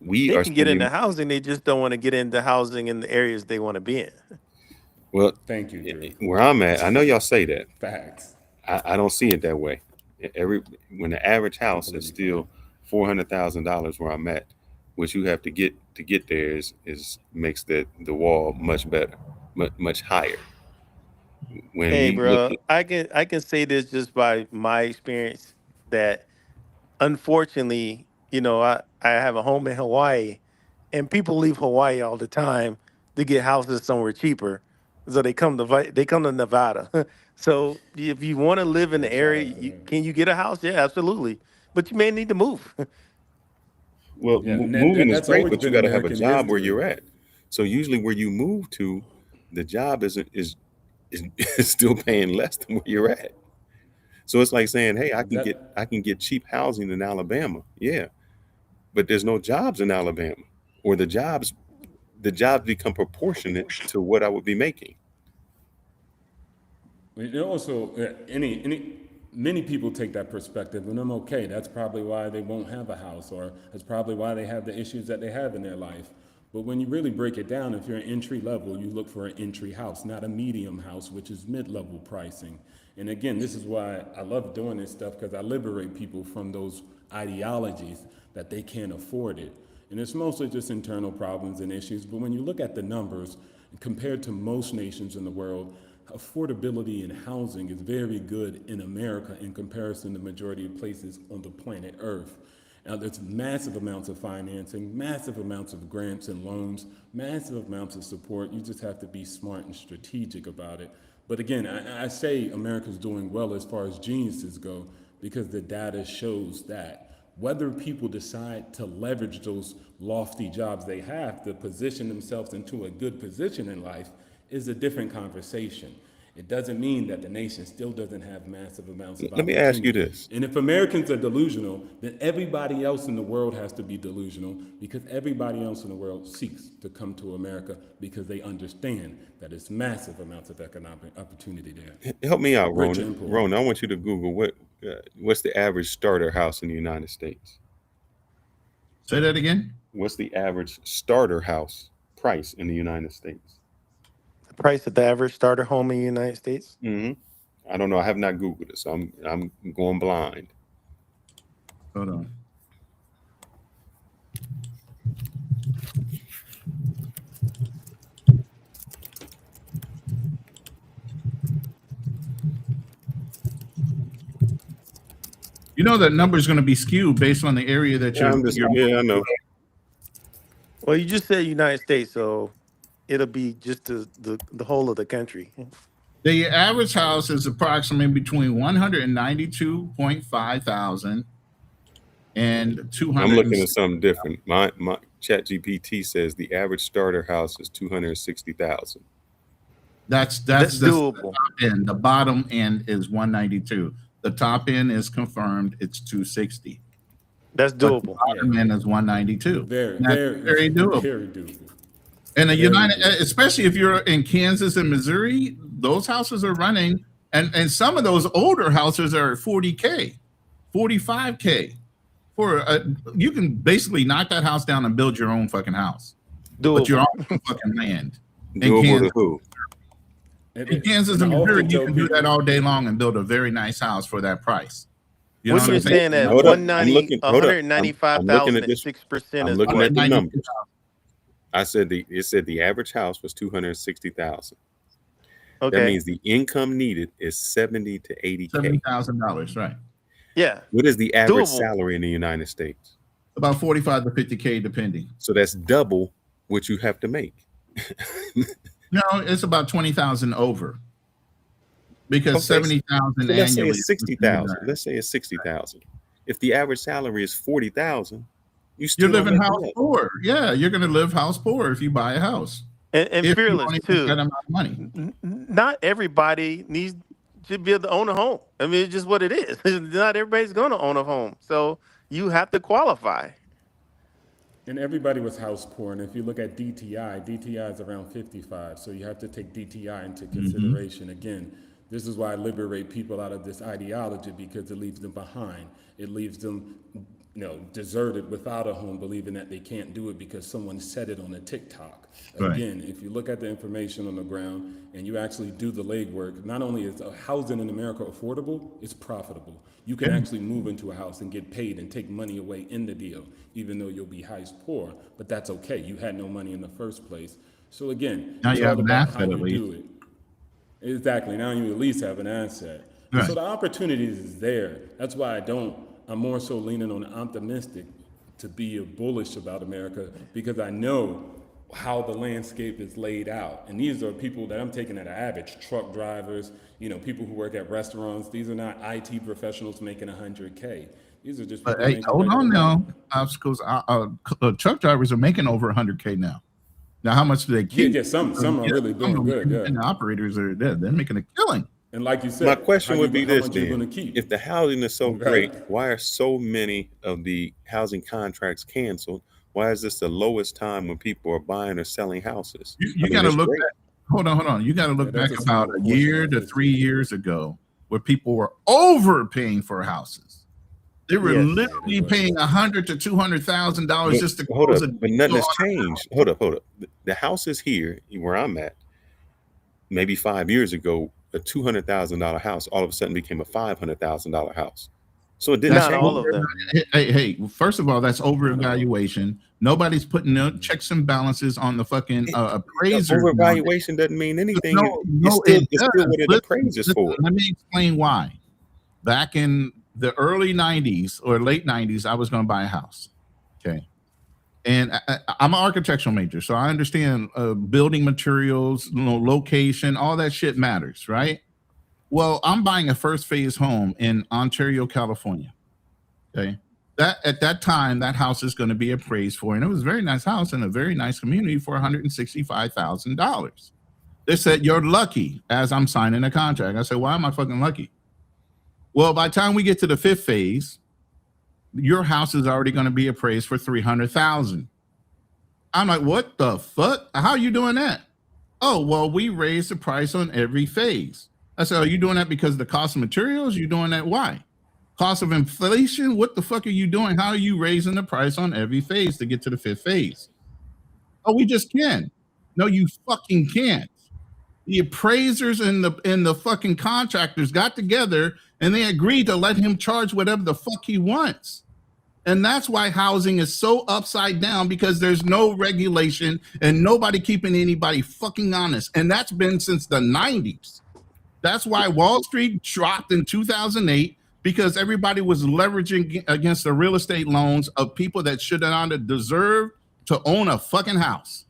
We They are can get spending, into housing. They just don't want to get into housing in the areas they want to be in. well, Thank you, Drew. where I'm at, I know y'all say that. Facts. I don't see it that way. When the average house is still $400,000 where I'm at, what you have to get there is makes the wall much better, much higher. When Hey, we look bro, I can say this just by my experience that unfortunately, I have a home in Hawaii, and people leave Hawaii all the time to get houses somewhere cheaper, so they come to Nevada. So if you want to live in the area, can you get a house? Yeah, absolutely, but you may need to move. Well, Yeah, and moving is that's great, always but you been got to have a American job where history. you're at. So usually where you move to, the job is still paying less than where you're at. So it's like saying, hey, I can get cheap housing in Alabama. Yeah, but there's no jobs in Alabama, or the jobs become proportionate to what I would be making. And also, many people take that perspective, and I'm okay. That's probably why they won't have a house, or that's probably why they have the issues that they have in their life. But when you really break it down, if you're an entry level, you look for an entry house, not a medium house, which is mid-level pricing. And again, this is why I love doing this stuff, because I liberate people from those ideologies that they can't afford it. And it's mostly just internal problems and issues. But when you look at the numbers, compared to most nations in the world, affordability in housing is very good in America in comparison to the majority of places on the planet Earth. Now, there's massive amounts of financing, massive amounts of grants and loans, massive amounts of support. You just have to be smart and strategic about it. But again, I say America's doing well as far as geniuses go, because the data shows that. Whether people decide to leverage those lofty jobs they have to position themselves into a good position in life is a different conversation. It doesn't mean that the nation still doesn't have massive amounts of Let me ask you opportunity. this. And if Americans are delusional, then everybody else in the world has to be delusional, because everybody else in the world seeks to come to America because they understand that it's massive amounts of economic opportunity there. Help me out, Rich and Ronan. poor. Ronan, I want you to Google what's the average starter house in the United States. Say that again. What's the average starter house price in the United States? The price of the average starter home in the United States. I don't know. I have not Googled it, so I'm going blind. Hold on. You know that number is going to be skewed based on the area that you're. I know. Well, you just said United States, so it'll be just the whole of the country. The average house is approximately between 192.5 thousand and 200. I'm looking at something different. My ChatGPT says the average starter house is 260,000. That's doable. The top end. The bottom end is 192. The top end is confirmed. It's 260. That's But doable. Waterman is 192. Very, That's very, very doable. very doable. And the Very United, doable. especially if you're in Kansas and Missouri, those houses are running, and some of those older houses are 40K, 45K. You can basically knock that house down and build your own fucking house, but you're on fucking land. Doable to who? In Kansas and Missouri, you can do that all day long and build a very nice house for that price. You What know you're what I'm saying? saying at Hold up. 190, I'm looking- 195,000 at at this- 6% I'm is looking what? at the numbers. I said it said the average house was 260,000. Okay. That means the income needed is 70 to 80K. $70,000, right? Yeah. What is the average Doable. salary in the United States? About 45 to 50K, depending. So that's double what you have to make. No, it's about 20,000 over. Because Okay, 70,000 so let's say annually. it's 60,000. Let's say it's 60,000. If the average salary is 40,000, You're living house poor. Yeah, you're going to live house poor if you buy a house. And If you fearless only make too. that amount of money. Not everybody needs to be able to own a home. I mean, it's just what it is. Not everybody's going to own a home. So you have to qualify. And everybody was house poor. And if you look at DTI is around 55. So you have to take DTI into consideration. Again, this is why I liberate people out of this ideology, because it leaves them behind. It leaves them, deserted without a home, believing that they can't do it because someone said it on a TikTok. Right. Again, if you look at the information on the ground and you actually do the legwork, not only is housing in America affordable, it's profitable. You can actually move into a house and get paid and take money away in the deal, even though you'll be house poor, but that's okay. You had no money in the first place. So again, Now it's you all have an about asset how at you least. do it. Exactly. Now you at least have an asset. Right. So the opportunities is there. That's why I'm more so leaning on the optimistic to be bullish about America, because I know how the landscape is laid out. And these are people that I'm taking at an average, truck drivers, people who work at restaurants. These are not IT professionals making 100K. These are just people. But hey, making hold on regular now. money. Obstacles. Truck drivers are making over 100K now. Now, how much do they keep? Yeah, some are really doing good, yeah. And the operators are there. They're making a killing. And like you said, My question would be how this much you then. gonna keep? If the housing is so Right. great, why are so many of the housing contracts canceled? Why is this the lowest time when people are buying or selling houses? You got to look at, hold on. You got to look Yeah, that's back a about small a portion year of to this. 3 years ago where people were overpaying for houses. They were Yes. literally paying $100,000 to $200,000 just to Hold close up, a but nothing has deal. changed. Hold up. The houses here, where I'm at, maybe 5 years ago, a $200,000 house all of a sudden became a $500,000 house. So it didn't Not change. all of them. Hey, first of all, that's over-evaluation. Nobody's putting no checks and balances on the fucking appraiser. Overvaluation doesn't mean anything. No, it's still what it Listen, appraises for. Let me explain why. Back in the early 90s or late 90s, I was going to buy a house. Okay. And I'm an architectural major, so I understand building materials, location, all that shit matters, right? Well, I'm buying a first phase home in Ontario, California. Okay. At that time, that house is going to be appraised for, and it was a very nice house in a very nice community, for $165,000. They said, you're lucky, as I'm signing a contract. I said, why am I fucking lucky? Well, by the time we get to the fifth phase, your house is already going to be appraised for $300,000. I'm like, what the fuck? How are you doing that? Oh, well, we raise the price on every phase. I said, are you doing that because of the cost of materials? You doing that? Why? Cost of inflation? What the fuck are you doing? How are you raising the price on every phase to get to the fifth phase? Oh, we just can. No, you fucking can't. The appraisers and the fucking contractors got together and they agreed to let him charge whatever the fuck he wants. And that's why housing is so upside down, because there's no regulation and nobody keeping anybody fucking honest. And that's been since the 90s. That's why Wall Street dropped in 2008, because everybody was leveraging against the real estate loans of people that should not have deserved to own a fucking house.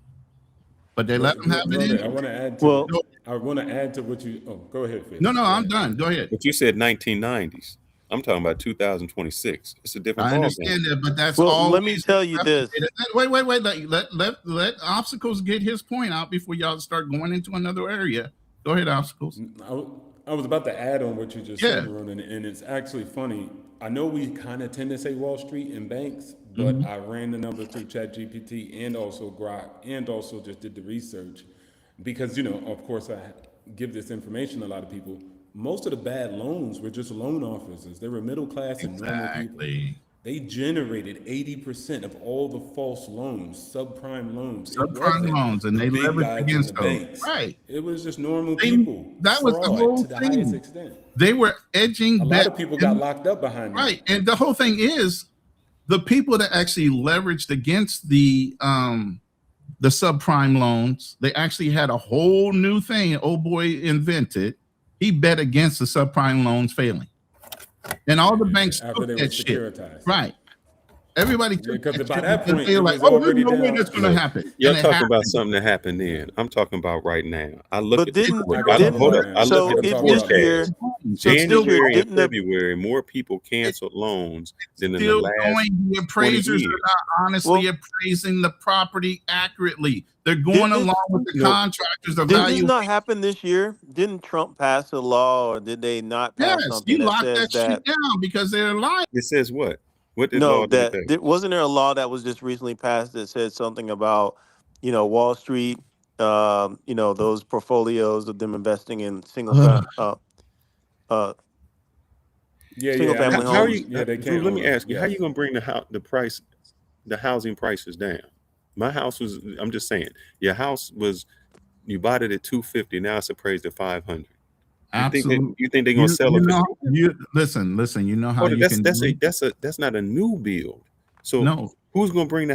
But they let them have it in. I want to add to what you. Oh, go ahead, Fitz. No, I'm done. Go ahead. But you said 1990s. I'm talking about 2026. It's a different I ballgame. understand that, but that's Well, all. let me tell you this. Wait. Let Obstacles get his point out before y'all start going into another area. Go ahead, Obstacles. I was about to add on what you just Yeah. said, Ronan, and it's actually funny. I know we kind of tend to say Wall Street and banks, but Mhm. I ran the numbers through ChatGPT and also Grok, and also just did the research because, of course, I give this information to a lot of people. Most of the bad loans were just loan officers. They were middle class and normal people. Exactly. They generated 80% of all the false loans, subprime loans. It Subprime wasn't loans, and the they big leveraged guys and the against those. banks. Right. It was just normal They, people. that was the Fraud whole to the highest thing. extent. They were edging A lot of people got locked up behind that. Right. And the whole thing is the people that actually leveraged against the subprime loans, they actually had a whole new thing old boy invented. He bet against the subprime loans failing. And all the banks After took they were that shit. securitized. Right. Everybody took Because that by shit that because point, they it were was like, oh, there's already no way down. that's going to happen. Y'all And it talking about happened. something that happened then. I'm talking about right now. I look But at didn't hold didn't up. I so look at the if this year, forecast. so this year January and didn't the February, more people canceled loans than in the Still last going, the 20 appraisers years. are not honestly appraising the property accurately. They're going didn't along with the No, contractors didn't this evaluation. not happen this year? Didn't Trump pass a law, or did they not pass Yes, something you that lock says that shit that? down because they're lying. it says what? What did No, law did it that say? wasn't there a law that was just recently passed that said something about, Wall Street, those portfolios of them investing in uh, single I family mean, How are homes. you, yeah, they Drew? can't Let own me them. ask you, how Yes. you gonna bring the housing prices down? My house was. I'm just saying, your house was. You bought it at 250. Now it's appraised at 500. Absolutely. You think they're gonna sell it for? You listen. You know how you can do it? That's not a new build. So No, who's gonna bring the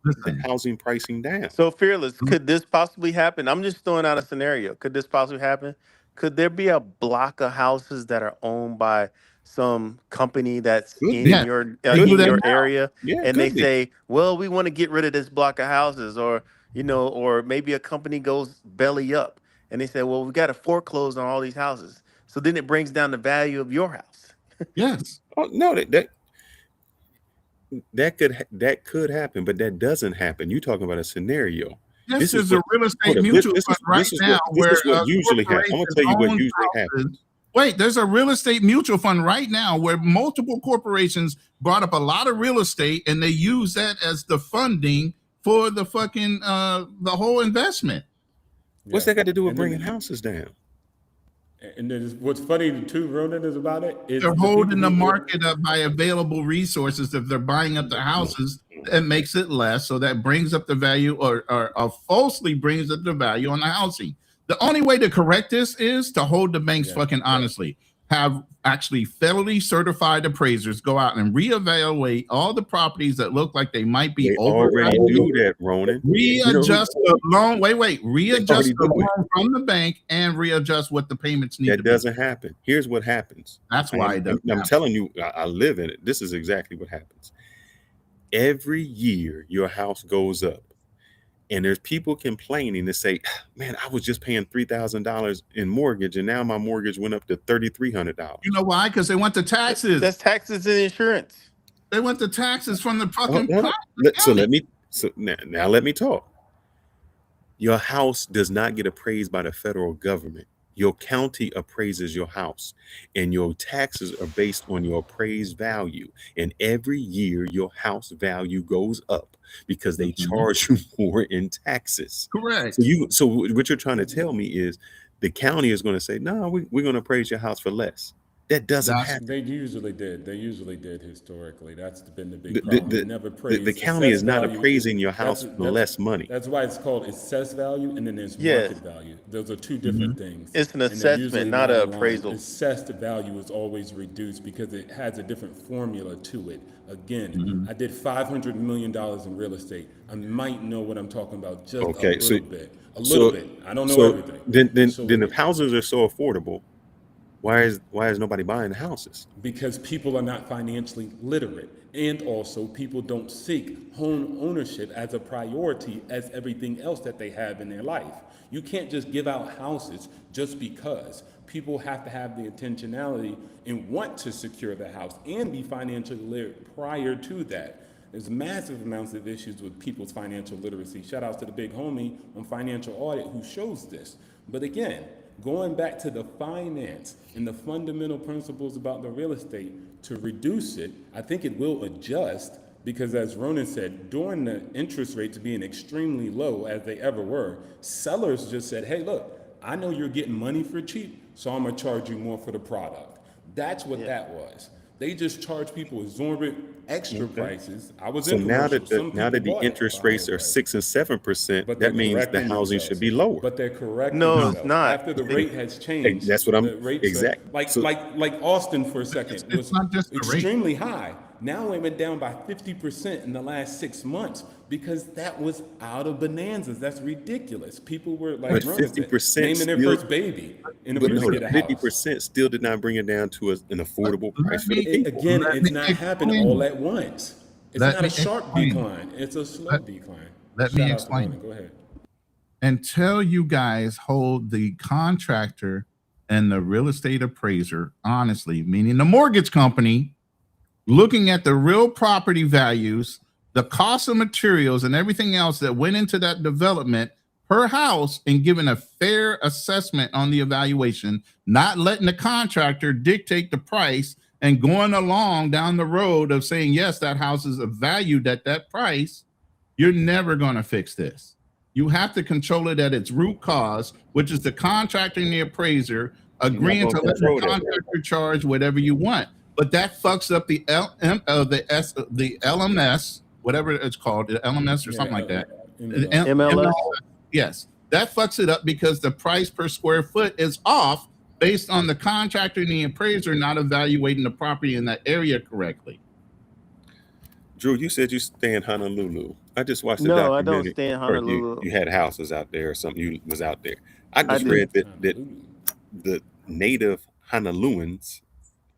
listen. housing pricing down? So fearless, could this possibly happen? I'm just throwing out a scenario. Could this possibly happen? Could there be a block of houses that are owned by some company that's Could be. Yeah, they do in that your now. area, Yeah, and they could be. say, "Well, we want to get rid of this block of houses," or or maybe a company goes belly up, and they say, "Well, we got to foreclose on all these houses." So then it brings down the value of your house. Yes. Oh no, that could happen, but that doesn't happen. You're talking about a scenario. Yes, This is there's a what real hold estate up, mutual fund right now this where is what usually happens. I'm gonna tell you what owns usually houses. happens. Wait, there's a real estate mutual fund right now where multiple corporations brought up a lot of real estate and they use that as the funding for the fucking the whole investment. What's Yeah. that got to do with And bringing then, houses down? and then what's funny too, Ronan, is about it is They're the holding people the who market up by available resources. If they're buying up the houses, it makes it less. So that brings up the value or falsely brings up the value on the housing. The only way to correct this is to hold the banks fucking honestly. Have actually federally certified appraisers go out and reevaluate all the properties that look like they might be They already overvalued. do that, Ronan. Readjust the loan. Readjust already the do it. loan from the bank and readjust what the payments need to That be. doesn't happen. Here's what happens. That's why it doesn't I'm happen. telling you, I live in it. This is exactly what happens. Every year, your house goes up, and there's people complaining to say, "Man, I was just paying $3,000 in mortgage, and now my mortgage went up to $3,300." You know why? Because they want the taxes. That's taxes and insurance. They want the taxes from the fucking Hold on. So county. now let me talk. Your house does not get appraised by the federal government. Your county appraises your house, and your taxes are based on your appraised value. And every year, your house value goes up because they charge you more in taxes. Correct. So what you're trying to tell me is the county is going to say, "No, we're going to appraise your house for less." That doesn't happen. They usually did. They usually did historically. That's been the big The- problem. the- They never praised the county assessed is not value. appraising your house for less money. That's why it's called assessed value, and then there's Yes. market value. Those are two different things. It's an And they're assessment, usually not an aligned. appraisal. Assessed value is always reduced because it has a different formula to it. Again, I did $500 million in real estate. I might know what I'm talking about just Okay, a so little bit. A little bit. I don't know so everything. Then if houses are so affordable, why is nobody buying the houses? Because people are not financially literate, and also people don't seek home ownership as a priority as everything else that they have in their life. You can't just give out houses just because. People have to have the intentionality and want to secure the house and be financially literate prior to that. There's massive amounts of issues with people's financial literacy. Shout out to the big homie on financial audit who shows this. But again, going back to the finance and the fundamental principles about the real estate to reduce it, I think it will adjust because, as Ronin said, during the interest rates being extremely low as they ever were, sellers just said, hey, look, I know you're getting money for cheap, so I'm going to charge you more for the product. That's what that was. They just charge people exorbitant extra prices. I was So in now commercial. that now that the interest rates are 6 and 7%, that means the housing should be lower. But they're correcting No, themselves. it's not. After the rate has changed. That's what I'm the rates exactly. like Austin for a second It's was not just the rate. extremely high. Now it went down by 50% in the last 6 months because that was out of bonanzas. That's ridiculous. People were like But 50% naming their still- first baby in But order no, to get a house. 50% still did not bring it down to an affordable price for the people. Again, Let it's me not explain. happening all at once. It's Let not me a sharp explain. decline. It's a slow decline. let me Shout out to explain. Ronin. Go ahead. Until you guys hold the contractor and the real estate appraiser, honestly, meaning the mortgage company, looking at the real property values, the cost of materials, and everything else that went into that development per house, and giving a fair assessment on the evaluation, not letting the contractor dictate the price and going along down the road of saying, yes, that house is valued at that price, you're never going to fix this. You have to control it at its root cause, which is the contractor and the appraiser agreeing to let the contractor charge whatever you want. But that fucks up the LMS, whatever it's called, the LMS or something like that. MLS. Yes, that fucks it up because the price per square foot is off based on the contractor and the appraiser not evaluating the property in that area correctly. Drew, you said you stay in Honolulu. I just watched the No, I documentary. don't stay in or Honolulu. You had houses out there or something. You was out there. I just did. read that the native Honoluluans,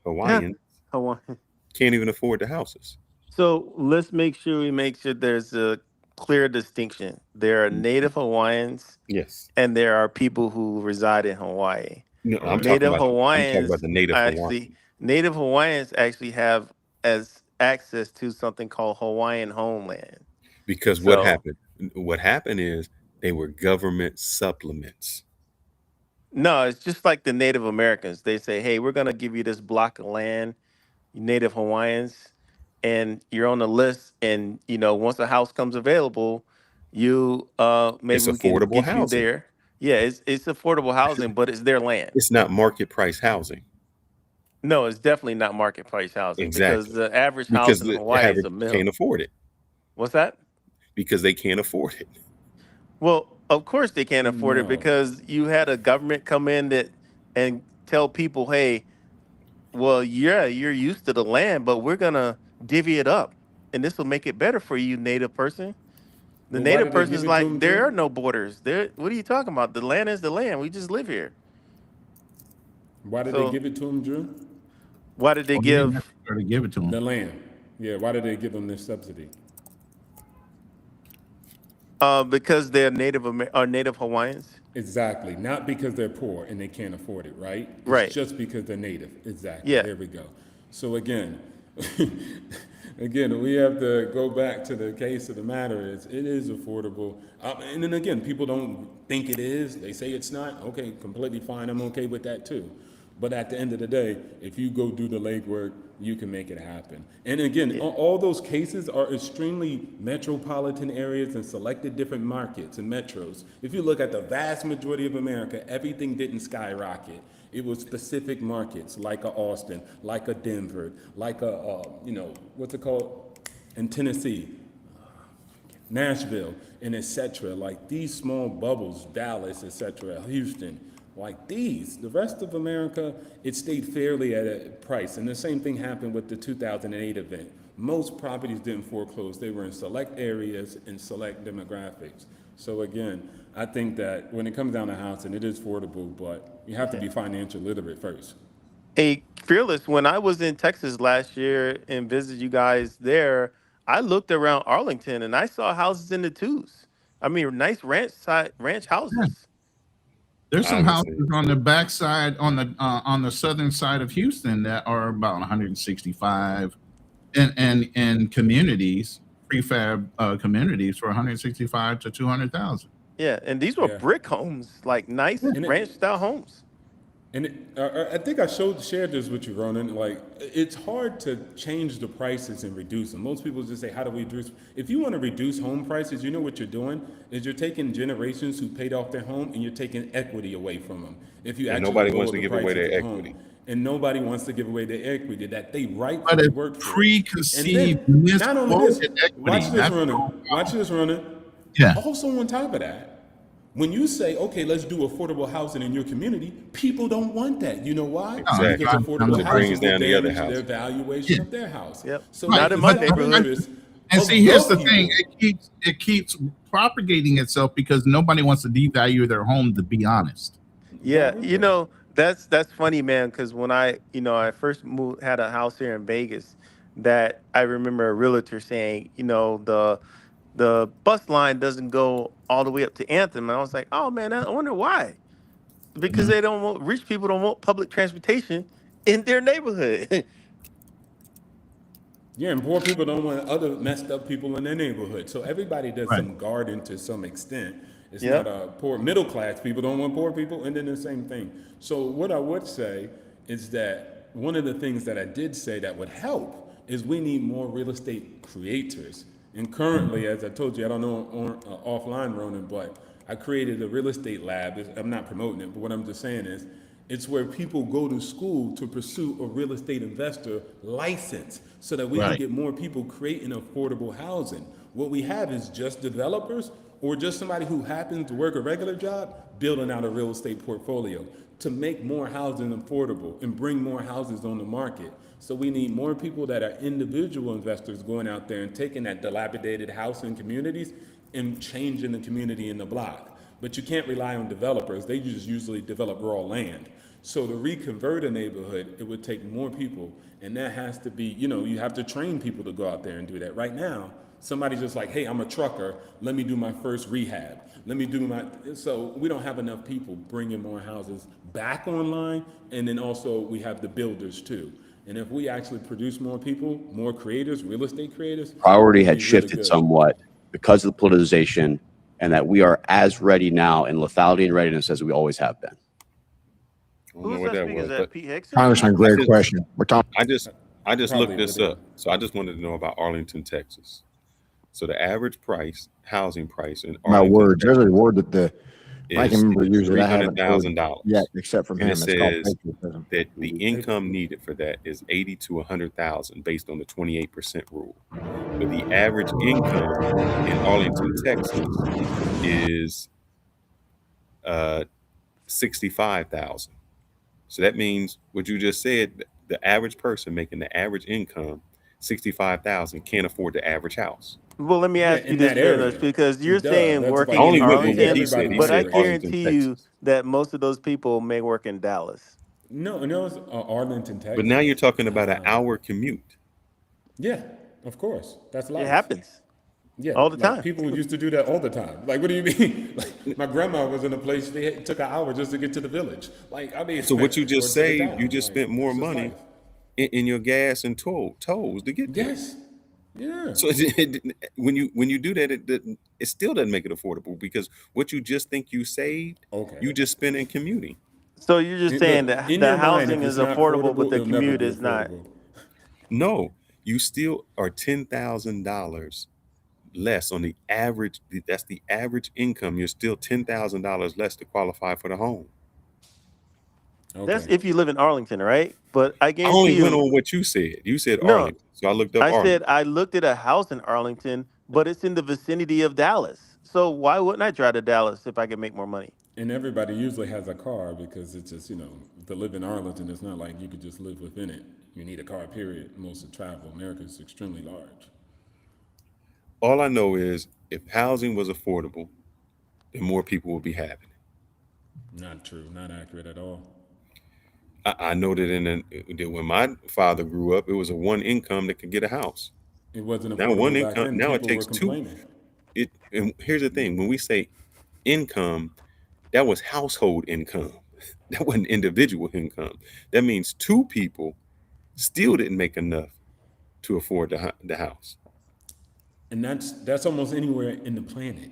Hawaiians, Hawaii. can't even afford the houses. So let's make sure there's a clear distinction. There are native Hawaiians, Yes. and there are people who reside in Hawaii. No, I'm talking Native about, I'm Hawaiians talking about the native Hawaiian. Native Hawaiians actually have as access to something called Hawaiian homeland. Because what happened? What happened is they were government supplements. No, it's just like the Native Americans. They say, hey, we're going to give you this block of land, Native Hawaiians, and you're on the list. And, once a house comes available, you maybe It's we can affordable get housing. you there. Yeah, it's affordable housing, but it's their land. It's not market price housing. No, it's definitely not market price housing Exactly. because the average house Because in the Hawaii is average a can't million. afford it. What's that? Because they can't afford it. Well, of course they can't afford it No. because you had a government come in and tell people, hey, well, yeah, you're used to the land, but we're gonna divvy it up, and this will make it better for you, native person. The Well, why native did they person give is it to like, them, there Drew? are no borders. What are you talking about? The land is the land. We just live here. Why did So- they give it to him, Drew? Why did they give? Or to give it to them. The land. Yeah, why did they give them this subsidy? Because they're native Hawaiians. Exactly. Not because they're poor and they can't afford it, right? It's Right. just because they're native. Exactly. Yeah. There we go. So again, we have to go back to the case of the matter is it is affordable. And then again, people don't think it is. They say it's not. Okay, completely fine. I'm okay with that too. But at the end of the day, if you go do the legwork, you can make it happen. And again, all those cases are extremely metropolitan areas and selected different markets and metros. If you look at the vast majority of America, everything didn't skyrocket. It was specific markets like a Austin, like a Denver, like a, what's it called? In Tennessee, Nashville, and et cetera. Like these small bubbles, Dallas, et cetera, Houston. Like these, the rest of America, it stayed fairly at a price. And the same thing happened with the 2008 event. Most properties didn't foreclose. They were in select areas and select demographics. So again, I think that when it comes down to housing, it is affordable, but you have to be financially literate first. Hey, Fearless, when I was in Texas last year and visited you guys there, I looked around Arlington and I saw houses in the twos. I mean, nice ranch houses. There's some houses on the backside, on the southern side of Houston that are about 165, and communities, prefab communities for 165 to 200,000. Yeah, and these were Yeah. brick homes, like nice And ranch style homes. I think I shared this with you, Ronan. Like, it's hard to change the prices and reduce them. Most people just say, "How do we reduce?" If you want to reduce home prices, you know what you're doing is you're taking generations who paid off their home and you're taking equity away from them. If you And actually nobody lower wants to the give away prices their of home, equity. and nobody wants to give away their equity that they But rightfully it's worked for. And preconceived, then, not only this, misquoted watch equity. this, That's Ronan. so Watch this, Ronan. Yeah. Also, on top of that, when you say, okay, let's do affordable housing in your community, people don't want that. You know why? Exactly. Because affordable Which brings housing will down the other damage their house. valuation of their house. Yep. So Not they in my self neighborhood. interest And of see, here's the the thing: people. it keeps propagating itself because nobody wants to devalue their home. To be honest, Yeah, that's funny, man. Because when I first moved, had a house here in Vegas, that I remember a realtor saying, the bus line doesn't go all the way up to Anthem, and I was like, oh man, I wonder why. Because they don't want rich people don't want public transportation in their neighborhood. Yeah, and poor people don't want other messed up people in their neighborhood. So everybody does Right. some guarding to some extent. It's Yep. not a poor middle class people don't want poor people, and then the same thing. So what I would say is that one of the things that I did say that would help is we need more real estate creators. And currently, as I told you, I don't know offline, Ronan, but I created a real estate lab. I'm not promoting it, but what I'm just saying is it's where people go to school to pursue a real estate investor license so that we can Right. get more people creating affordable housing. What we have is just developers or just somebody who happens to work a regular job building out a real estate portfolio to make more housing affordable and bring more houses on the market. So we need more people that are individual investors going out there and taking that dilapidated house in communities and changing the community in the block. But you can't rely on developers. They just usually develop raw land. So to reconvert a neighborhood, it would take more people. And that has to be, you have to train people to go out there and do that. Right now, somebody's just like, hey, I'm a trucker. Let me do my first rehab. So we don't have enough people bringing more houses back online. And then also we have the builders too. And if we actually produce more people, more creators, real estate creators, Priority it'd had be really shifted good. somewhat because of the politicization, and that we are as ready now in lethality and readiness as we always have been. I don't know what that was, but Pete Hicks? Congressman, great question. We're talking. I just Probably looked this would. up. So I just wanted to know about Arlington, Texas. So the average housing price in My Arlington, word, there's a word that the ranking is member uses that I haven't heard $300,000 yet, except from and him. it It's called says patriotism. that the income needed for that is 80 to 100,000 based on the 28% rule. But the average income in Arlington, Texas is 65,000. So that means what you just said, the average person making the average income 65,000 can't afford the average house. Well, let me ask you in this, that area. Fairness, because you're Duh, saying that's working like in Only went with what Arlington, he said. He but I said Arlington, guarantee you Texas. that most of those people may work in Dallas. No, it's Arlington, Texas. But now you're talking about an hour commute. Yeah, of course. That's life. It happens. Yeah, all the like, time. People used to do that all the time. Like, what do you mean? Like, my grandma was in a place it took an hour just to get to the village. Like, I mean, So what you or just to the saved, town. you just Like, spent more it's just money life. in your gas and tolls to get there. Yes. Yeah. So when you do that, it still doesn't make it affordable because what you just think you saved, Okay. you just spent in commuting. So you're just saying that in the your mind, housing if is it's not affordable, but the it'll never commute be is not. affordable. No, you still are $10,000 less on the average. That's the average income. You're still $10,000 less to qualify for the home. That's Okay. if you live in Arlington, right? But I I guarantee only went you, on what you said. You said no. Arlington, so I looked up I Arlington. said I looked at a house in Arlington, but it's in the vicinity of Dallas. So why wouldn't I drive to Dallas if I could make more money? And everybody usually has a car because it's just, to live in Arlington, it's not like you could just live within it. You need a car, period. Most of travel. America is extremely large. All I know is if housing was affordable, then more people would be having it. Not true. Not accurate at all. I know that when my father grew up, it was a one income that could get a house. It wasn't Now one affordable back income. then. Now it People were takes two. complaining. And here's the thing: when we say income, that was household income. That wasn't individual income. That means two people still didn't make enough to afford the house. And that's almost anywhere in the planet.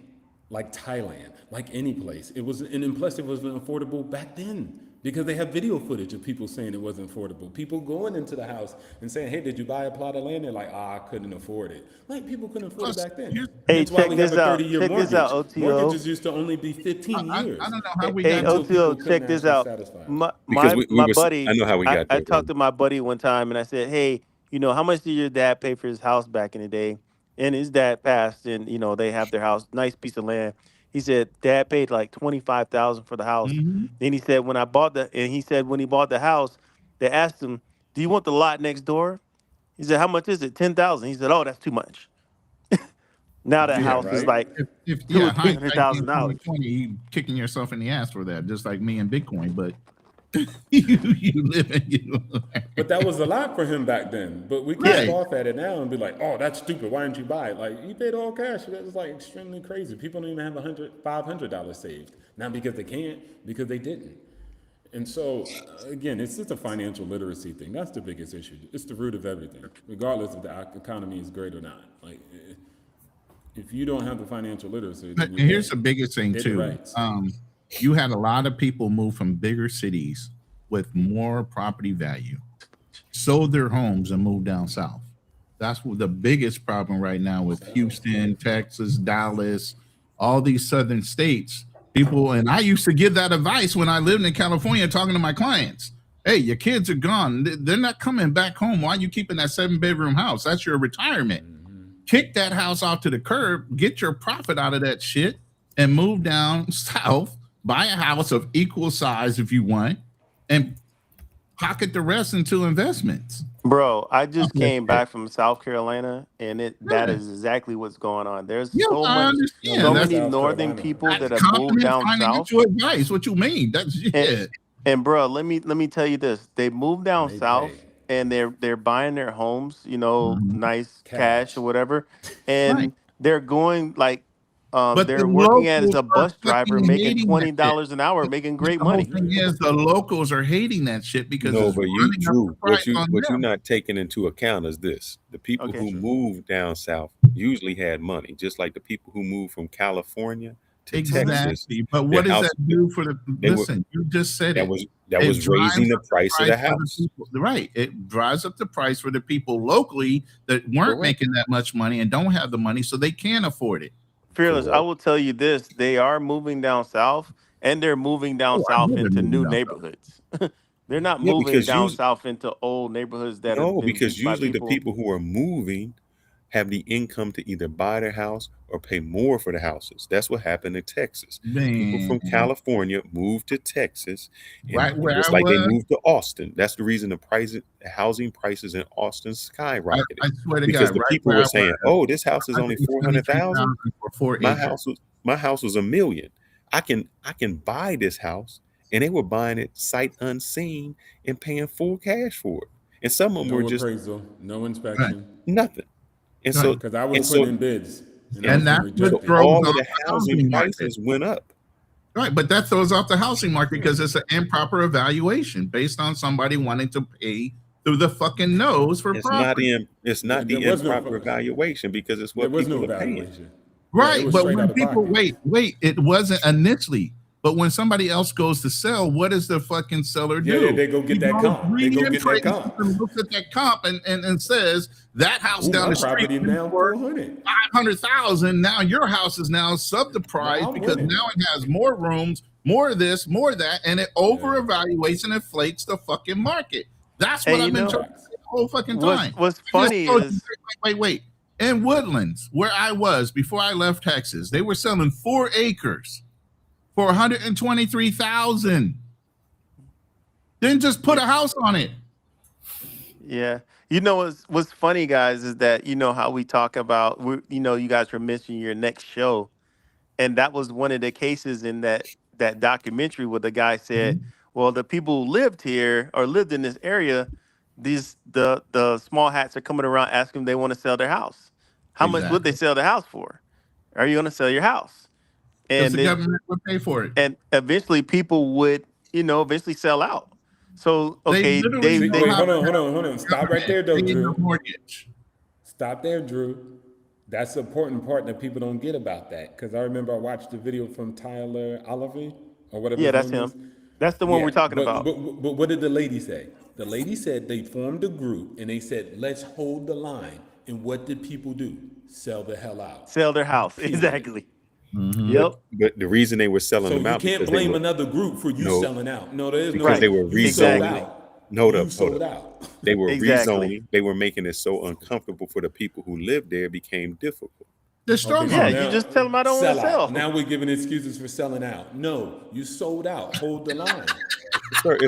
like Thailand, like any place. It was, and plus it wasn't affordable back then because they have video footage of people saying it wasn't affordable. People going into the house and saying, "Hey, did you buy a plot of land?" They're like, "Ah, I couldn't afford it." Like people couldn't afford it back then. Hey, That's why check we have this a out. 30-year Check mortgage. this out, OTO. Mortgages used to only be 15 years. I don't know how we Hey, got until people OTO, couldn't check this actually out. satisfy it. My Because my, we my were. buddy, I know how we got I there. talked to my buddy one time and I said, "Hey, you know, how much did your dad pay for his house back in the day?" And his dad passed, and you know they have their house, nice piece of land. He said dad paid like 25,000 for the house. Then he said he said when he bought the house, they asked him, "Do you want the lot next door?" He said, "How much is it?" 10,000. He said, "Oh, that's too much." Now that Yeah, house is right. like If two or yeah, three hundred hindsight being thousand dollars. 2020, you kicking yourself in the ass for that, just like me and Bitcoin. But you live and you learn. But that was a lot for him back then. But we can Right. scoff at it now and be like, "Oh, that's stupid. Why didn't you buy it?" Like you paid all cash. That's like extremely crazy. People don't even have $500 saved. Not because they can't, because they didn't. And so, again, it's just a financial literacy thing. That's the biggest issue. It's the root of everything, regardless if the economy is great or not. Like, if you don't have the financial literacy, But then you're here's dead. the biggest thing Dead to too. rights. You had a lot of people move from bigger cities with more property value, sold their homes and moved down south. That's what the biggest problem right now with Houston, Texas, Dallas, all these southern states. People, and I used to give that advice when I lived in California talking to my clients. Hey, your kids are gone. They're not coming back home. Why are you keeping that 7-bedroom house? That's your retirement. Kick that house off to the curb, get your profit out of that shit, and move down south, buy a house of equal size if you want, and pocket the rest into investments. Bro, I just came back from South Carolina, and that is exactly what's going on. There's Yeah, so I much, understand. so That's- many South northern Carolina. people that That's have moved competent down south. financial advice. What you mean? That's yeah. And bro, let me tell you this: they moved down They south, pay. and they're buying their homes, you know, nice cash Cash. or whatever, Right. and they're going like, But they're the working as locals a are bus driver, fucking making hating that shit. $20 an hour, making great The whole money. thing is the locals are hating that shit because No, it's but you, running up the Drew, price on what you're them. not taking into account is this: the people Okay, who sure. moved down south usually had money, just like the people who moved from California to Texas. Exactly. But Their what does house, that do for the? they were Listen, you just said that it. was It raising drives the up price of the for house. people. Right. It drives up the price for the people locally that weren't Correct. making that much money and don't have the money, so they can't afford it. Fearless, I Correct. will tell you this: they are moving down south, and they're moving down Oh, I know south they're into moving new down south. neighborhoods. They're not Yeah, moving because down usually, south into old neighborhoods that have no, been because built by usually the people. people who are moving have the income to either buy their house or pay more for the houses. That's what happened in Texas. People from Man, California moved to Texas, right and where just I like they was, moved to Austin. That's the reason the housing prices in Austin skyrocketed, I swear to because God, the right people where were I saying, was, "Oh, this house is I only paid 400,000. 23,000 for 4 My acres. house was $1 million. I can buy this house," and they were buying it sight unseen and paying full cash for it. And some of them were No just appraisal, no Right. inspection. nothing. And Right. so Because I was and putting so in bids, and I and was And getting that's what so rejected. throws all of off the the housing housing market. prices went up. Right, but that throws off the housing market because it's an improper evaluation based on somebody wanting to pay through the fucking nose for property. It's not There the was no improper evaluation, because it's there what was no people are paying. evaluation. Yeah, it Right, was but straight out when of people pocket. wait, it wasn't initially. But when somebody else goes to sell, what does the fucking seller Yeah, do? they go He get that goes comp. They go get that reappraises comp. and looks at that comp and says that house Ooh, down my the street property is now worth 400. 500,000. Now your house is now sub the price Now I'm because winning. now it has more rooms, more of this, more of that, and it over evaluates and inflates the fucking market. That's what And you I've been know trying to say the whole fucking what's time. what's I just funny told you, is wait. In Woodlands, where I was before I left Texas, they were selling 4 acres for 123,000. Then just put a house on it. yeah. You know what's funny, guys, is that you know how we talk about you know you guys were mentioning your next show, and that was one of the cases in that documentary where the guy said, "Well, the people who lived here or lived in this area, the small hats are coming around asking if they want to sell their house. How much would they Exactly. sell the house for? Are you going to sell your house?" Because And the government would pay for it. and eventually people would eventually sell out. So They okay, literally Wait, know how hold to on. have Stop right there, though, paying the Drew. mortgage. Stop there, Drew. That's the important part that people don't get about that. Because I remember I watched the video from Tyler Oliver or whatever Yeah, his that's name is. him. That's the one Yeah, we're talking but, about. but what did the lady say? The lady said they formed a group and they said, let's hold the line. And what did people do? Sell the hell out. Sell their house. Period. Exactly. But the reason they were selling So them you out can't because they blame were another group for you selling out. No, there is no. because they were You sold rezoning. out. Hold You up, sold hold up. out. They were Exactly. rezoning. They were making it so uncomfortable for the people who lived there. It became difficult. The Okay, struggle. so Yeah, now- you just tell them I don't want to sell out. sell. Now we're giving excuses for selling out. No, you sold out. Hold the line. Sir,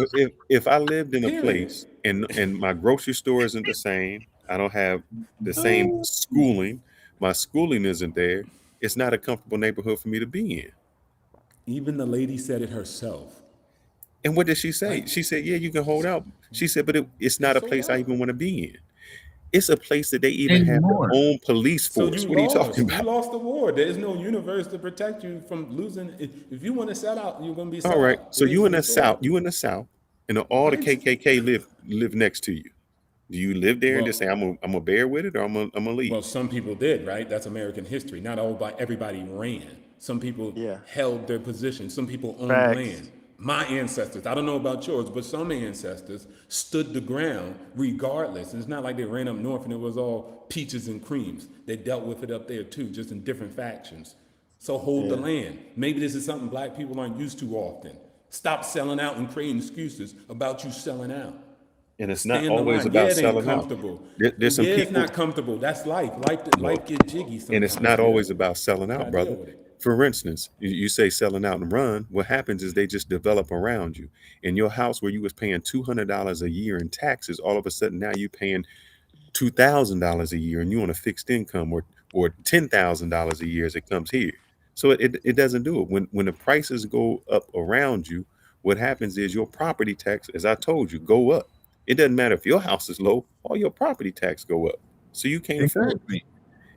if I lived in a Period. place and my grocery store isn't the same, I don't have the same schooling, my schooling isn't there, it's not a comfortable neighborhood for me to be in. Even the lady said it herself. And what did she say? Like- She said, yeah, you can hold out. She said, but it's not a sold place I out. even want to be in. It's a place that they even have Anymore. their own police So force. you What are you lost. talking about? You lost the war. There is no universe to protect you from losing. If you want to sell out, you're going to be sold All right. out. So It is you in what the it is. South, and all the KKK live next to you. Do you live there and Well- just say, I'm gonna bear with it, or I'm gonna leave? Well, some people did, right? That's American history. Not everybody ran. Some people held their position. Some people owned Facts. land. My ancestors, I don't know about yours, but some ancestors stood the ground regardless. It's not like they ran up north and it was all peaches and creams. They dealt with it up there too, just in different factions. So hold the land. Maybe this is something black people aren't used to often. Stop selling out and creating excuses about you selling out. And it's not Stand the always line. about Yeah, it ain't selling out. comfortable. There's some Yeah, it's people, not comfortable. That's life. Life get jiggy sometimes. and it's not yeah. always about selling out, Gotta brother. deal with it. For instance, you say selling out and run. What happens is they just develop around you. In your house where you was paying $200 a year in taxes, all of a sudden now you paying $2,000 a year, and you on a fixed income, or $10,000 a year as it comes here. So it doesn't do it. When the prices go up around you, what happens is your property tax, as I told you, go up. It doesn't matter if your house is low, all your property tax go up. So you can't afford it.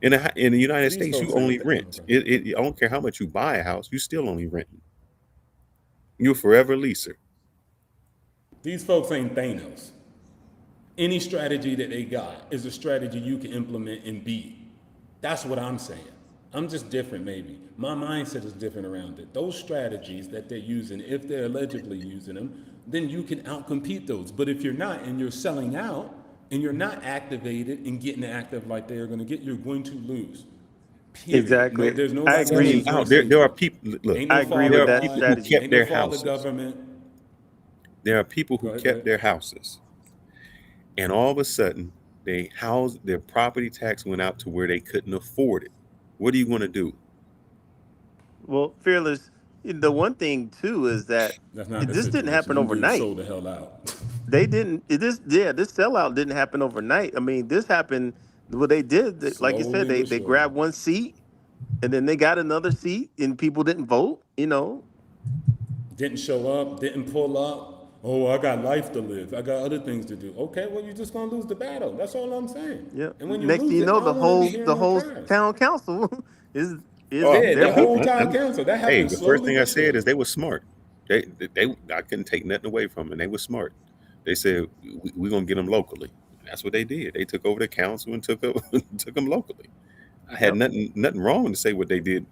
In the United These States, you folks only ain't- rent. I don't care how much you buy a house, you still only renting. You're a forever leaser. These folks ain't Thanos. Any strategy that they got is a strategy you can implement and beat. That's what I'm saying. I'm just different, maybe. My mindset is different around it. Those strategies that they're using, if they're allegedly using them, then you can outcompete those. But if you're not and you're selling out and you're not activated and getting active like they're going to get, you're going to lose. Period. Exactly. No, there's no I agree. There are people. Look, Ain't no I agree fault with of that God, strategy. kept ain't their no fault of houses. government. There are people who Go ahead, kept go ahead. their houses, and all of a sudden their property tax went out to where they couldn't afford it. What are you going to do? Well, Fearless, the one thing too is that That's not the this didn't situation. happen Them dudes overnight. sold the hell out. They didn't. This sellout didn't happen overnight. I mean, this happened. What they did, like you said, Slowly they but grabbed one seat, and then they got another seat, and people didn't vote. You know, Didn't show up, didn't pull up. Oh, I got life to live. I got other things to do. Okay, well, you're just gonna lose the battle. That's all I'm saying. yeah. And when you Next lose thing you it, know, I don't wanna be hearing the no whole cries. town council is Oh, Yeah, their the whole people. town council. That Hey, happened the first slowly thing I but said surely. is they were smart. They I couldn't take nothing away from them. They were smart. They said we're gonna get them locally. That's what they did. They took over the council and took them locally. I had nothing wrong to say what they did.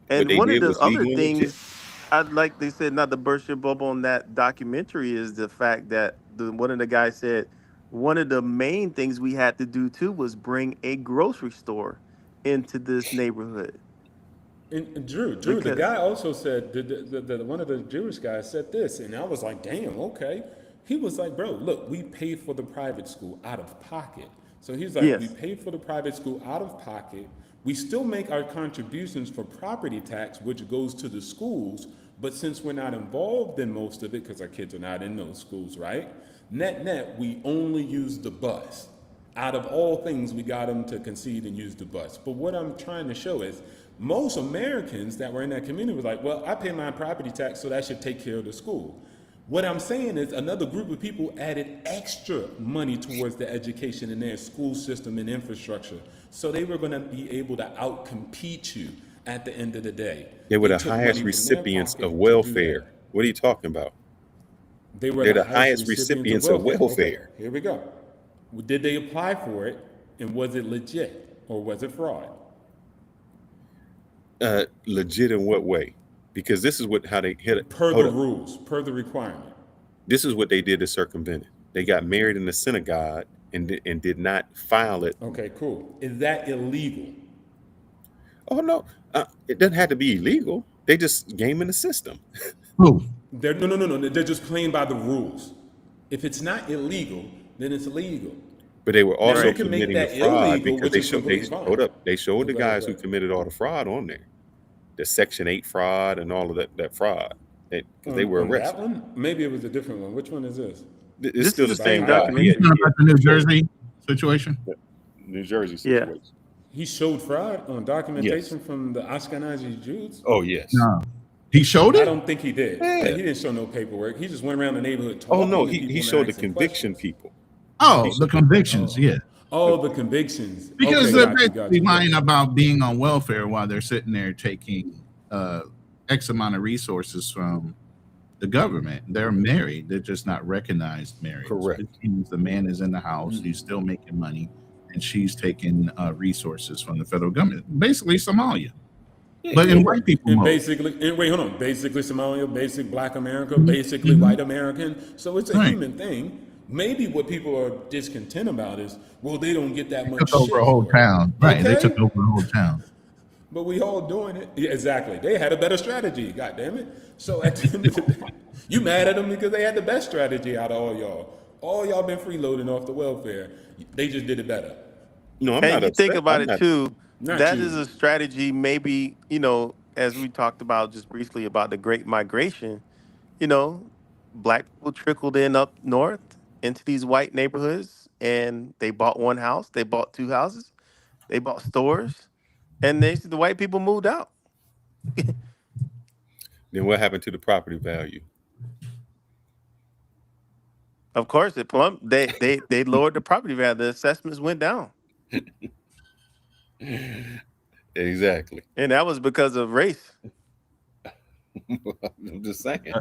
What And they one of did the was other legal and legit. things I'd like they said not to burst your bubble on that documentary is the fact that one of the guys said one of the main things we had to do too was bring a grocery store into this neighborhood. And Drew, the Because guy also said, one of the Jewish guys said this, and I was like, damn, okay. He was like, bro, look, we paid for the private school out of pocket. So he's like, we Yes. paid for the private school out of pocket. We still make our contributions for property tax, which goes to the schools. But since we're not involved in most of it, because our kids are not in those schools, right? Net, we only use the bus. Out of all things, we got them to concede and use the bus. But what I'm trying to show is most Americans that were in that community was like, well, I pay my property tax, so that should take care of the school. What I'm saying is another group of people added extra money towards the education in their school system and infrastructure. So they were going to be able to outcompete you at the end of the day. They were the took highest money from their recipients pocket of to do welfare. that. What are you talking about? They're the highest recipients of welfare. Okay, here we go. Did they apply for it, and was it legit? or was it fraud? Legit in what way? Because this is how they hit it. Per the rules, per the requirement. This is what they did to circumvent it. They got married in the synagogue and did not file it. Okay, cool. Is that illegal? Oh no, it doesn't have to be illegal. They just gaming the system. Who? No. They're just playing by the rules. If it's not illegal, then it's illegal. But they were also you can make committing that the fraud illegal, because which is completely fine. they showed the guys who committed all the fraud on there, the Section 8 fraud and all of that fraud. Because they were arrested. That one? Maybe it was a different one. Which one is this? It's still the same guy. About the New Jersey situation. New Jersey situation. He showed fraud on documentation from the Ashkenazi Jews. Oh yes. No. He showed it? I don't think he did. Yeah. He didn't show no paperwork. He just went around the neighborhood talking. Oh no, to people he and showed the asking conviction questions. people. Oh, the convictions, yeah. Oh, the convictions. Because Okay, they're got you. basically lying about being on welfare while they're sitting there taking X amount of resources from the government. They're married. They're just not recognized married. Correct. So it means the man is in the house. He's still making money, and she's taking resources from the federal government. Basically, Somalia. But in white people And mode. basically, and wait, hold on. Basically Somalia, basic Black America, basically white American. So it's a Right. human thing. Maybe what people are discontent about is, well, they don't get that much Took over shit a whole for it. town. Right. They Okay? took over a whole town. But we all doing it. Yeah, exactly. They had a better strategy. God damn it. So at the end of the day, you mad at them because they had the best strategy out of all y'all. All y'all been freeloading off the welfare. They just did it better. No, I'm And not you upset. think about I'm it not- too, Not that you. is a strategy maybe, as we talked about just briefly about the Great Migration, Black people trickled in up north into these white neighborhoods and they bought one house, they bought two houses, they bought stores, and the white people moved out. Then what happened to the property value? Of course, it plumbed. They lowered the property value. The assessments went down, Exactly. and that was because of race. I'm just saying.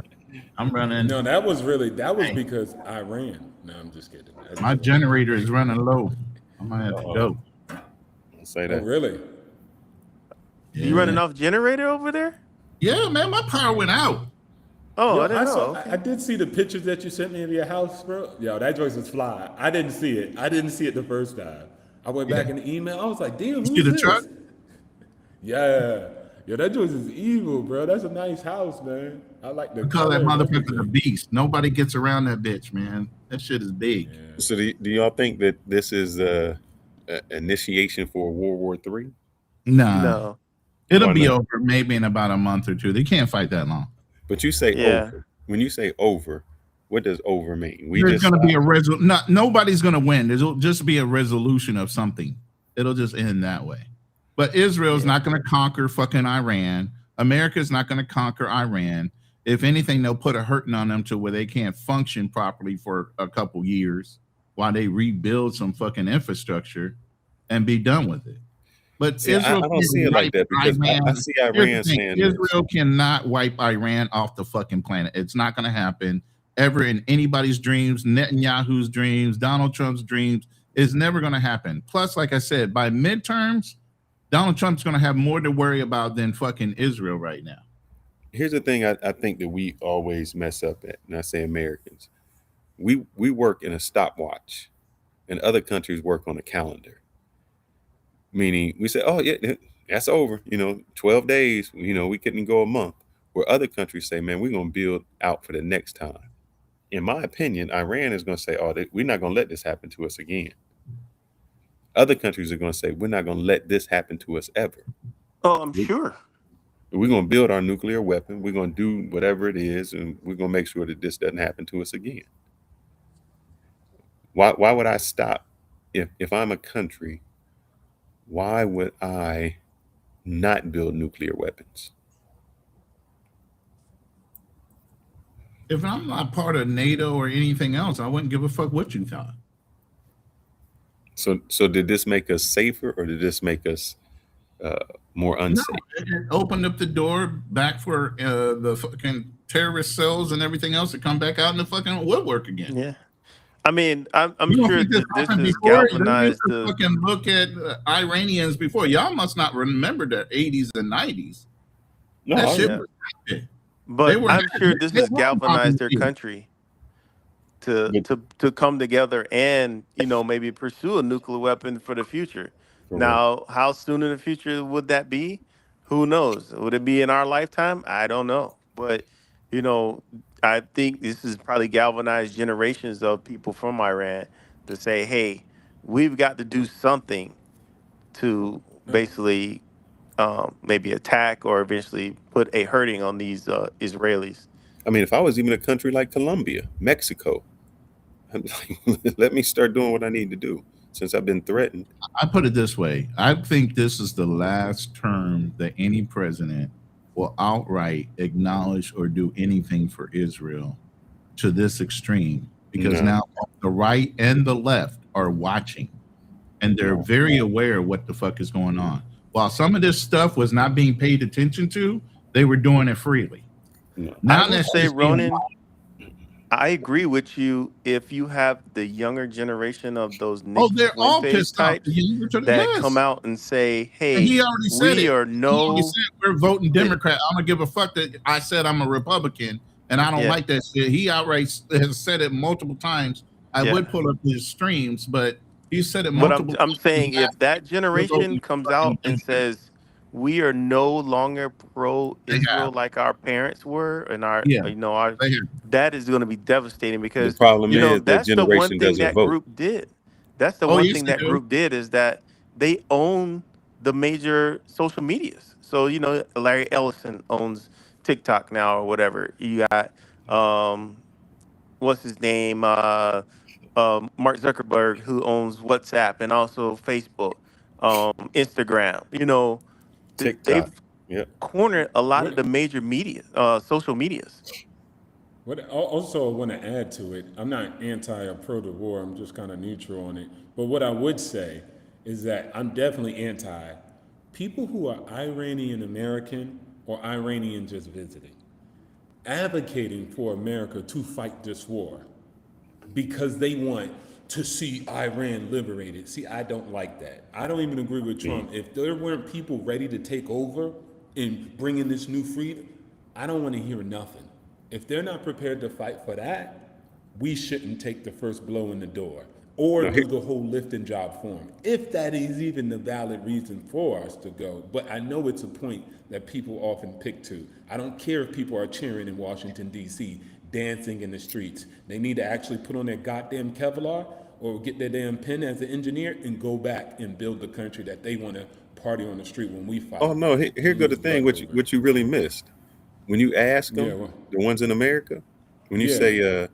I'm running. No, that was because Iran. No, I'm just kidding. My generator is running low. I might have to go. Don't say Oh, that. really? You running off generator over there? Yeah, man, my power went out. Oh, Yo, I didn't know. saw- I did see the pictures that you sent me of your house, bro. Yo, that joint was fly. I didn't see it. I didn't see it the first time. I went back in the email. I was like, damn, who's See the this? truck? Yeah. Yo, that joint is evil, bro. That's a nice house, man. I like the We call that color. motherfucker the beast. Nobody gets around that bitch, man. That shit is big. So do y'all think that this is a initiation for World War III? Nah. No. It'll Why be not? over maybe in about a month or two. They can't fight that long. But you say Yeah. over. When you say over, what does over mean? There's going to be a nobody's going to win. There'll just be a resolution of something. It'll just end that way. But Israel's not going to conquer fucking Iran. America's not going to conquer Iran. If anything, they'll put a hurting on them to where they can't function properly for a couple years while they rebuild some fucking infrastructure and be done with it. But See, I don't see it like that because I see Here's the Iran thing, saying this. Israel cannot wipe Iran off the fucking planet. It's not going to happen ever in anybody's dreams, Netanyahu's dreams, Donald Trump's dreams. It's never going to happen. Plus, like I said, by midterms, Donald Trump's going to have more to worry about than fucking Israel right now. Here's the thing I think that we always mess up at, and I say Americans. We work in a stopwatch, and other countries work on a calendar. Meaning we say, oh, yeah, that's over. 12 days, we couldn't go a month. Where other countries say, man, we're going to build out for the next time. In my opinion, Iran is going to say, oh, we're not going to let this happen to us again. Other countries are going to say, we're not going to let this happen to us ever. Oh, I'm sure. We're going to build our nuclear weapon. We're going to do whatever it is, and we're going to make sure that this doesn't happen to us again. Why would I stop? If I'm a country, why would I not build nuclear weapons? If I'm not part of NATO or anything else, I wouldn't give a fuck what you thought. So did this make us safer, or did this make us more unsafe? No, it opened up the door back for the fucking terrorist cells and everything else to come back out in the fucking woodwork again. Yeah. I mean, I'm You don't sure think this that this happened has before? You galvanized used to the. fucking look at Iranians before. Y'all must not remember the 80s and 90s. No, That I shit Yeah, was happening. They but were I'm sure this they has were popping galvanized their shit. country to but come together and maybe pursue a nuclear weapon for the future. correct. Now, how soon in the future would that be? Who knows? Would it be in our lifetime? I don't know. But you know, I think this has probably galvanized generations of people from Iran to say, "Hey, we've got to do something to basically maybe attack or eventually put a hurting on these Israelis." I mean, if I was even a country like Colombia, Mexico, I'm like, let me start doing what I need to do since I've been threatened. I put it this way. I think this is the last term that any president will outright acknowledge or do anything for Israel to this extreme, because No. now the right and the left are watching and they're very aware of what the fuck is going on. While some of this stuff was not being paid attention to, they were doing it freely. I will say, Ronin, I agree with you if you have the younger generation of those Nick They're all Fuentes pissed off. types that come out and say, And hey, he already said we it. are He already no. said we're voting Democrat. I don't give a fuck that I said I'm a Republican and I don't Yeah. like that shit. He outright has said it multiple times. I Yeah. would pull up his streams, but he said it But multiple I'm times. saying if that We're generation voting comes fucking out and Democrat. says we are no longer pro-Israel like our parents were, and our that is going to be devastating The because problem is that that's the one generation thing doesn't that vote. group did. That's the Oh, one yes, thing they that do. group did is that they own the major social medias. So Larry Ellison owns TikTok now or whatever. You got what's his name? Mark Zuckerberg, who owns WhatsApp and also Facebook, Instagram. TikTok. They've Yep. cornered a lot of What, the major media, social medias. also, I want to add to it. I'm not anti or pro the war. I'm just kind of neutral on it. But what I would say is that I'm definitely anti people who are Iranian American or Iranian just visiting, advocating for America to fight this war because they want to see Iran liberated. See, I don't like that. I don't even agree with Trump. If there weren't people ready to take over and bring in this new freedom, I don't want to hear nothing. If they're not prepared to fight for that, we shouldn't take the first blow in the door or do the whole lifting job for them, if that is even the valid reason for us to go. But I know it's a point that people often pick to. I don't care if people are cheering in Washington, D.C., dancing in the streets. They need to actually put on their goddamn Kevlar or get their damn pen as an engineer and go back and build the country that they want to party on the street when we fight. Oh no, here go the thing. What you really missed when you ask them, the ones in America, when you say,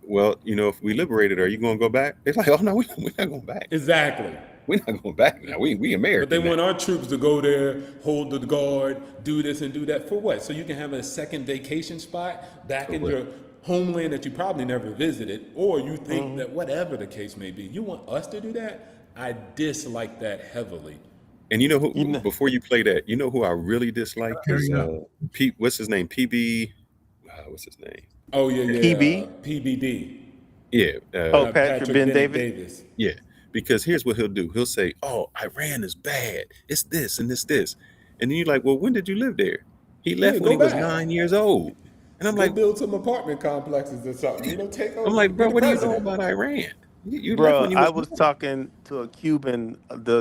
well, if we liberated, are you going to go back? They're like, oh no, we're not going back. Exactly. We're not going back now. We American. But they now. want our troops to go there, hold the guard, do this and do that. For what? So you can have a second vacation spot back in your homeland that you probably never visited, or you think that whatever the case may be, you want us to do that? I dislike that heavily. And you know who? Before you play that, you know who I really dislike is what's his name? PB. What's his name? Oh yeah. PBD. Yeah. Patrick Ben Davis. Yeah. Because here's what he'll do. He'll say, "Oh, Iran is bad. It's this and this." And then you're like, "Well, when did you live there?" He left when he was 9 years old. And I'm like, build some apartment complexes or something. Take over. I'm like, bro, what do you know about Iran? You left Bro, when you I was talking to a Cuban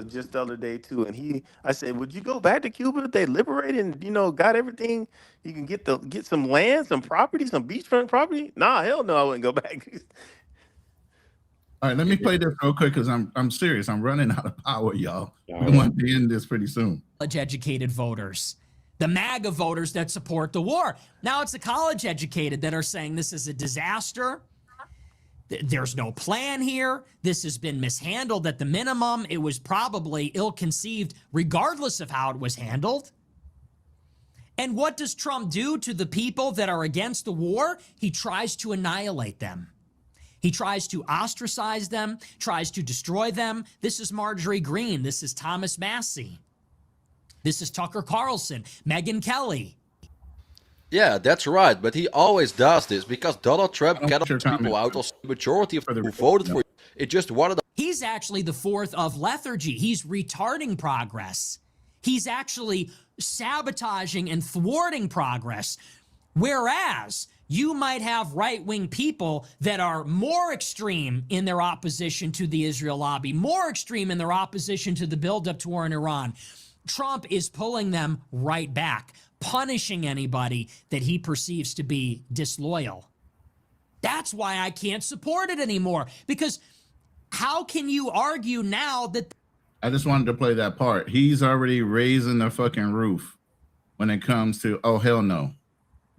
just the other day too, and I said, "Would you go back to Cuba if they liberated and got everything? You can get some land, some property, some beachfront property." Nah, hell no, I wouldn't go back. All right, let me play this real quick because I'm serious. I'm running out of power, y'all. We want to end this pretty soon. College-educated voters, the MAGA voters that support the war. Now it's the college-educated that are saying this is a disaster. There's no plan here. This has been mishandled at the minimum. It was probably ill-conceived regardless of how it was handled. And what does Trump do to the people that are against the war? He tries to annihilate them. He tries to ostracize them, tries to destroy them. This is Marjorie Greene. This is Thomas Massey. This is Tucker Carlson, Megyn Kelly. Yeah, that's right. But he always does this because Donald Trump I don't cannot get your people comment. out of the majority of Further who voted for you. It just one of the He's actually the fourth of lethargy. He's retarding progress. He's actually sabotaging and thwarting progress. Whereas you might have right-wing people that are more extreme in their opposition to the Israel lobby, more extreme in their opposition to the buildup to war in Iran. Trump is pulling them right back, punishing anybody that he perceives to be disloyal. That's why I can't support it anymore, because how can you argue now that... I just wanted to play that part. He's already raising the fucking roof when it comes to, oh, hell no.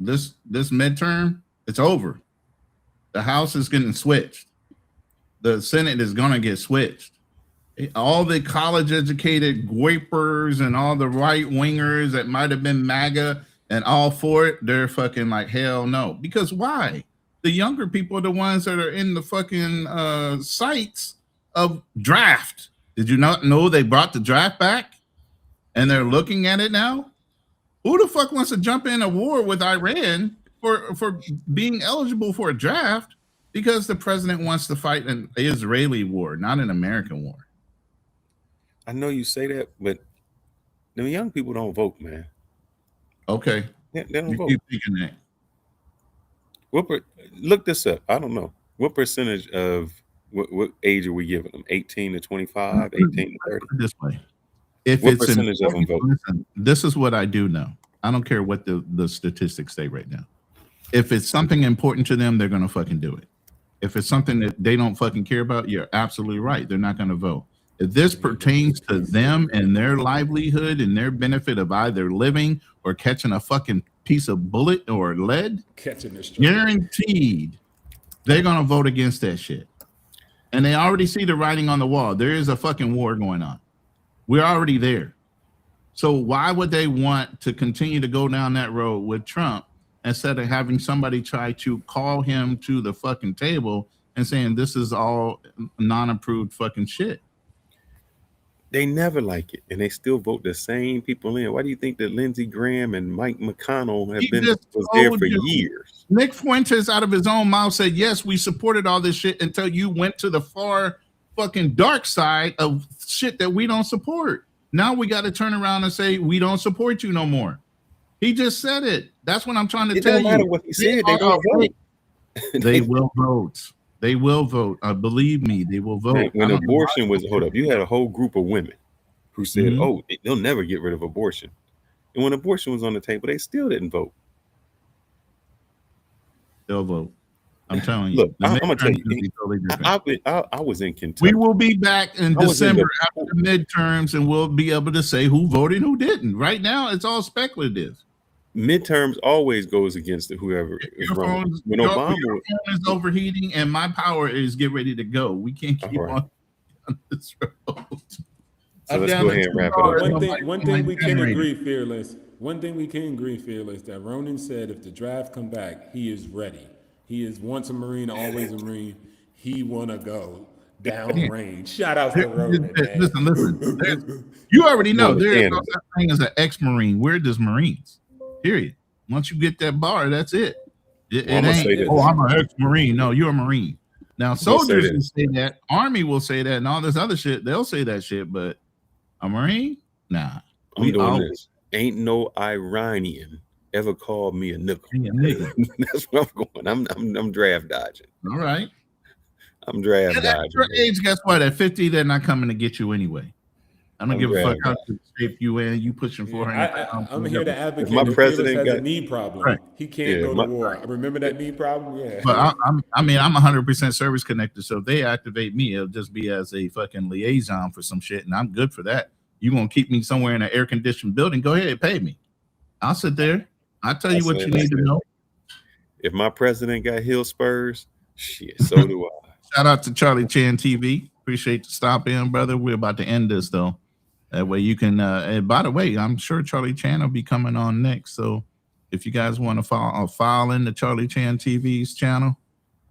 This midterm, it's over. The House is getting switched. The Senate is going to get switched. All the college-educated guapers and all the right-wingers that might have been MAGA and all for it, they're fucking like, hell no. Because why? The younger people are the ones that are in the fucking sites of draft. Did you not know they brought the draft back? And they're looking at it now? Who the fuck wants to jump in a war with Iran for being eligible for a draft? Because the president wants to fight an Israeli war, not an American war. I know you say that, but the young people don't vote, man. Okay. They don't vote. Keep thinking that. Look this up. I don't know. What percentage of what age are we giving them? 18 to 25, 18 to 30? This way. If what it's percentage of them vote? Listen, this is what I do know. I don't care what the statistics say right now. If it's something important to them, they're going to fucking do it. If it's something that they don't fucking care about, you're absolutely right. They're not going to vote. If this pertains to them and their livelihood and their benefit of either living or catching a fucking piece of bullet or lead, guaranteed they're going to vote against that shit. And they already see the writing on the wall. There is a fucking war going on. We're already there. So why would they want to continue to go down that road with Trump instead of having somebody try to call him to the fucking table and saying this is all non-approved fucking shit? They never like it, and they still vote the same people in. Why do you think that Lindsey Graham and Mike McConnell have was there for years? Nick Fuentes out of his own mouth said, yes, we supported all this shit until you went to the far fucking dark side of shit that we don't support. Now we got to turn around and say we don't support you no more. He just said it. That's what I'm trying to tell you. It don't matter what he said. They don't vote. They will vote. They will vote. Believe me, they will vote. When abortion was, hold up, you had a whole group of women who said, oh, they'll never get rid of abortion. And when abortion was on the table, they still didn't vote. They'll vote. I'm telling you. Look, I'm going to tell you, totally I was in Kentucky. We will be back in December after the midterms, and we'll be able to say who voted and who didn't. Right now, it's all speculative. Midterms always goes against whoever is running. When Obama your phone is overheating, and my power is get ready to go. We can't keep on this road. So let's go ahead and wrap it up. One thing we can agree, Fearless. One thing we can agree, Fearless, that Ronin said if the draft come back, he is ready. He is once a Marine, always a Marine. He want to go down range. Shout out to Ronin. Listen. You already know there's no such thing as an ex-Marine. We're just Marines. Period. Once you get that bar, that's it. It ain't, oh, I'm an ex-Marine. No, you're a Marine. Now, soldiers will say that. Army will say that, and all this other shit. They'll say that shit, but a Marine? Nah. I'm doing this. Ain't no Iranian ever called me a nickel. That's where I'm going. I'm draft dodging. All right. I'm draft dodging. At your age, guess what? At 50, they're not coming to get you anyway. I don't give a fuck how shape you in. You pushing 400. I'm here to advocate. My president has a knee problem. Right. He can't go to war. Remember that knee problem? Yeah. But I'm 100% service connected. So if they activate me, it'll just be as a fucking liaison for some shit, and I'm good for that. You gonna keep me somewhere in an air conditioned building? Go ahead, pay me. I'll sit there. I'll tell you what you need to know. If my president got heel spurs, shit, so do I. Shout out to Charlie Chan TV. Appreciate the stop in, brother. We're about to end this though. That way you can, and by the way, I'm sure Charlie Chan will be coming on next. So if you guys want to file in the Charlie Chan TV's channel,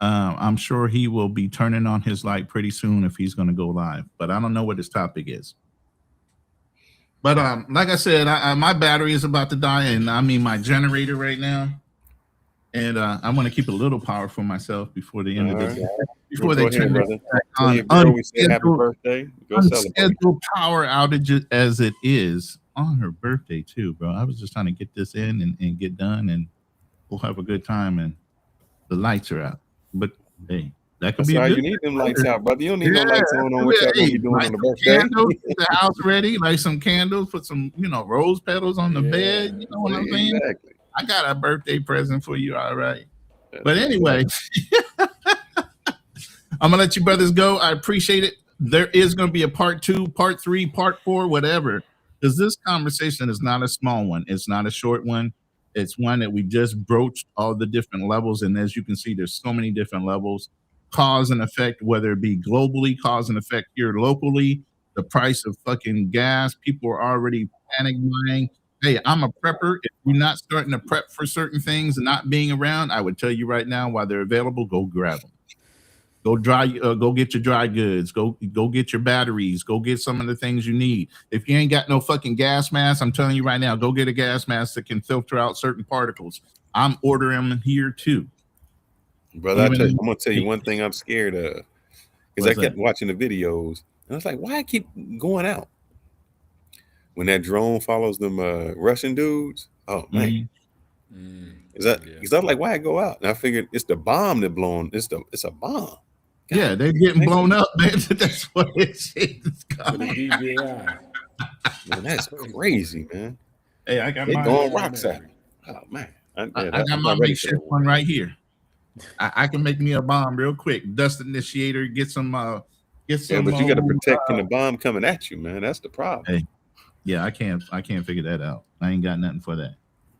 I'm sure he will be turning on his light pretty soon if he's going to go live. But I don't know what his topic is. But like I said, my battery is about to die, and I mean my generator right now. And I want to keep a little power for myself before the end of the day. Before they turn it on unscheduled power outages as it is on her birthday too, bro. I was just trying to get this in and get done, and we'll have a good time. And the lights are out, but hey, that could be. You need them lights out, brother. You don't need no lights on what y'all gonna be doing on the birthday. Candles, get the house ready, like some candles, put some rose petals on the bed. You know what I'm saying? Exactly. I got a birthday present for you, all right. But anyway, I'm gonna let you brothers go. I appreciate it. There is gonna be a part 2, part 3, part 4, whatever. Because this conversation is not a small one. It's not a short one. It's one that we just broached all the different levels. And as you can see, there's so many different levels. Cause and effect, whether it be globally, cause and effect here locally, the price of fucking gas. People are already panic buying. Hey, I'm a prepper. If you're not starting to prep for certain things and not being around, I would tell you right now, while they're available, go grab them. Go get your dry goods. Go get your batteries. Go get some of the things you need. If you ain't got no fucking gas mask, I'm telling you right now, go get a gas mask that can filter out certain particles. I'm ordering them here too. Brother, I'm gonna tell you one thing I'm scared of. Because I kept watching the videos and I was like, why I keep going out? When that drone follows them Russian dudes, oh man. Is that like why I go out? And I figured it's the bomb that blown. It's a bomb. God, yeah, they're getting blown up, man. That's what it is. Man, that's crazy, man. Hey, I got they my throwing rocks at me. Oh man, I got my makeshift one right here. I can make me a bomb real quick. Dust initiator, get some. But you got to protect from the bomb coming at you, man. That's the problem. Hey, yeah, I can't figure that out. I ain't got nothing for that,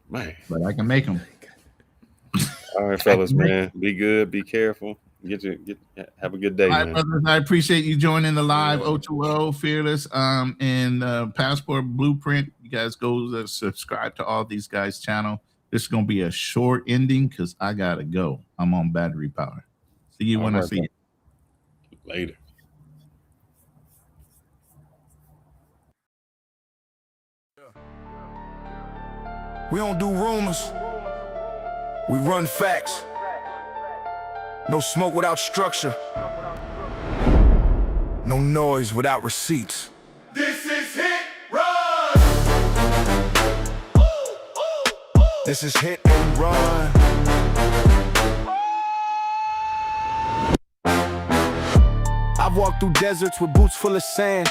man. But I can make them. All right, fellas, man. Be good. Be careful. Have a good day, man. Brothers, I appreciate you joining the live. O2O, Fearless, and Passport Blueprint. You guys go subscribe to all these guys' channel. This is gonna be a short ending because I gotta go. I'm on battery power. See you when I see you. Later. We don't do rumors. We run facts. No smoke without structure. No noise without receipts. This is hit run. This is hit and run. I've walked through deserts with boots full of sand.